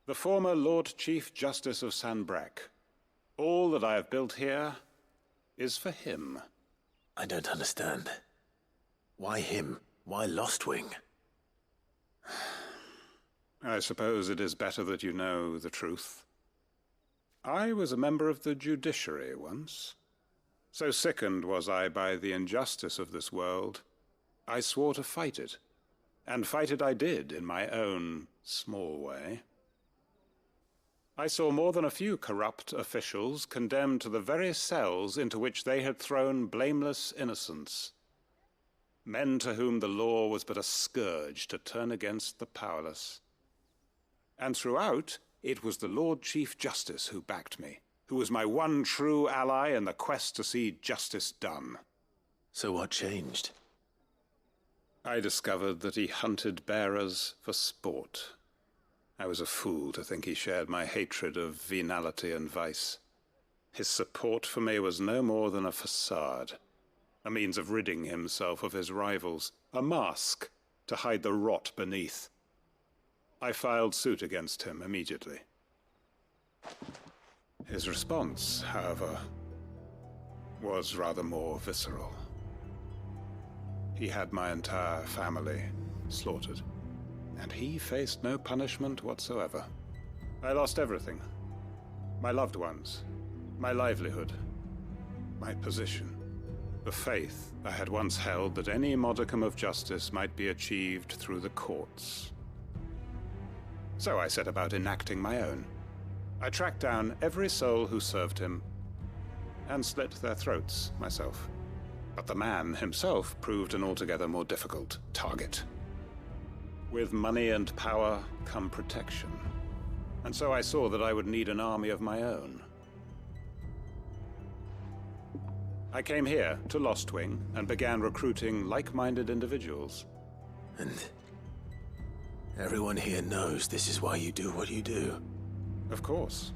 The former Lord Chief Justice of Sanbreque. All that I have built here is for him. I don't understand. Why him? Why Lost Wing? I suppose it is better that you know the truth. I was a member of the judiciary once. So sickened was I by the injustice of this world, I swore to fight it. And fight it I did, in my own small way. I saw more than a few corrupt officials condemned to the very cells into which they had thrown blameless innocents. Men to whom the law was but a scourge to turn against the powerless. And throughout, it was the Lord Chief Justice who backed me, who was my one true ally in the quest to see justice done. So what changed? I discovered that he hunted bearers for sport. I was a fool to think he shared my hatred of venality and vice. His support for me was no more than a facade, a means of ridding himself of his rivals, a mask to hide the rot beneath. I filed suit against him immediately. His response, however, was rather more visceral. He had my entire family slaughtered. and he faced no punishment whatsoever. I lost everything. My loved ones, my livelihood, my position, the faith I had once held that any modicum of justice might be achieved through the courts. So I set about enacting my own. I tracked down every soul who served him, and slit their throats myself. But the man himself proved an altogether more difficult target. With money and power come protection, and so I saw that I would need an army of my own. I came here to Lostwing and began recruiting like-minded individuals. And everyone here knows this is why you do what you do. Of course.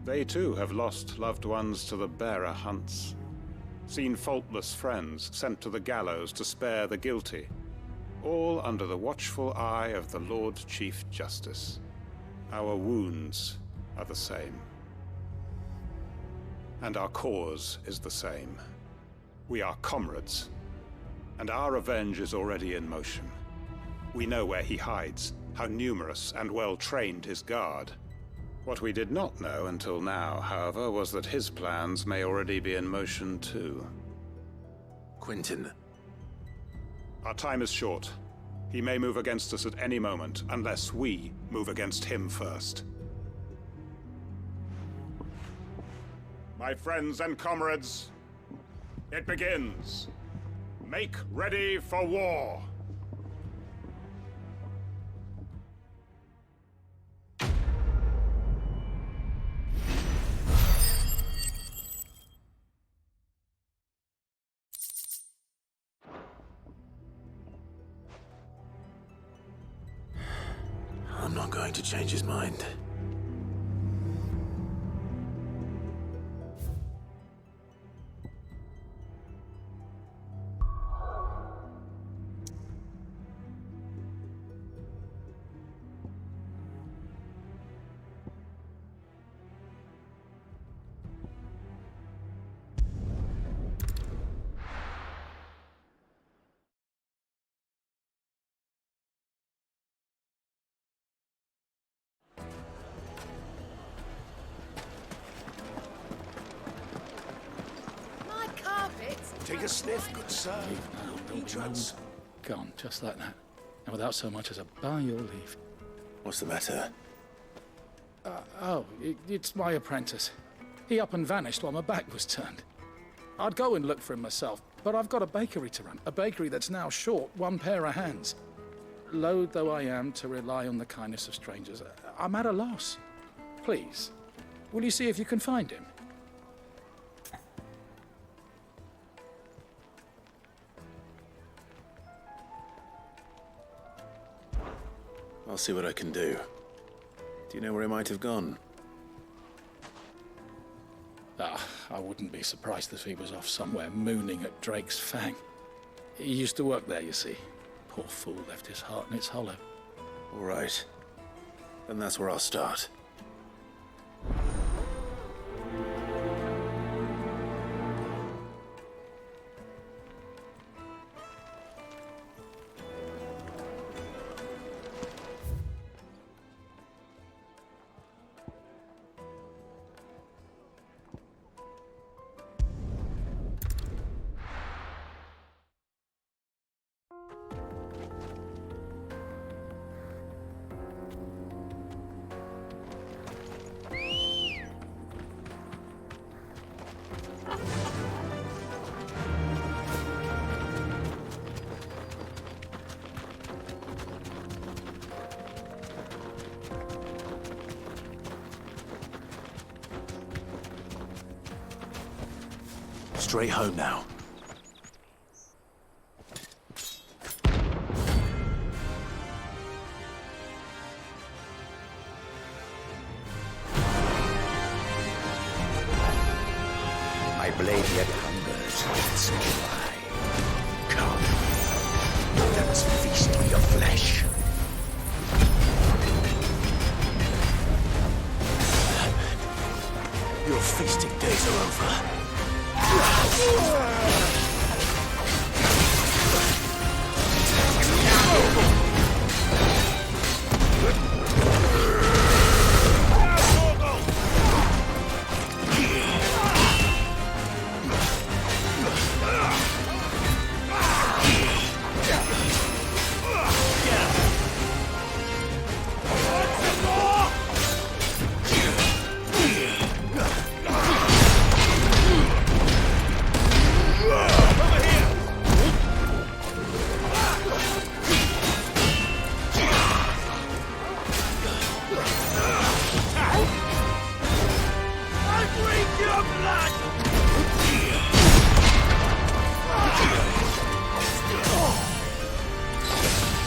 They too have lost loved ones to the bearer hunts. Seen faultless friends sent to the gallows to spare the guilty. All under the watchful eye of the Lord Chief Justice. Our wounds are the same. And our cause is the same. We are comrades. And our revenge is already in motion. We know where he hides, how numerous and well-trained his guard. What we did not know until now, however, was that his plans may already be in motion too. Quentin. Our time is short. He may move against us at any moment, unless we move against him first. My friends and comrades, it begins. Make ready for war. I'm not going to change his mind. Take a sniff, good sir. No drugs. Gone, just like that. And without so much as a by your leave. What's the matter? It's my apprentice. He up and vanished while my back was turned. I'd go and look for him myself, but I've got a bakery to run. A bakery that's now short one pair of hands. Loath though I am to rely on the kindness of strangers, I'm at a loss. Please, will you see if you can find him? I'll see what I can do. Do you know where he might have gone? I wouldn't be surprised if he was off somewhere mooning at Drake's Fang. He used to work there, you see. Poor fool left his heart in its hollow. All right. Then that's where I'll start. Straight home now. My blade yet hungers, its wine. Come, let us feast on your flesh. Your feasting days are over.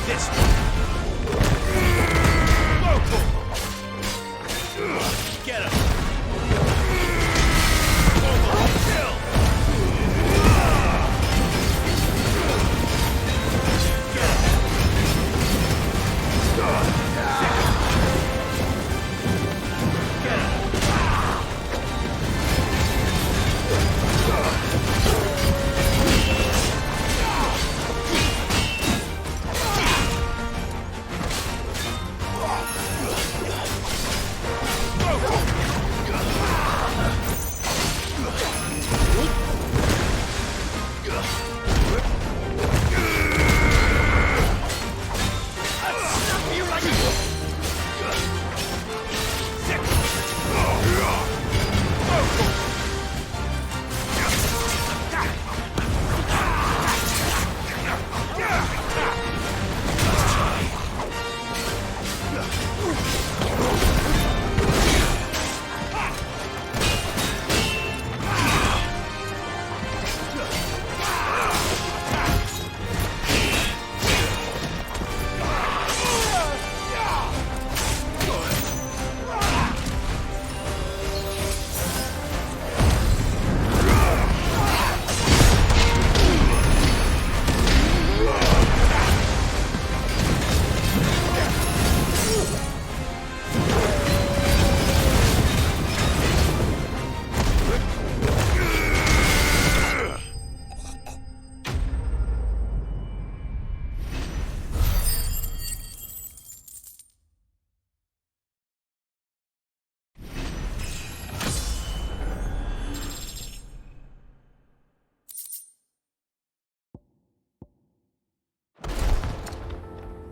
This one. Get him.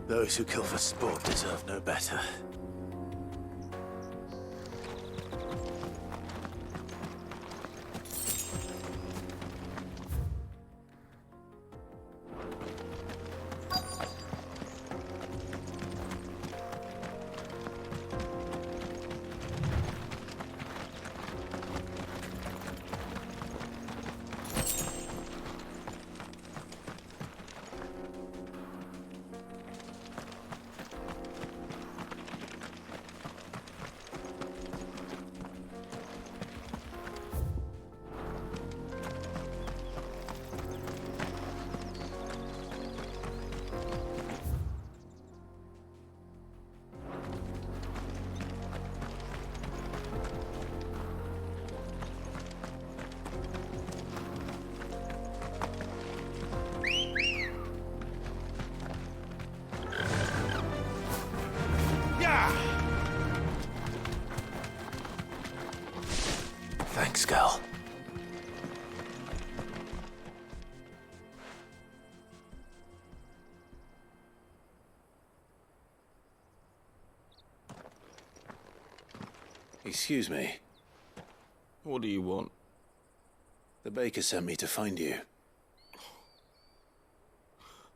Those who kill for sport deserve no better. Thanks, girl. Excuse me. What do you want? The baker sent me to find you.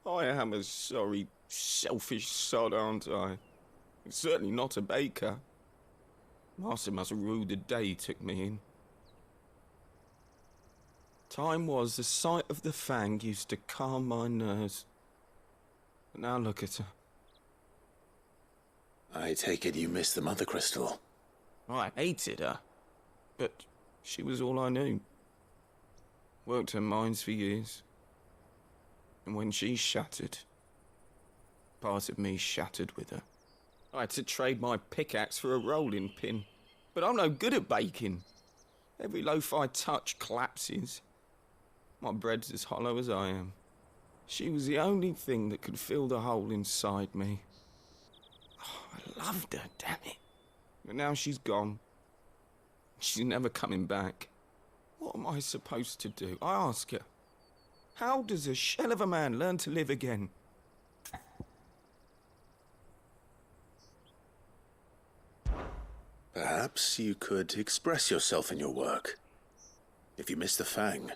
I am a sorry, selfish sod, aren't I? Certainly not a baker. Master must have ruled the day he took me in. Time was the sight of the fang used to calm my nerves. But now look at her. I take it you missed the Mother Crystal. I hated her. But she was all I knew. Worked her mines for years. And when she shattered, part of me shattered with her. I had to trade my pickaxe for a rolling pin. But I'm no good at baking. Every loaf I touch collapses. My bread's as hollow as I am. She was the only thing that could fill the hole inside me. Oh, I loved her, damn it. But now she's gone. She's never coming back. What am I supposed to do? I ask her. How does a shell of a man learn to live again? Perhaps you could express yourself in your work. If you miss the fang,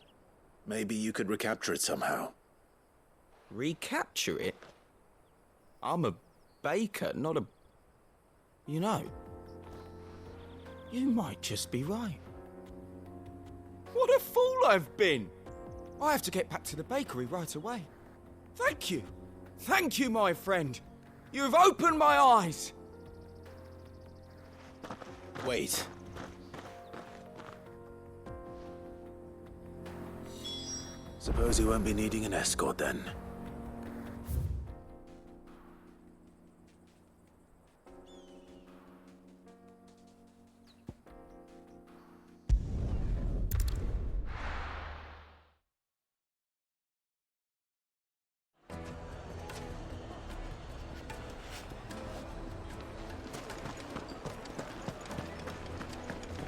maybe you could recapture it somehow. Recapture it? I'm a baker, not a... You know, you might just be right. What a fool I've been! I have to get back to the bakery right away. Thank you. Thank you, my friend. You've opened my eyes. Wait. Suppose you won't be needing an escort then.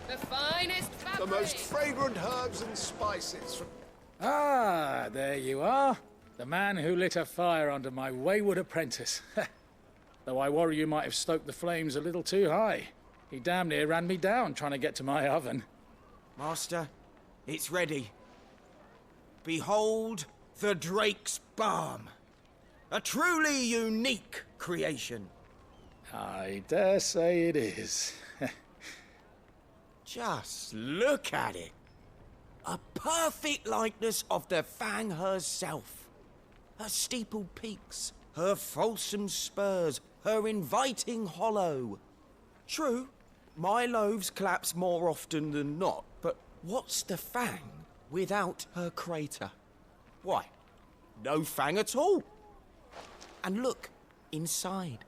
The finest fabric. The most fragrant herbs and spices from... Ah, there you are. The man who lit a fire under my wayward apprentice. Though I worry you might have stoked the flames a little too high. He damn near ran me down trying to get to my oven. Master, it's ready. Behold the Drake's Balm. A truly unique creation. I dare say it is. Just look at it. A perfect likeness of the Fang herself. Her steepled peaks, her fulsome spurs, her inviting hollow. True, my loaves collapse more often than not, but what's the Fang without her crater? Why, no Fang at all. And look, inside.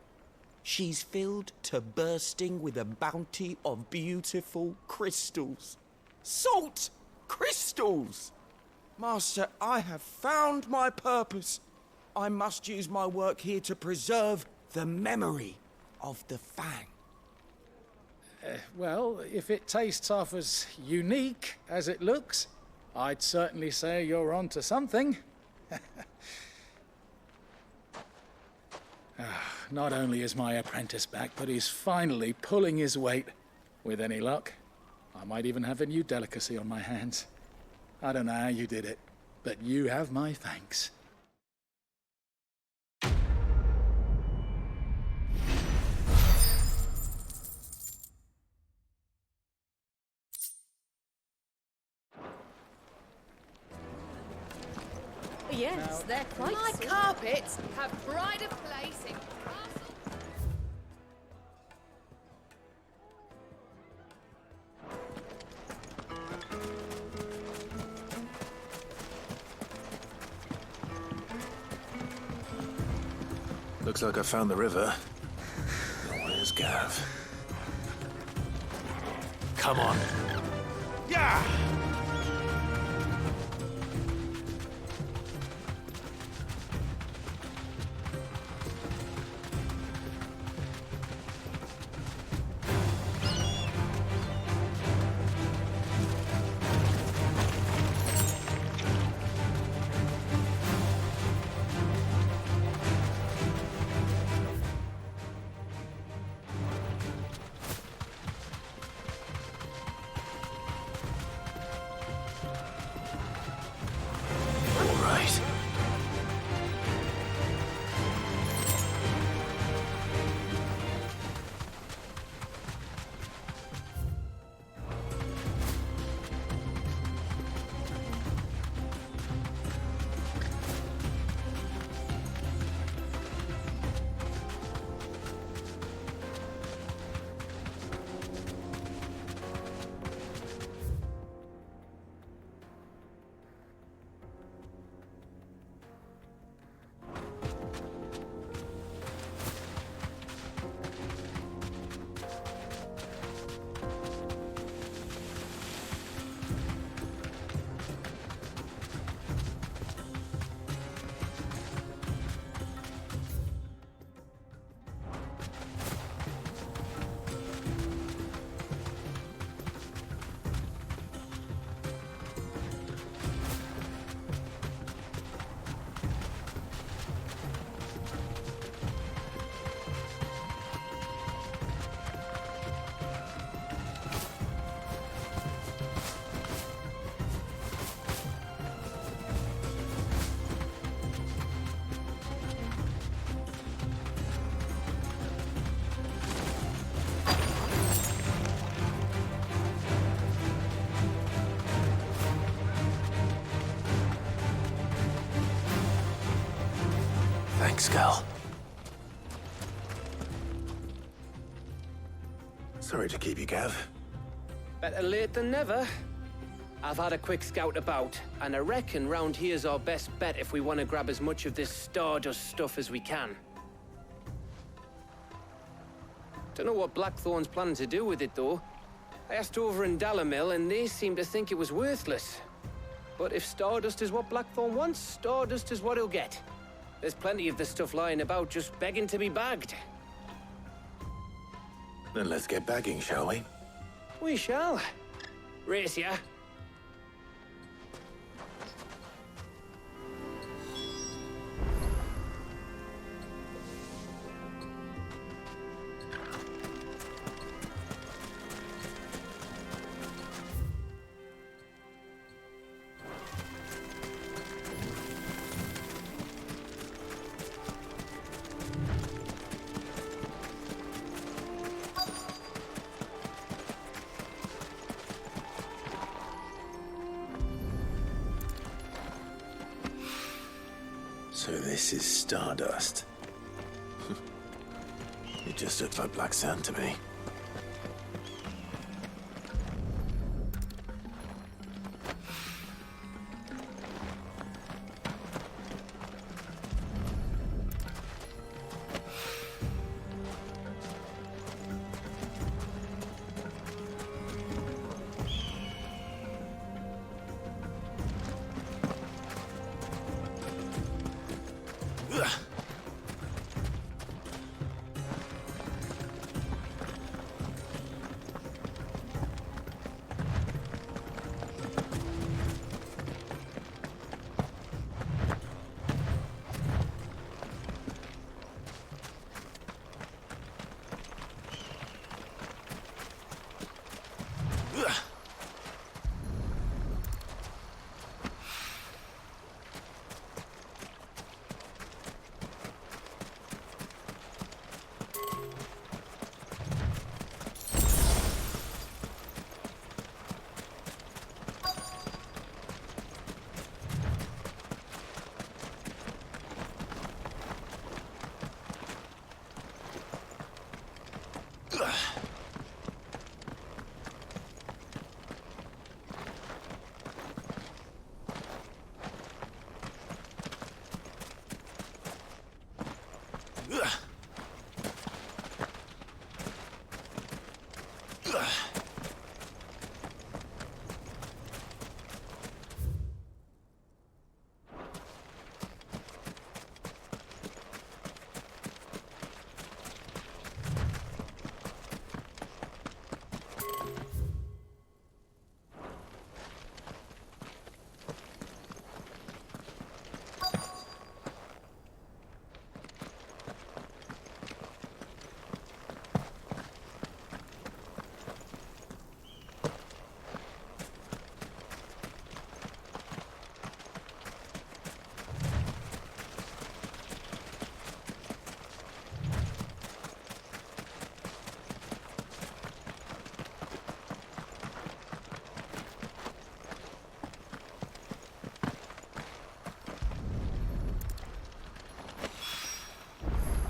She's filled to bursting with a bounty of beautiful crystals. Salt crystals! Master, I have found my purpose. I must use my work here to preserve the memory of the Fang. Well, if it tastes half as unique as it looks, I'd certainly say you're onto something. Not only is my apprentice back, but he's finally pulling his weight. With any luck, I might even have a new delicacy on my hands. I don't know how you did it, but you have my thanks. Yes, they're quite. My carpets have pride of place in castle. Looks like I found the river. Where's Gav? Come on. Yeah! Thanks, girl. Sorry to keep you, Gav. Better late than never. I've had a quick scout about, and I reckon round here's our best bet if we want to grab as much of this Stardust stuff as we can. Don't know what Blackthorn's planning to do with it, though. I asked over in Dhalmakia, and they seem to think it was worthless. But if Stardust is what Blackthorn wants, Stardust is what he'll get. There's plenty of this stuff lying about, just begging to be bagged. Then let's get bagging, shall we? We shall. Race ya. So this is Stardust. It just looks like black sand to me.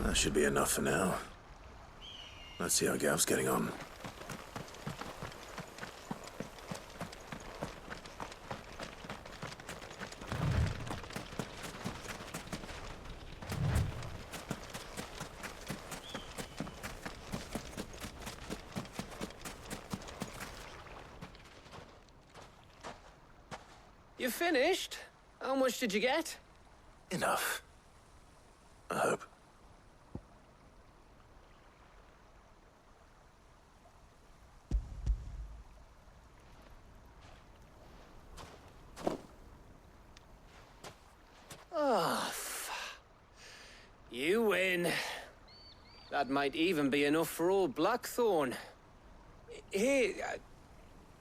That should be enough for now. Let's see how Gav's getting on. You finished? How much did you get? Enough. I hope. Oh, you win. That might even be enough for old Blackthorn. Hey,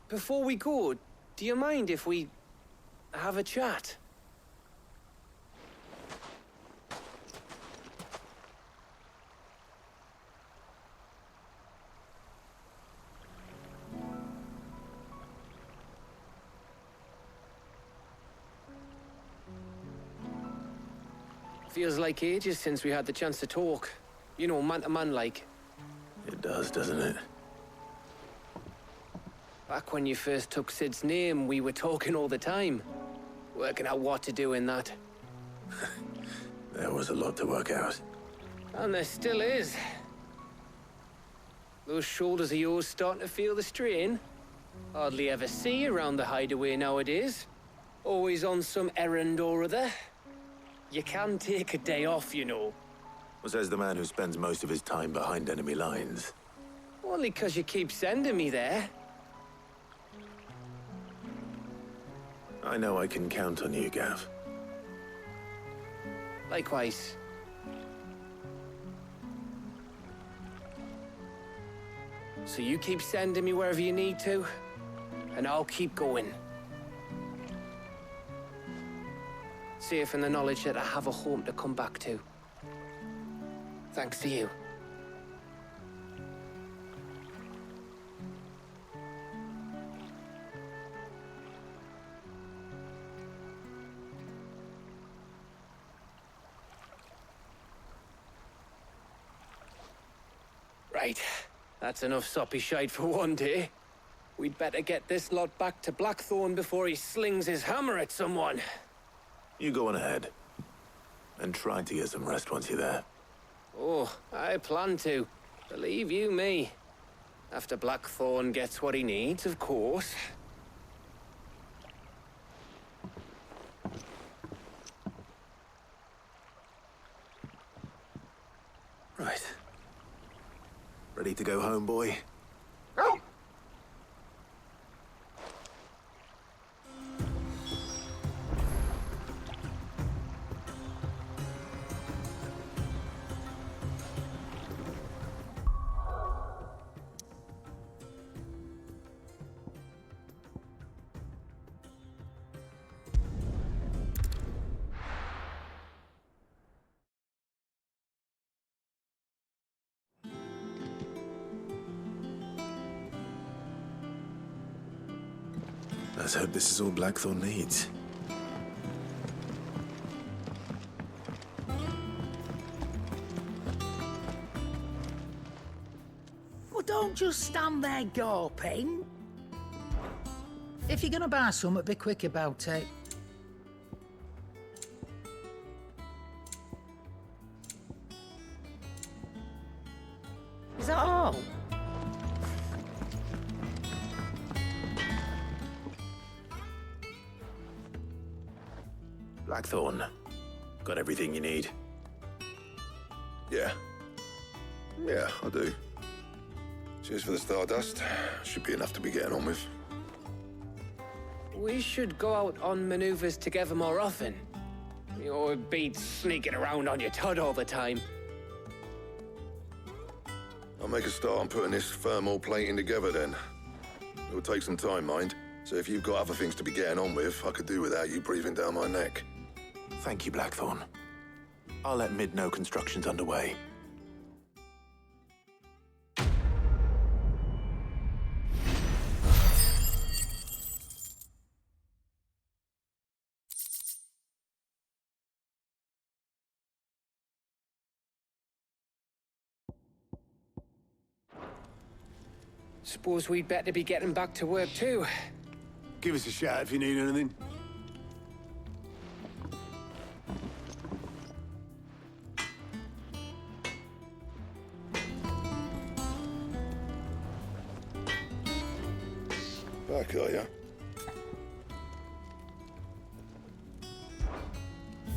before we go, do you mind if we have a chat? Feels like ages since we had the chance to talk. You know, man to man like. It does, doesn't it? Back when you first took Sid's name, we were talking all the time. Working out what to do in that. There was a lot to work out. And there still is. Those shoulders of yours starting to feel the strain? Hardly ever see you around the hideaway nowadays. Always on some errand or other. You can take a day off, you know. Well, says the man who spends most of his time behind enemy lines. Only 'cause you keep sending me there. I know I can count on you, Gav. Likewise. So you keep sending me wherever you need to, and I'll keep going. Safe in the knowledge that I have a home to come back to. Thanks to you. Right. That's enough soppy shite for one day. We'd better get this lot back to Blackthorn before he slings his hammer at someone. You go on ahead. And try to get some rest once you're there. Oh, I plan to. Believe you me. After Blackthorn gets what he needs, of course. Right. Ready to go home, boy? Let's hope this is all Blackthorn needs. Well, don't just stand there gawping. If you're gonna buy something, be quick about it. Is that all? Blackthorn, got everything you need? Yeah. Yeah, I do. Cheers for the stardust. Should be enough to be getting on with. We should go out on maneuvers together more often. You know, it beats sneaking around on your Todd all the time. I'll make a start on putting this thermal plating together then. It'll take some time, mind. So if you've got other things to be getting on with, I could do without you breathing down my neck. Thank you, Blackthorn. I'll let Mid know construction's underway. Suppose we'd better be getting back to work too. Give us a shout if you need anything. Back, are ya?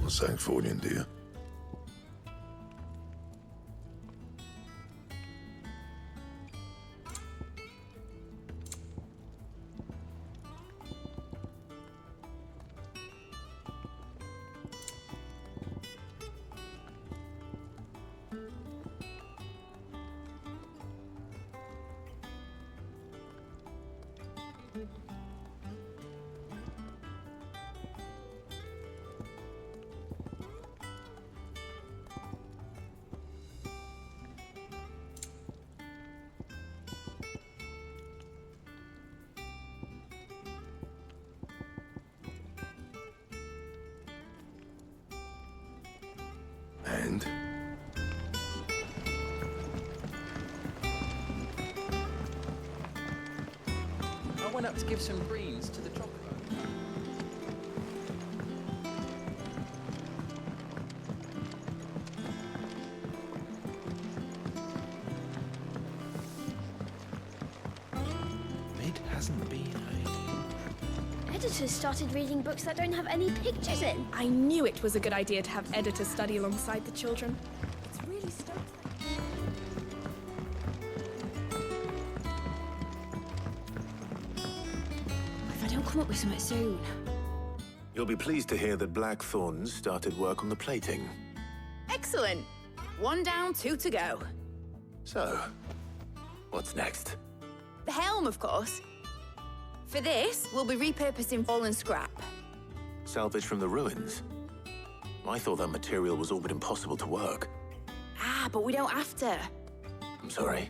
Not saying Fordian, do you? went up to give some greens to the chocobo. Mid hasn't been Editors started reading books that don't have any pictures in. I knew it was a good idea to have editors study alongside the children. It's really stoked. If I don't come up with something soon. You'll be pleased to hear that Blackthorn's started work on the plating. Excellent. 1 down, 2 to go. So, what's next? The helm, of course. For this, we'll be repurposing fallen scrap. Salvage from the ruins? I thought that material was all but impossible to work. Ah, but we don't have to. I'm sorry.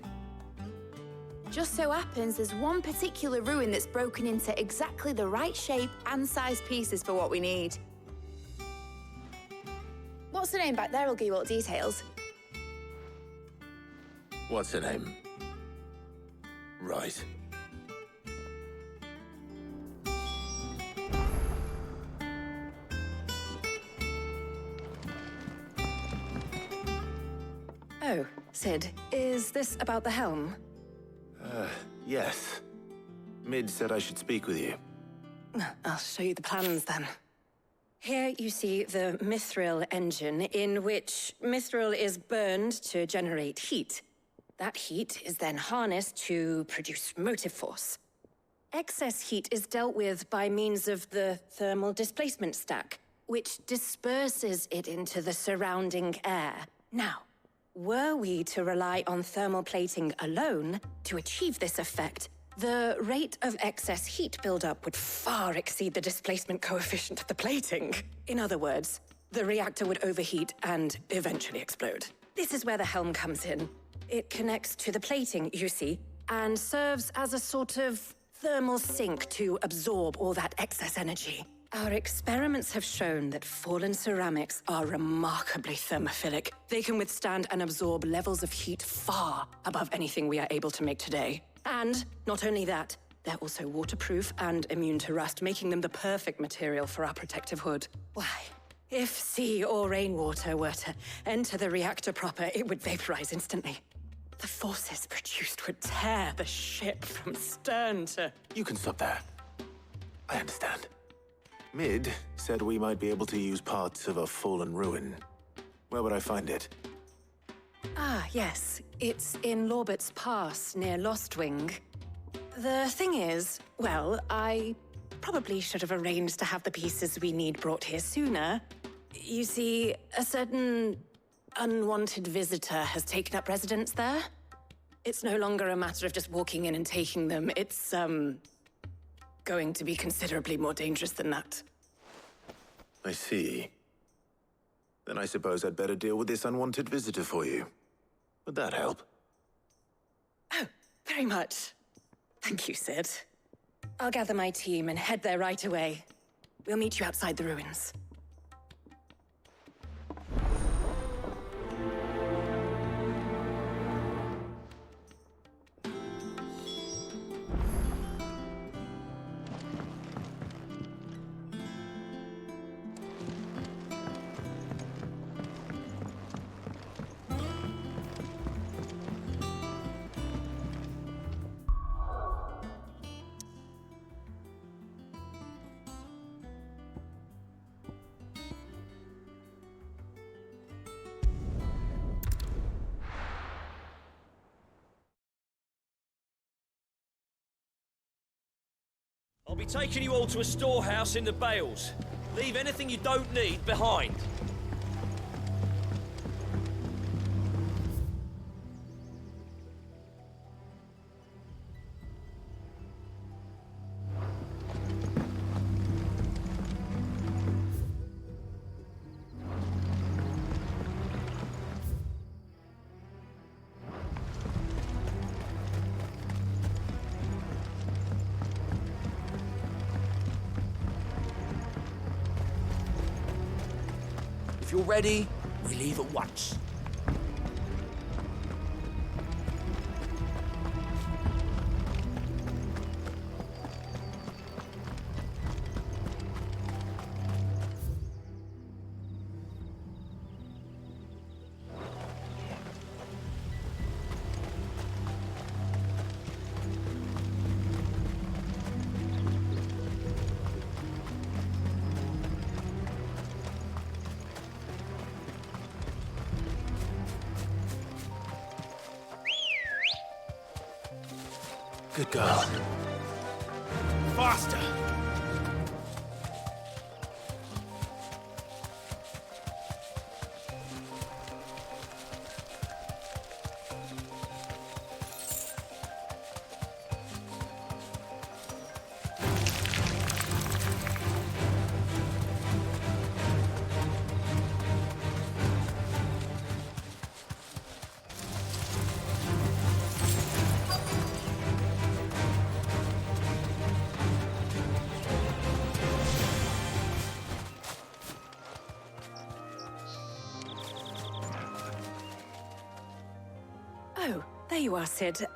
Just so happens there's one particular ruin that's broken into exactly the right shape and size pieces for what we need. What's the name back there? I'll give you all the details. What's her name? Right. Oh, Sid, is this about the helm? Yes. Mid said I should speak with you. I'll show you the plans then. Here you see the mithril engine, in which mithril is burned to generate heat. That heat is then harnessed to produce motive force. Excess heat is dealt with by means of the thermal displacement stack, which disperses it into the surrounding air. Now, were we to rely on thermal plating alone to achieve this effect, the rate of excess heat buildup would far exceed the displacement coefficient of the plating. In other words, the reactor would overheat and eventually explode. This is where the helm comes in. It connects to the plating, you see, and serves as a sort of thermal sink to absorb all that excess energy. Our experiments have shown that fallen ceramics are remarkably thermophilic. They can withstand and absorb levels of heat far above anything we are able to make today. And not only that, they're also waterproof and immune to rust, making them the perfect material for our protective hood. Why, if sea or rainwater were to enter the reactor proper, it would vaporize instantly. The forces produced would tear the ship from stern to... You can stop there. I understand. Mid said we might be able to use parts of a fallen ruin. Where would I find it? Ah, yes. It's in Lorbert's Pass, near Lostwing. The thing is, well, I probably should have arranged to have the pieces we need brought here sooner. You see, a certain unwanted visitor has taken up residence there. It's no longer a matter of just walking in and taking them. It's, going to be considerably more dangerous than that. I see. Then I suppose I'd better deal with this unwanted visitor for you. Would that help? Oh, very much. Thank you, Sid. I'll gather my team and head there right away. We'll meet you outside the ruins. I'll be taking you all to a storehouse in the Bales. Leave anything you don't need behind. If you're ready, we leave at once. Good girl. Faster! Oh, there you are, Sid.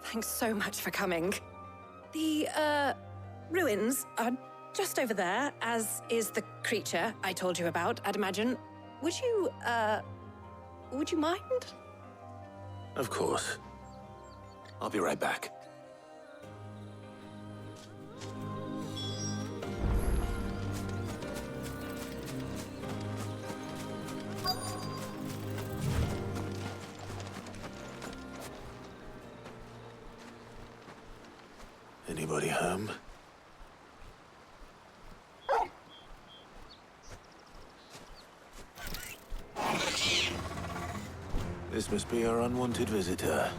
Thanks so much for coming. The, ruins are just over there, as is the creature I told you about, I'd imagine. Would you mind? Of course. I'll be right back. Anybody home? This must be our unwanted visitor.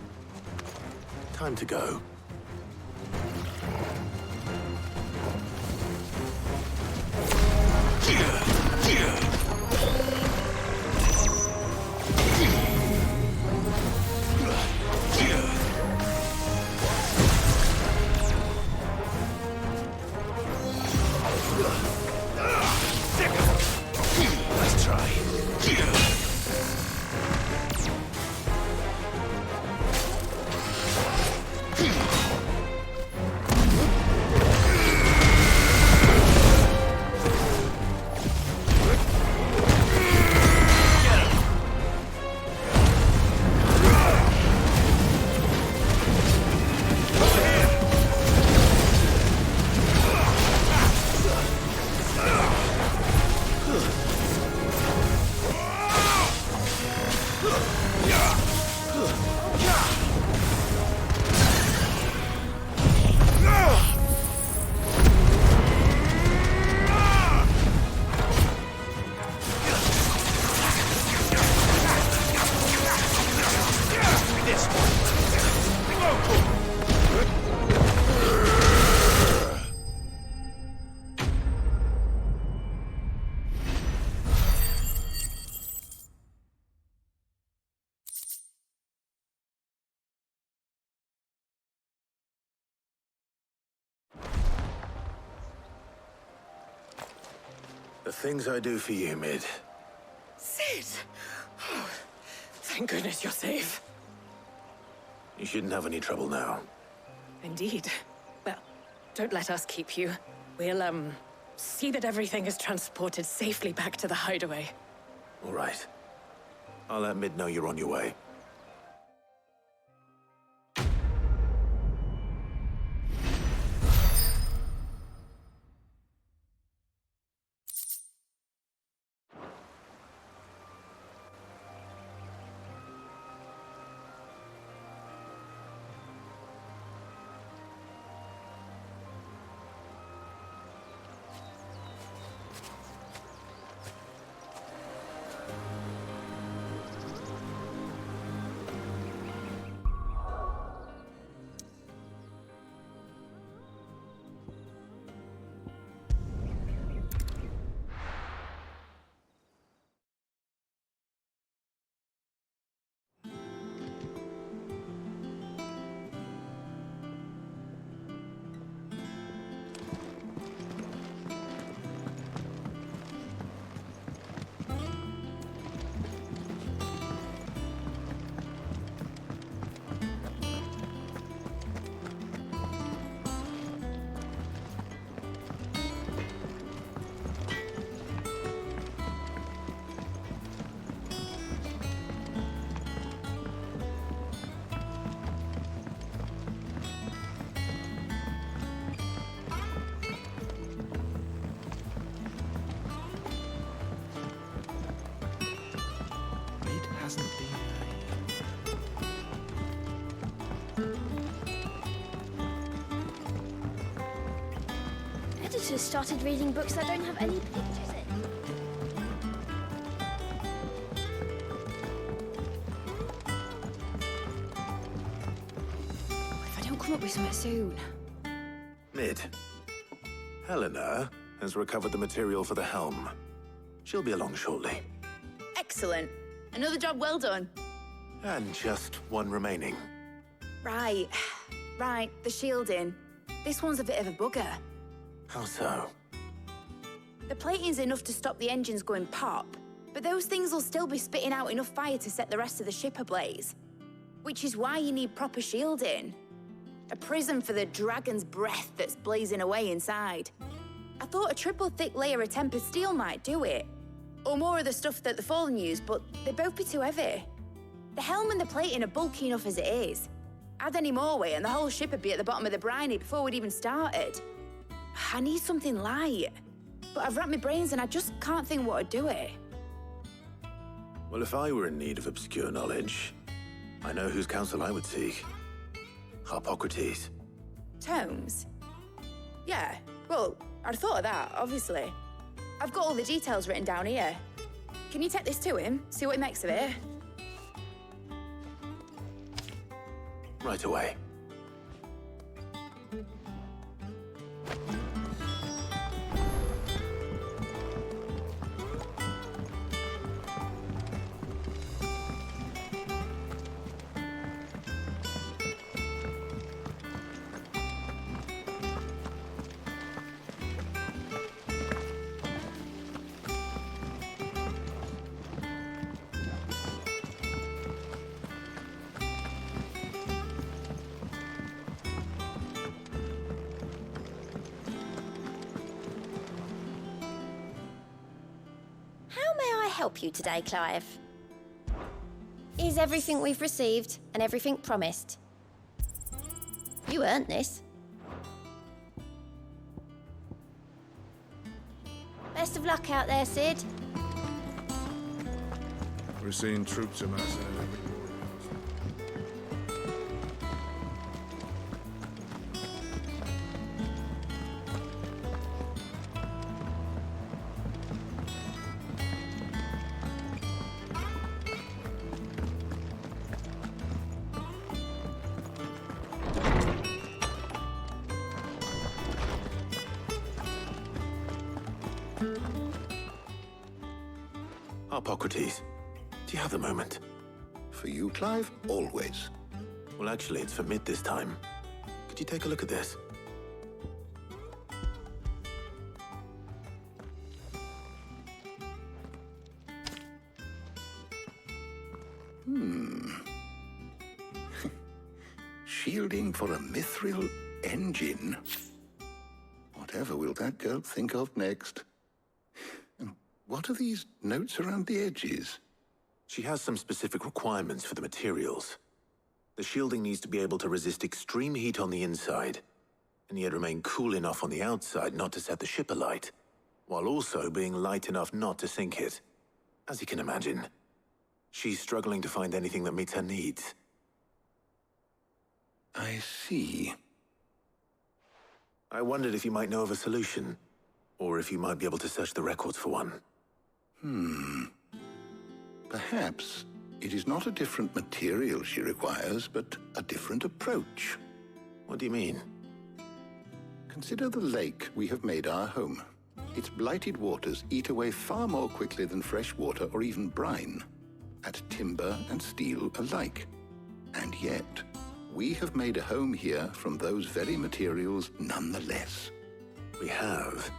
Time to go. Let's try. The things I do for you, Mid. Sid! Oh, thank goodness you're safe. You shouldn't have any trouble now. Indeed. Well, don't let us keep you. We'll, see that everything is transported safely back to the hideaway. All right. I'll let Mid know you're on your way. Hasn't been. editors started reading books that don't have any pictures in. If I don't come up with something soon. Mid. Helena has recovered the material for the helm. She'll be along shortly. Excellent. Another job well done. And just one remaining. Right. Right, the shielding. This one's a bit of a bugger. How so? The plating's enough to stop the engines going pop, but those things will still be spitting out enough fire to set the rest of the ship ablaze. Which is why you need proper shielding. A prism for the dragon's breath that's blazing away inside. I thought a triple thick layer of tempered steel might do it. Or more of the stuff that the Fallen use, but they'd both be too heavy. The helm and the plating are bulky enough as it is. Add any more weight and the whole ship would be at the bottom of the briny before we'd even started. I need something light. But I've racked my brains and I just can't think what would do it. Well, if I were in need of obscure knowledge, I know whose counsel I would seek. Harpocrates. Tomes? Yeah, well, I'd thought of that, obviously. I've got all the details written down here. Can you take this to him, see what he makes of it? Right away. Help you today, Clive? Is everything we've received and everything promised? You earned this. Best of luck out there, Sid. We're seeing troops amassing at every door. Harpocrates, do you have the moment? For you, Clive? Always. Well, actually, it's for Mid this time. Could you take a look at this? Shielding for a mithril engine? Whatever will that girl think of next? And what are these notes around the edges? She has some specific requirements for the materials. The shielding needs to be able to resist extreme heat on the inside, and yet remain cool enough on the outside not to set the ship alight, while also being light enough not to sink it. As you can imagine, she's struggling to find anything that meets her needs. I see. I wondered if you might know of a solution, or if you might be able to search the records for one. Perhaps it is not a different material she requires, but a different approach. What do you mean? Consider the lake we have made our home. Its blighted waters eat away far more quickly than fresh water or even brine, at timber and steel alike. And yet, we have made a home here from those very materials nonetheless. We have.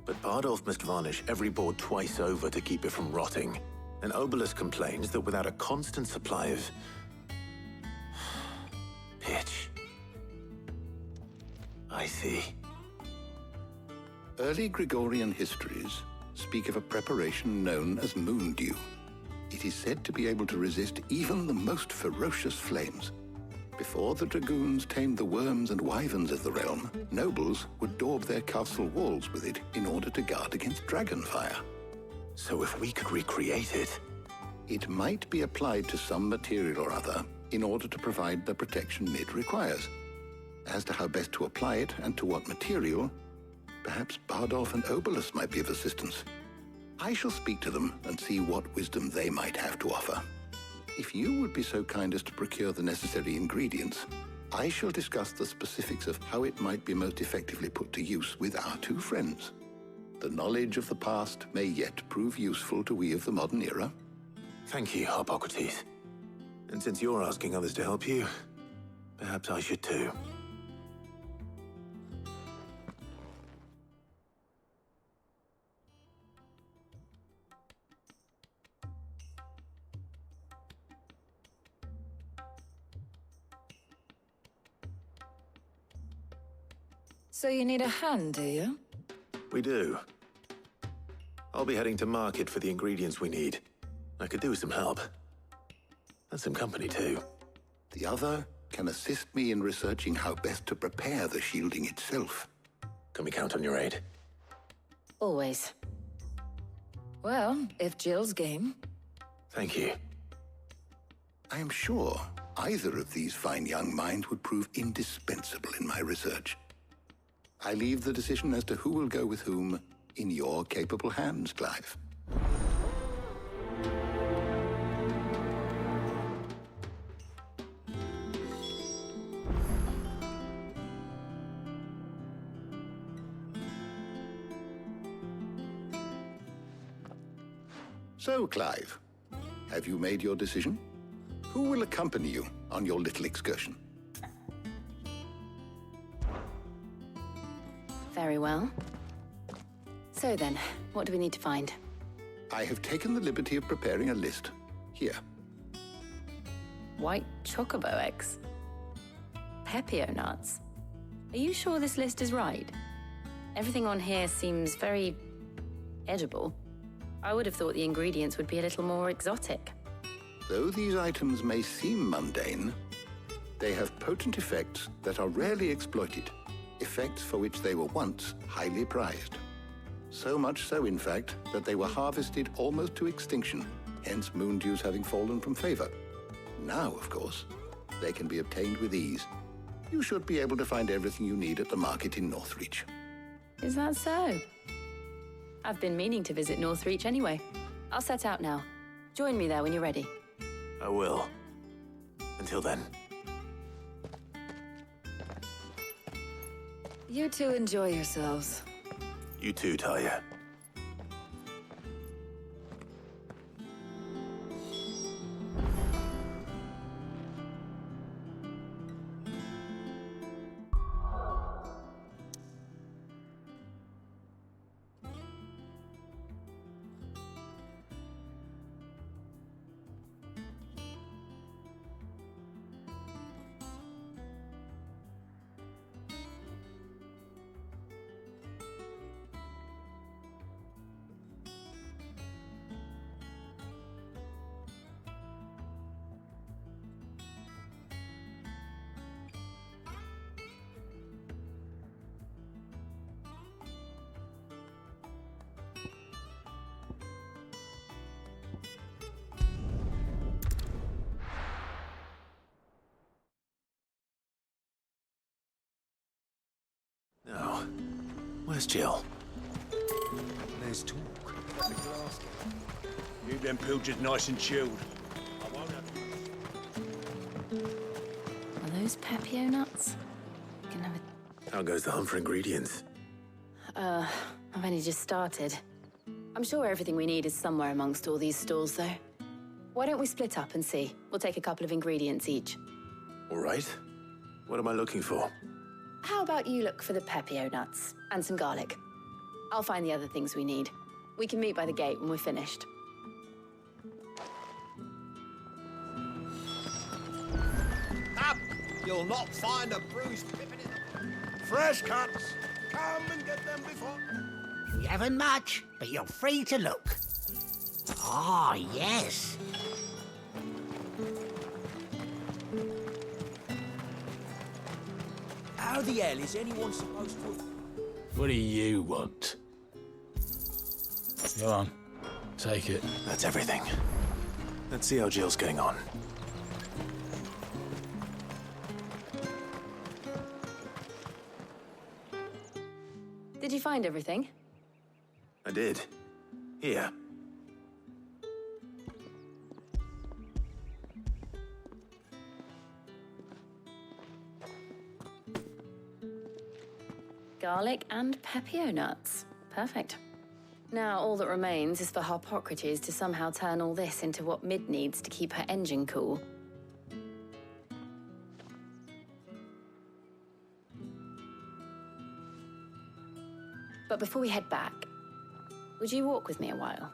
But Bardolph must varnish every board twice over to keep it from rotting. And Obelus complains that without a constant supply of pitch. I see. Early Gregorian histories speak of a preparation known as moon dew. It is said to be able to resist even the most ferocious flames. Before the dragoons tamed the worms and wyverns of the realm, nobles would daub their castle walls with it in order to guard against dragonfire. So if we could recreate it... It might be applied to some material or other in order to provide the protection Mid requires. As to how best to apply it and to what material, Perhaps Bardolph and Obolus might be of assistance. I shall speak to them and see what wisdom they might have to offer. If you would be so kind as to procure the necessary ingredients, I shall discuss the specifics of how it might be most effectively put to use with our two friends. The knowledge of the past may yet prove useful to we of the modern era. Thank you, Hippocrates. And since you're asking others to help you, perhaps I should too. So you need a hand, do you? We do. I'll be heading to market for the ingredients we need. I could do with some help. And some company, too. The other can assist me in researching how best to prepare the shielding itself. Can we count on your aid? Always. Well, if Jill's game. Thank you. I am sure either of these fine young minds would prove indispensable in my research. I leave the decision as to who will go with whom in your capable hands, Clive. So, Clive, have you made your decision? Who will accompany you on your little excursion? Very well. So then, what do we need to find? I have taken the liberty of preparing a list. Here. White chocobo eggs. Pepio nuts. Are you sure this list is right? Everything on here seems very edible. I would have thought the ingredients would be a little more exotic. Though these items may seem mundane, they have potent effects that are rarely exploited. Effects for which they were once highly prized. So much so, in fact, that they were harvested almost to extinction, hence moon dews having fallen from favor. Now, of course, they can be obtained with ease. You should be able to find everything you need at the market in Northreach. Is that so? I've been meaning to visit Northreach anyway. I'll set out now. Join me there when you're ready. I will. Until then. You two enjoy yourselves. You too, Talia. Now, where's Jill? There's talk. Keep them pilgers nice and chilled. I won't have Are those Pepio nuts? Can have How goes the hunt for ingredients? I've only just started. I'm sure everything we need is somewhere amongst all these stalls, though. Why don't we split up and see? We'll take a couple of ingredients each. All right. What am I looking for? How about you look for the Pepio nuts and some garlic? I'll find the other things we need. We can meet by the gate when we're finished. Up! You'll not find a bruised pippin in the... Fresh cuts! Come and get them before... You haven't much, but you're free to look. Ah, yes. How the hell is anyone supposed to... What do you want? Go on. Take it. That's everything. Let's see how Jill's getting on. Did you find everything? I did. Here. Garlic and pepio nuts. Perfect. Now all that remains is for Harpocrates to somehow turn all this into what Mid needs to keep her engine cool. But before we head back, would you walk with me a while?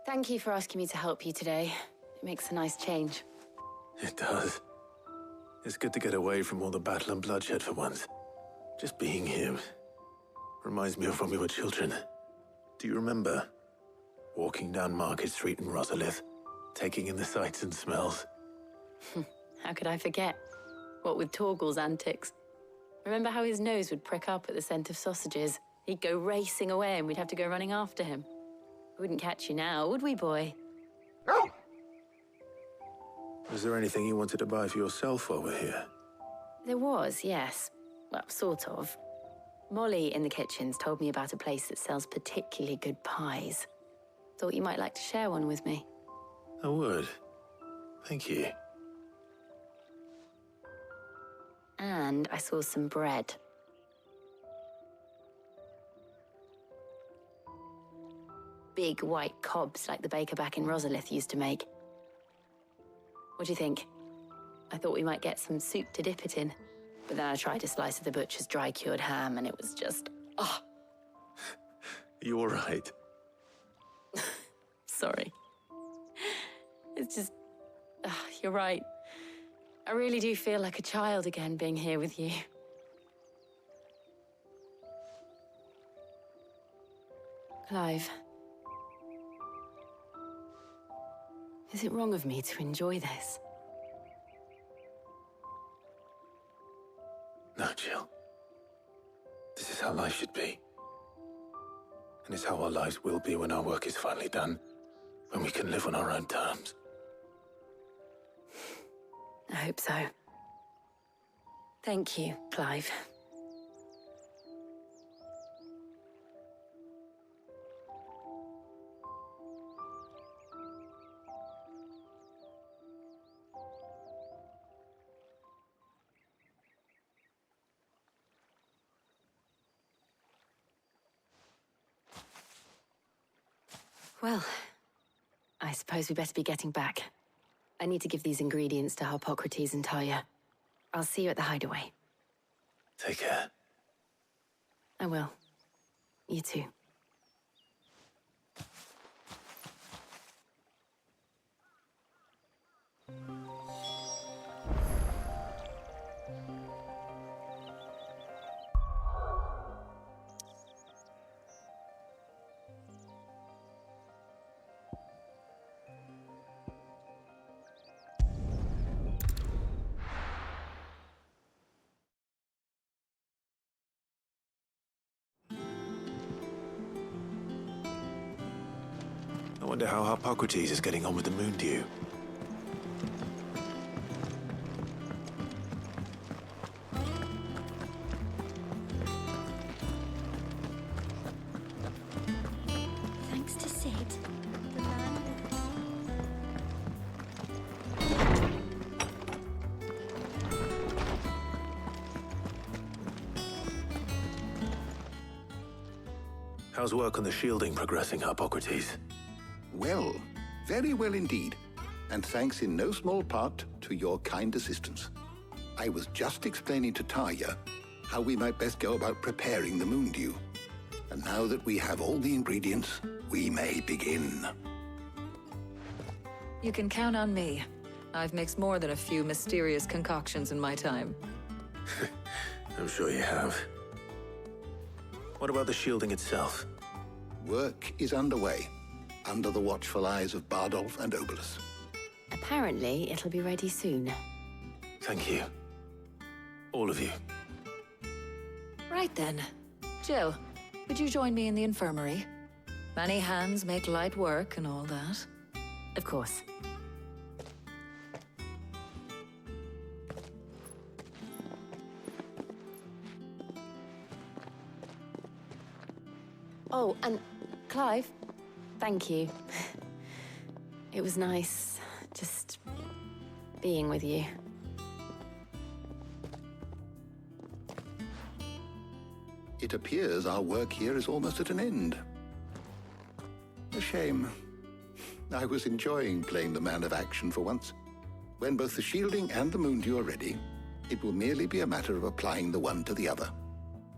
Thank you for asking me to help you today. It makes a nice change. It does. It's good to get away from all the battle and bloodshed for once. Just being here reminds me of when we were children. Do you remember? Walking down Market Street in Rosalith, taking in the sights and smells. How could I forget? What with Torgal's antics. Remember how his nose would prick up at the scent of sausages? He'd go racing away and we'd have to go running after him. We wouldn't catch you now, would we, boy? Was there anything you wanted to buy for yourself while we're here? There was, yes. Well, sort of. Molly in the kitchens told me about a place that sells particularly good pies. Thought you might like to share one with me. I would. Thank you. And I saw some bread. Big white cobs like the baker back in Rosalith used to make. What do you think? I thought we might get some soup to dip it in. But then I tried a slice of the butcher's dry-cured ham and it was just... oh! You all right? Sorry. It's just... you're right. I really do feel like a child again being here with you. Clive. Is it wrong of me to enjoy this? No, Jill. This is how life should be. And it's how our lives will be when our work is finally done. When we can live on our own terms. I hope so. Thank you, Clive. Well, I suppose we better be getting back. I need to give these ingredients to Harpocrates and Talia. I'll see you at the hideaway. Take care. I will. You too. I wonder how Harpocrates is getting on with the moon dew. Thanks to Sid, the man How's work on the shielding progressing, Harpocrates? Well, very well indeed. And thanks in no small part to your kind assistance. I was just explaining to Talia how we might best go about preparing the moon dew. And now that we have all the ingredients, we may begin. You can count on me. I've mixed more than a few mysterious concoctions in my time. I'm sure you have. What about the shielding itself? Work is underway, under the watchful eyes of Bardolph and Obolus. Apparently, it'll be ready soon. Thank you. All of you. Right then. Jill, would you join me in the infirmary? Many hands make light work and all that. Of course. Oh, and Clive, thank you. It was nice just being with you. It appears our work here is almost at an end. A shame. I was enjoying playing the man of action for once. When both the shielding and the moondew are ready, it will merely be a matter of applying the one to the other.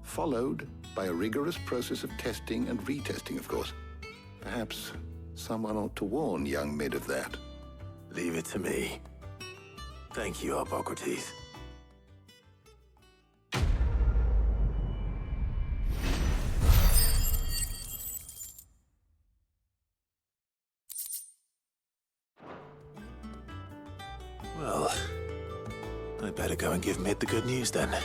Followed by a rigorous process of testing and retesting, of course. Perhaps someone ought to warn young Mid of that. Leave it to me. Thank you, Hippocrates. Well, I better go and give Mid the good news then.